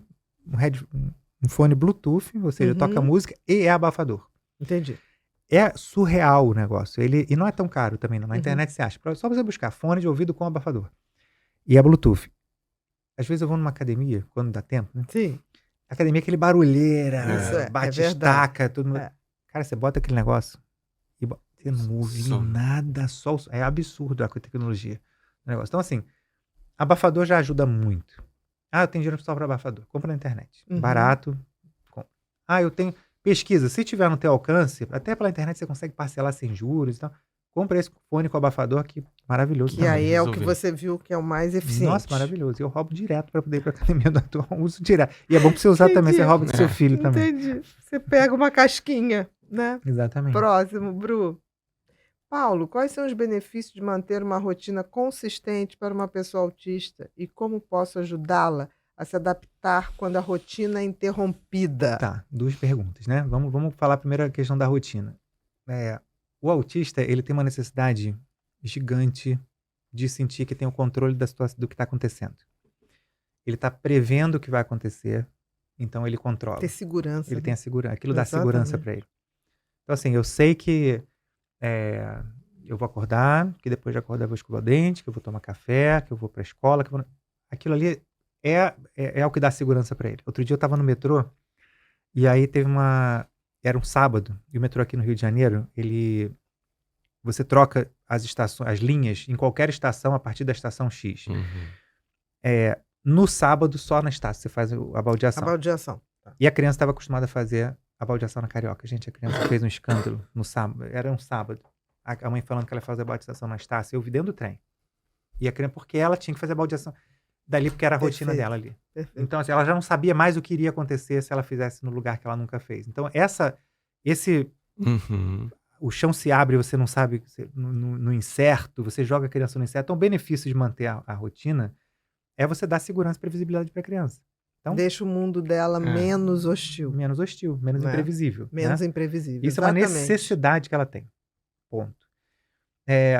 um fone Bluetooth, ou seja, Uhum. toca música e é abafador. Entendi. É surreal o negócio. E não é tão caro também, não. Na Uhum. internet você acha. Só você buscar fone de ouvido com abafador. E é Bluetooth. Às vezes eu vou numa academia, quando dá tempo, né? Sim. Academia é aquele barulheira, Isso é bate verdade. estaca, tudo. É. Cara, você bota aquele negócio e você não ouve Som. nada, só o som. É absurdo a tecnologia do negócio. Então, assim, abafador já ajuda muito. Ah, eu tenho dinheiro só para abafador. Compra na internet. Uhum. Barato. Compra. Ah, eu tenho... Pesquisa. Se tiver no teu alcance, até pela internet você consegue parcelar sem juros e tal. Compra esse fone com abafador que maravilhoso. Que também. aí é o que resolveu. você viu que é o mais eficiente. Nossa, maravilhoso. Eu roubo direto para poder ir para academia do Arthur. Eu uso direto. E é bom para você usar também. Você rouba do seu filho também. Entendi. Você pega uma casquinha, né? Exatamente. Próximo, Bru. Paulo, quais são os benefícios de manter uma rotina consistente para uma pessoa autista e como posso ajudá-la a se adaptar quando a rotina é interrompida? Tá, duas perguntas, né? Vamos falar primeiro a questão da rotina. O autista, ele tem uma necessidade gigante de sentir que tem o controle da situação, do que está acontecendo. Ele está prevendo o que vai acontecer, então ele controla. Ter segurança. Ele né? tem a segurança, aquilo dá Exatamente. segurança para ele. Então, assim, eu sei que eu vou acordar, que depois de acordar eu vou escovar o dente, que eu vou tomar café, que eu vou para a escola, que eu vou... Aquilo ali é o que dá segurança para ele. Outro dia eu estava no metrô e aí era um sábado, e o metrô aqui no Rio de Janeiro, você troca as linhas em qualquer estação a partir da estação X. Uhum. No sábado, só na estação, você faz a baldeação. A baldeação. E a criança estava acostumada a fazer a baldeação na Carioca. Gente, a criança fez um escândalo no sábado. Era um sábado. A mãe falando que ela fazia a baldeação na Estácio. Eu vi dentro do trem. E a criança, porque ela tinha que fazer a baldeação dali, porque era a rotina Perfeito. dela ali. Perfeito. Então, assim, ela já não sabia mais o que iria acontecer se ela fizesse no lugar que ela nunca fez. Então, Uhum. o chão se abre, você não sabe, no incerto, você joga a criança no incerto. Então, o benefício de manter a rotina é você dar segurança e previsibilidade para a criança. Então, Deixa o mundo dela menos hostil, menos hostil, menos Né? imprevisível. menos né? imprevisível. Isso é uma Exatamente. necessidade que ela tem. Ponto.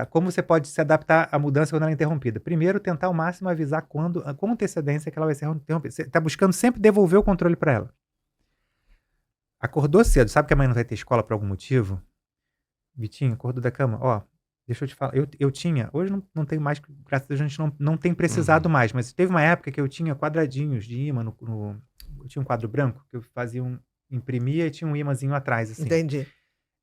Como você pode se adaptar à mudança quando ela é interrompida? Primeiro, tentar ao máximo avisar com antecedência que ela vai ser interrompida. Você está buscando sempre devolver o controle para ela. Acordou cedo, sabe que amanhã não vai ter escola por algum motivo? Vitinho, acordou da cama? Ó, deixa eu te falar. Eu tinha, hoje não tenho mais, graças a Deus a gente não tem precisado mais, mas teve uma época que eu tinha quadradinhos de imã eu tinha um quadro branco que eu imprimia e tinha um imãzinho atrás, assim. Entendi.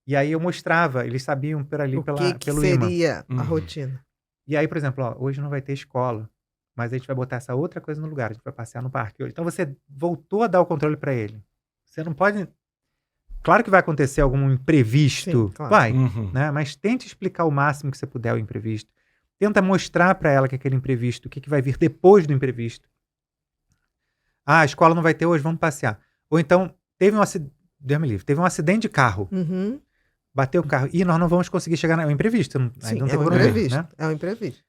E aí eu mostrava, eles sabiam por ali, O que pelo imã. seria a Uhum. rotina? E aí, por exemplo, ó, hoje não vai ter escola, mas a gente vai botar essa outra coisa no lugar, a gente vai passear no parque hoje. Então você voltou a dar o controle para ele. Você não pode... Claro que vai acontecer algum imprevisto, Sim, claro. vai, Uhum. né? Mas tente explicar o máximo que você puder o imprevisto. Tenta mostrar para ela que aquele imprevisto, o que vai vir depois do imprevisto. Ah, a escola não vai ter hoje, vamos passear. Ou então, Deus me livre, teve um acidente de carro, Uhum. bateu o carro, e nós não vamos conseguir chegar, é um imprevisto, Sim, não é tem um como ver, imprevisto. né? É um imprevisto.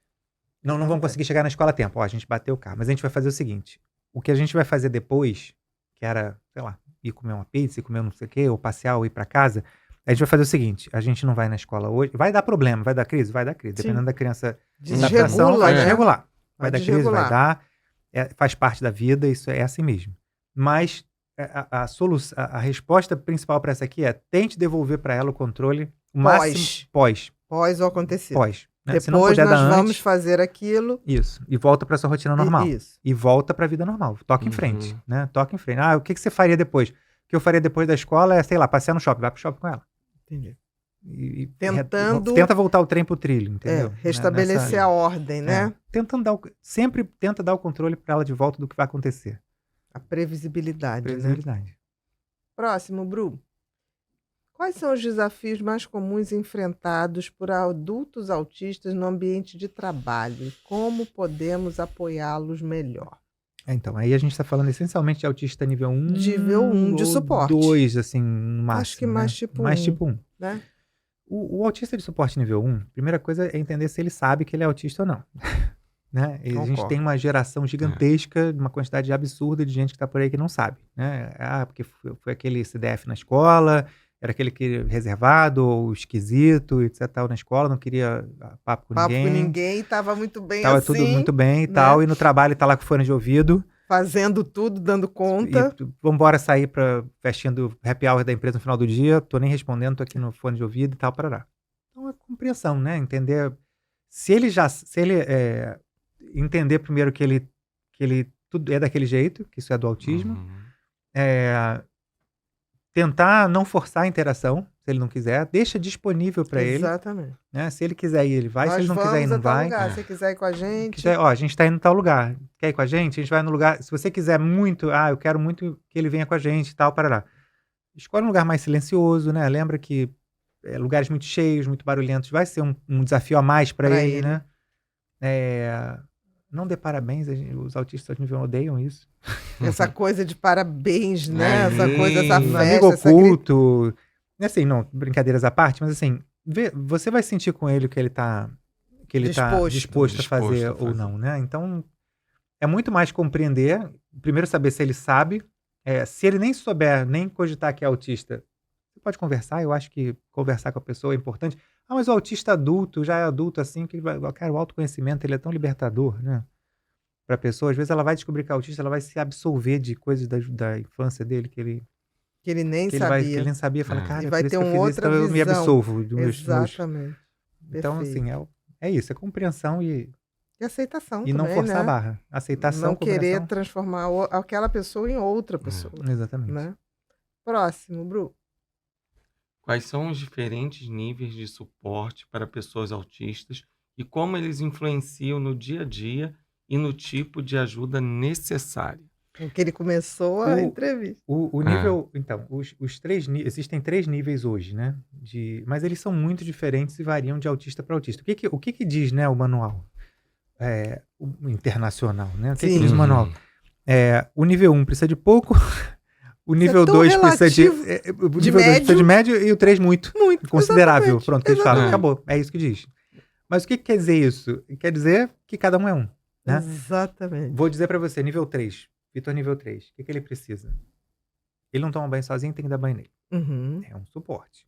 Não vamos conseguir chegar na escola a tempo. Ó, a gente bateu o carro. Mas a gente vai fazer o seguinte. O que a gente vai fazer depois, que era, sei lá, ir comer uma pizza, ir comer não sei o quê, ou passear, ou ir pra casa, a gente vai fazer o seguinte, a gente não vai na escola hoje, vai dar problema, vai dar crise? Vai dar crise. Sim. Dependendo da criança, Desregula, adaptação, vai né? desregular. Vai dar crise, desregular. vai dar, faz parte da vida, isso é assim mesmo. Mas a resposta principal para essa aqui é tente devolver para ela o controle o máximo pós o acontecido. né? Se não Depois puder nós dar vamos antes, fazer aquilo. isso. E volta para sua rotina normal. Isso. E volta para a vida normal. Toca em frente, né? Toca em frente. O que você faria depois? O que eu faria depois da escola é, sei lá, passear no shopping. Vai pro shopping com ela. Entendi. E Tentando... tenta voltar o trem pro trilho, entendeu? Restabelecer a ordem, né? Tentando sempre tenta dar o controle para ela de volta do que vai acontecer. A previsibilidade, né? Próximo, Bru. Quais são os desafios mais comuns enfrentados por adultos autistas no ambiente de trabalho? Como podemos apoiá-los melhor? Então, aí a gente está falando essencialmente de autista nível 1. Nível 1 de suporte. 2, assim, no máximo. Acho que mais tipo 1. Mais tipo 1. Né? O autista de suporte nível 1, primeira coisa é entender se ele sabe que ele é autista ou não. Né? A gente tem uma geração gigantesca, uma quantidade absurda de gente que está por aí que não sabe. Né? Porque foi aquele CDF na escola, era aquele que reservado ou esquisito, etc. Tal, na escola, não queria papo com ninguém. Estava muito bem tava assim. Tava tudo muito bem e né? tal, e no trabalho tá lá com fone de ouvido. Fazendo tudo, dando conta. Vamos embora sair pra festinha do happy hour da empresa no final do dia, tô nem respondendo, tô aqui no fone de ouvido e tal, parará. Então é compreensão, né? Entender. Se ele entender primeiro que ele tudo é daquele jeito, que isso é do autismo, tentar não forçar a interação, se ele não quiser, deixa disponível para ele. Exatamente. Né? Se ele quiser ir, ele vai. Nós se ele não quiser ir, não vai. Lugar. Se quiser ir com a gente. A gente tá indo em tal lugar. Quer ir com a gente? A gente vai no lugar. Se você quiser muito, eu quero muito que ele venha com a gente e tal, parará. Escolhe um lugar mais silencioso, né? Lembra que lugares muito cheios, muito barulhentos, vai ser um desafio a mais para ele, né? Não dê parabéns, os autistas de nível odeiam isso. Essa coisa de parabéns, né? Essa coisa, essa festa. Amigo oculto. Assim, não, brincadeiras à parte, mas assim, você vai sentir com ele o que ele tá disposto a fazer ou não, né? Então, é muito mais compreender, primeiro saber se ele sabe, se ele nem souber, nem cogitar que é autista, você pode conversar, eu acho que conversar com a pessoa é importante. Mas o autista adulto, já é adulto assim, cara, o autoconhecimento, ele é tão libertador, né? Pra pessoa, às vezes ela vai descobrir que é autista, ela vai se absolver de coisas da infância dele que ele nem sabia. Que ele nem sabia, fala, cara, e vai ter uma outra visão. Eu me absolvo. Exatamente. Então, assim, é isso, é compreensão e aceitação e também, não forçar né? a barra. Aceitação, não querer transformar aquela pessoa em outra pessoa. Exatamente. Né? Próximo, Bru. Quais são os diferentes níveis de suporte para pessoas autistas e como eles influenciam no dia a dia e no tipo de ajuda necessária? Que ele começou a entrevista. O nível, então, os 3 níveis, existem 3 níveis hoje, né? Mas eles são muito diferentes e variam de autista para autista. O que diz, né, o manual o internacional, né? O que diz o manual? O nível 1 precisa de pouco. O nível 2 precisa de médio e o 3 muito considerável. Exatamente. Pronto, que eles falam, acabou. É isso que diz. Mas o que quer dizer isso? Quer dizer que cada um é um. Né? Exatamente. Vou dizer pra você, nível 3. Vitor, nível 3. O que ele precisa? Ele não toma banho sozinho, tem que dar banho nele. É um suporte.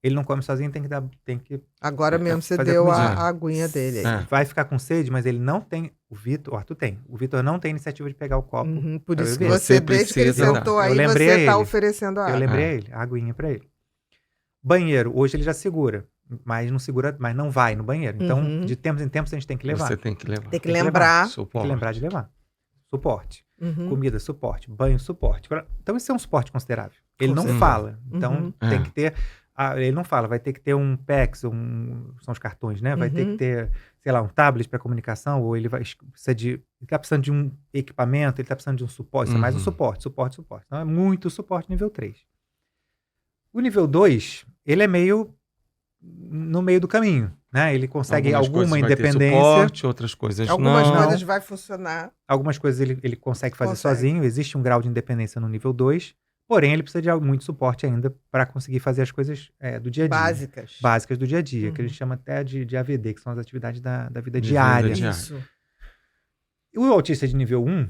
Ele não come sozinho, tem que agora mesmo você deu a aguinha dele aí. Vai ficar com sede, mas ele não tem. O Arthur tem. O Vitor não tem iniciativa de pegar o copo. Por isso que você desde que ele sentou aí, você tá oferecendo a água. Eu lembrei a ele, a aguinha pra ele. Banheiro, hoje ele já segura, mas não vai no banheiro. Então, de tempos em tempos, a gente tem que levar. Você tem que levar. Tem que lembrar. Tem que lembrar de levar. Suporte. Comida, suporte. Banho, suporte. Então, isso é um suporte considerável. Ele não fala. Então, tem que ter... ele não fala, vai ter que ter um PEX, são os cartões, né? Vai ter que ter, sei lá, um tablet para comunicação, ou ele tá precisando de um equipamento, ele tá precisando de um suporte, isso é mais um suporte. Então é muito suporte nível 3. O nível 2, ele é meio no meio do caminho, né? Ele consegue alguma independência. Suporte, outras coisas algumas coisas vai funcionar. Algumas coisas ele consegue fazer sozinho, existe um grau de independência no nível 2. Porém, ele precisa de muito suporte ainda para conseguir fazer as coisas do dia a dia. Básicas do dia a dia, que a gente chama até de AVD, que são as atividades da vida diária. Isso. E o autista de nível 1,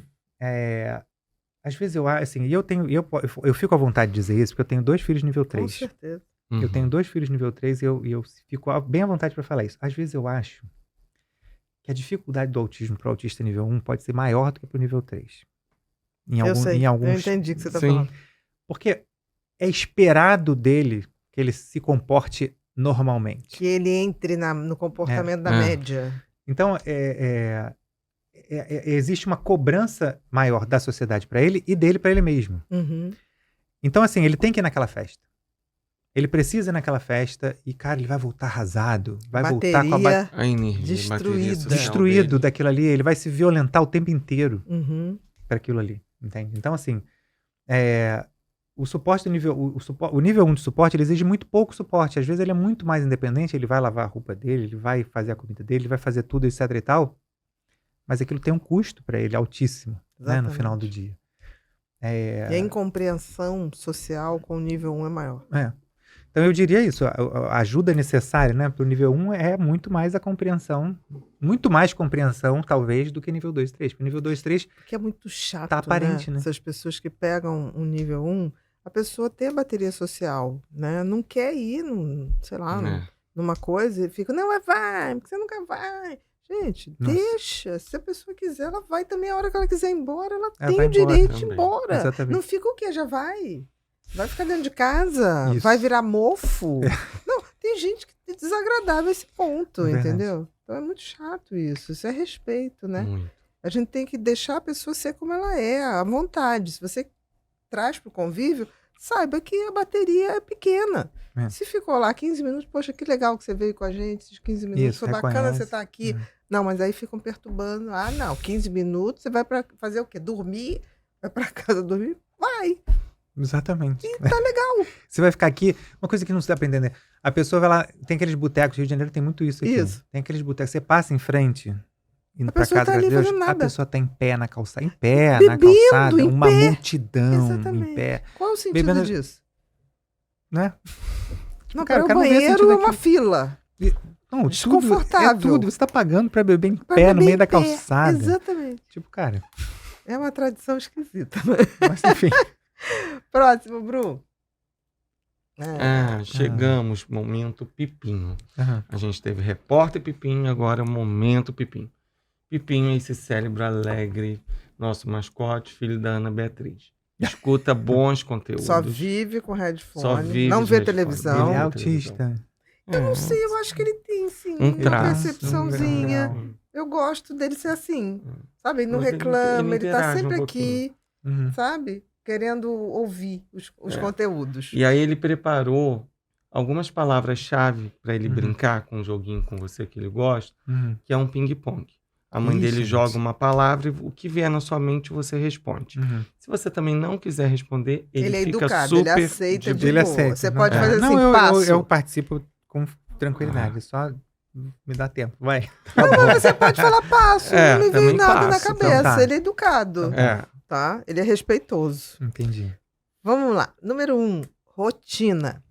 às vezes eu acho, assim, eu fico à vontade de dizer isso, porque eu tenho 2 filhos nível 3. Com certeza. Eu tenho 2 filhos nível 3 e eu fico bem à vontade para falar isso. Às vezes eu acho que a dificuldade do autismo para o autista nível 1 pode ser maior do que para o nível 3. Eu entendi o que você está falando. Porque é esperado dele que ele se comporte normalmente. Que ele entre no comportamento da média. Então, existe uma cobrança maior da sociedade para ele e dele para ele mesmo. Uhum. Então, assim, ele tem que ir naquela festa. Ele precisa ir naquela festa e, cara, ele vai voltar arrasado. Vai voltar com a energia destruído daquilo ali. Ele vai se violentar o tempo inteiro para aquilo ali. Entende? Então, assim, o suporte do nível... O nível 1 de suporte, ele exige muito pouco suporte. Às vezes ele é muito mais independente, ele vai lavar a roupa dele, ele vai fazer a comida dele, ele vai fazer tudo, etc e tal. Mas aquilo tem um custo para ele altíssimo, né, no final do dia. E a incompreensão social com o nível 1 é maior. Então eu diria isso, a ajuda necessária, né, para o nível 1 é muito mais a compreensão, muito mais compreensão, talvez, do que nível 2 e 3. Porque nível 2 e 3 porque é muito chato, tá aparente, né? Essas pessoas que pegam um nível 1, a pessoa tem a bateria social, né? Não quer ir, numa coisa e fica, não, vai, porque você nunca vai. Gente, deixa. Se a pessoa quiser, ela vai também. A hora que ela quiser ir embora, ela tem o direito de ir embora. Exatamente. Não fica o quê? Já vai. Vai ficar dentro de casa. Isso. Vai virar mofo. Não, tem gente que é desagradável a esse ponto, entendeu? Então é muito chato isso. Isso é respeito, né? A gente tem que deixar a pessoa ser como ela é, à vontade. Se você traz para o convívio, saiba que a bateria é pequena. Se ficou lá 15 minutos, poxa, que legal que você veio com a gente, esses 15 minutos, foi bacana você estar aqui. Não, mas aí ficam perturbando. 15 minutos, você vai para fazer o quê? Dormir? Vai para casa dormir? Vai! Exatamente. E tá legal. Você vai ficar aqui, uma coisa que não se dá pra entender, a pessoa vai lá, tem aqueles botecos, Rio de Janeiro tem muito isso aqui. Isso. Tem aqueles botecos, você passa em frente, indo pra casa, tá ali Deus, fazendo nada. a pessoa tá em pé na calçada, na calçada, em uma pé. multidão Exatamente. em pé. Qual é o sentido disso? Né? Não, cara, para o banheiro é uma fila. Não, desconfortável. Tudo. Você tá pagando pra beber em pé no meio da calçada. Exatamente. Tipo, cara... É uma tradição esquisita, né? Mas enfim. Próximo, Bru. Chegamos, momento Pipinho. A gente teve repórter Pipinho, agora momento Pipinho. Pipinho é esse cérebro alegre, nosso mascote, filho da Ana Beatriz. Escuta bons conteúdos. Só vive com headphone, não vê televisão. Ele é autista. Eu não sei, eu acho que ele tem, sim, Um uma traço, percepçãozinha. Eu gosto dele ser assim, sabe? Ele não reclama, ele tá sempre aqui, sabe? Querendo ouvir os conteúdos. E aí ele preparou algumas palavras-chave para ele brincar com um joguinho com você que ele gosta, que é um ping-pong. A mãe dele joga uma palavra e o que vier na sua mente você responde. Se você também não quiser responder, ele é fica educado, super... ele aceita de ele boa. aceita. Você pode fazer assim, passo. Eu participo com tranquilidade, só me dá tempo, vai. Não, você pode falar passo, não me vem nada na cabeça. Então tá. Ele é educado, tá? Ele é respeitoso. Entendi. Vamos lá. Número 1, rotina.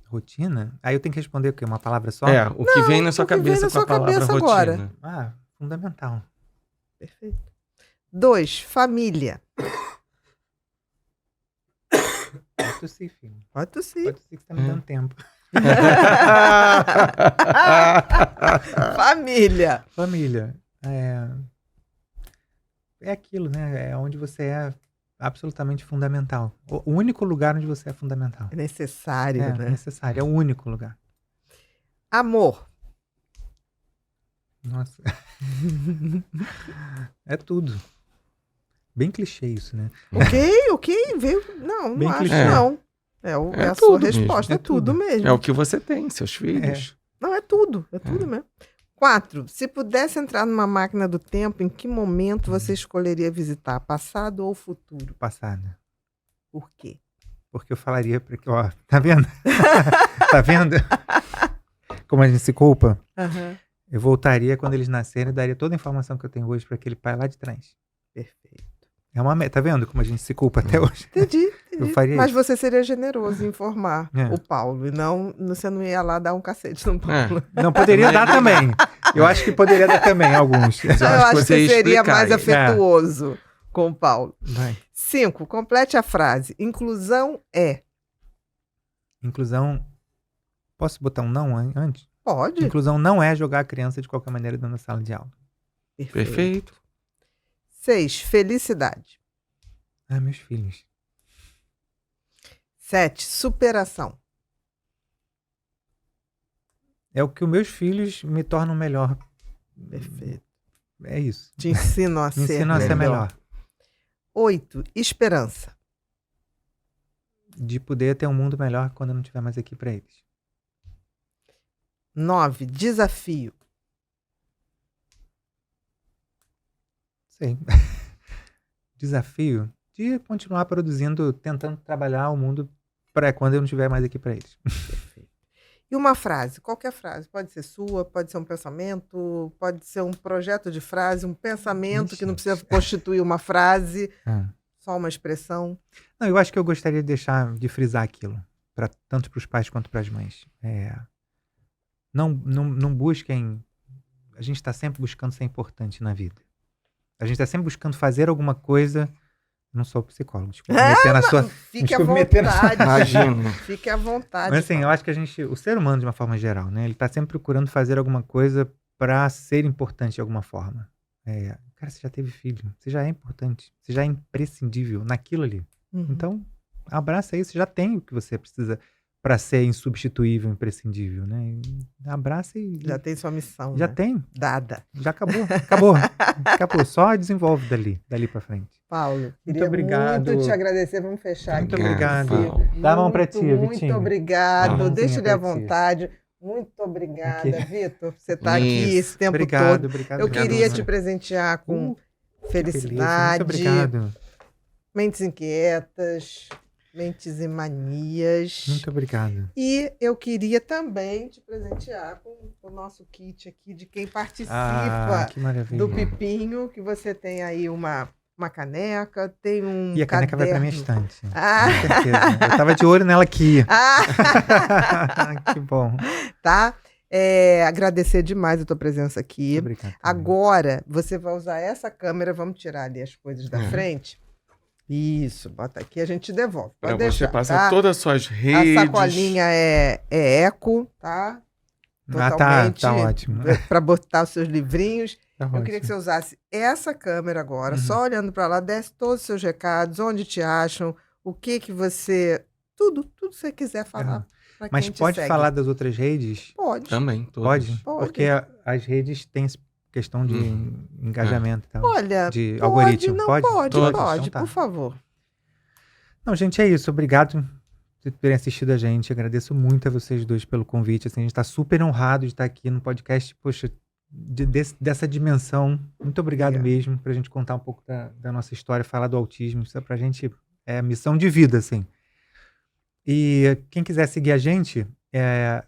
Rotina? Aí eu tenho que responder o quê? Uma palavra só? O que vem na sua cabeça com a palavra rotina. Agora. Fundamental. Perfeito. 2, família. Pode tossir, filho. Pode tossir. Pode tossir que você tá me dando tempo. Família. Família. É aquilo, né? É onde você é absolutamente fundamental. O único lugar onde você é fundamental. É necessário, né? É necessário. É o único lugar. Amor. Nossa. É tudo. Bem clichê isso, né? Ok. Veio... Não Bem acho, clichê. não. É a sua resposta. É tudo mesmo. É o que você tem, seus filhos. Não, é tudo. É tudo mesmo. 4. Se pudesse entrar numa máquina do tempo, em que momento você escolheria visitar? Passado ou futuro? Passado. Por quê? Porque eu falaria pra... Ó, tá vendo? Tá vendo? Como a gente se culpa? Eu voltaria quando eles nascerem e daria toda a informação que eu tenho hoje para aquele pai lá de trás. Perfeito. Tá vendo como a gente se culpa até hoje? Entendi. Eu faria Mas isso. você seria generoso em informar É. o Paulo, e não, você não ia lá dar um cacete no Paulo. Não, poderia dar também. Eu acho que poderia dar também, alguns. Mas eu Eu acho que acho que você ia seria explicar mais aí. afetuoso com o Paulo. Vai. 5. Complete a frase. Inclusão é. Inclusão. Posso botar um não antes? Pode. Inclusão não é jogar a criança de qualquer maneira dentro da sala de aula. Perfeito. 6. Felicidade. Ah, meus filhos. 7. Superação. É o que os meus filhos me tornam melhor. Perfeito. É isso. Te ensinam a Me ser ensinam a ser melhor. 8. Esperança. De poder ter um mundo melhor quando eu não estiver mais aqui para eles. 9. Desafio. Sei. Desafio de continuar produzindo, tentando trabalhar o mundo para quando eu não estiver mais aqui para eles. E uma frase, qualquer frase. Pode ser sua, pode ser um pensamento, pode ser um projeto de frase, um pensamento que não precisa constituir uma frase, só uma expressão. Não, eu acho que eu gostaria de deixar, de frisar aquilo, tanto para os pais quanto para as mães. Não busquem. A gente está sempre buscando ser importante na vida. A gente está sempre buscando fazer alguma coisa. Não sou psicólogo, desculpa. Fique à vontade. Imagina. Fique à vontade. Mas assim, eu acho que o ser humano, de uma forma geral, né? Ele está sempre procurando fazer alguma coisa para ser importante de alguma forma. Cara, você já teve filho, você já é importante, você já é imprescindível naquilo ali. Uhum. Então, abraça isso, você já tem o que você precisa para ser insubstituível, imprescindível, né? Abraça e... Já tem sua missão, Já né? tem. Dada. Já acabou. Só desenvolve dali para frente. Paulo, Muito obrigado. muito te agradecer. Vamos fechar Muito aqui. obrigado. Paulo. Dá a mão pra ti, Muito Vitinho. obrigado. Dá a Deixa ele à mãozinha pra ti. vontade. Muito obrigada, Aqui. Vitor, por você estar aqui Isso. esse tempo Obrigado, todo. obrigado. Eu obrigado, queria Ana. te presentear com Beleza, felicidade, muito obrigado. mentes inquietas, mentes e manias. Muito obrigado. E eu queria também te presentear com o nosso kit aqui de quem participa Que maravilha. do Pipinho, que você tem aí uma caneca, tem um E a caneca vai pra minha caderno. estante. Ah. Com certeza. Eu tava de olho nela aqui. Que bom. Tá? Agradecer demais a tua presença aqui. Muito obrigado. Agora, você vai usar essa câmera, vamos tirar ali as coisas da frente. Isso, bota aqui, a gente devolve. Pode deixar, Você passa tá? todas as suas redes. A sacolinha é eco, tá? Tá ótimo. Para botar os seus livrinhos. Tá Eu queria que você usasse essa câmera agora, só olhando para lá, desse todos os seus recados, onde te acham, o que você... Tudo que você quiser falar. pra Mas quem te pode segue. falar das outras redes? Pode. Também, todas. Pode? Pode. Porque as redes têm questão de engajamento e tal. Olha, De pode, algoritmo. não Pode? pode, Todas. Então tá. por favor. Não, gente, é isso. Obrigado por terem assistido a gente. Agradeço muito a vocês dois pelo convite. Assim, a gente está super honrado de estar aqui no podcast, poxa, dessa dimensão. Muito obrigado mesmo pra gente contar um pouco da nossa história, falar do autismo. Isso pra gente é missão de vida, assim. E quem quiser seguir a gente,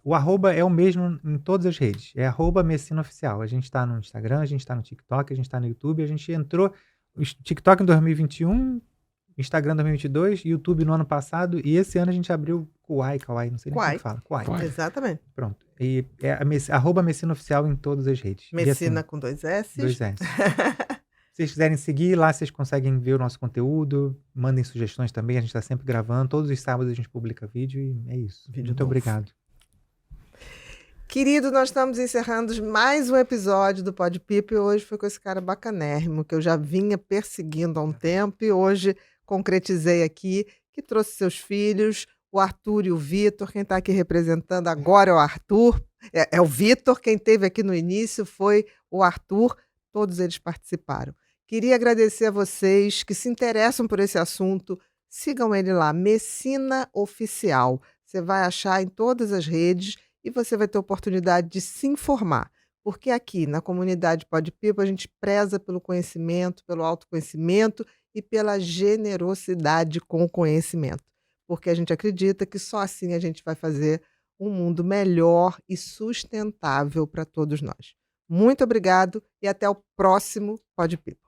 o arroba é o mesmo em todas as redes. É @MessinaOficial. A gente tá no Instagram, a gente tá no TikTok, a gente tá no YouTube. A gente entrou no TikTok em 2021, Instagram em 2022, YouTube no ano passado. E esse ano a gente abriu Kawaii, não sei nem como fala. Kawaii. Exatamente. Pronto. E é @MessinaOficial em todas as redes. Messina E assim, com 2 S. 2 S. Se vocês quiserem seguir, lá vocês conseguem ver o nosso conteúdo, mandem sugestões também, a gente está sempre gravando, todos os sábados a gente publica vídeo e é isso. Vídeo Muito novo. obrigado. Querido, nós estamos encerrando mais um episódio do Pod Pipo e hoje foi com esse cara bacanérrimo que eu já vinha perseguindo há um tempo e hoje concretizei aqui, que trouxe seus filhos, o Arthur e o Vitor. Quem está aqui representando agora é o Arthur, é o Vitor. Quem esteve aqui no início foi o Arthur. Todos eles participaram. Queria agradecer a vocês que se interessam por esse assunto. Sigam ele lá, Messina Oficial. Você vai achar em todas as redes e você vai ter oportunidade de se informar. Porque aqui na comunidade Pod Pipo a gente preza pelo conhecimento, pelo autoconhecimento e pela generosidade com o conhecimento. Porque a gente acredita que só assim a gente vai fazer um mundo melhor e sustentável para todos nós. Muito obrigado e até o próximo Pod Pipo.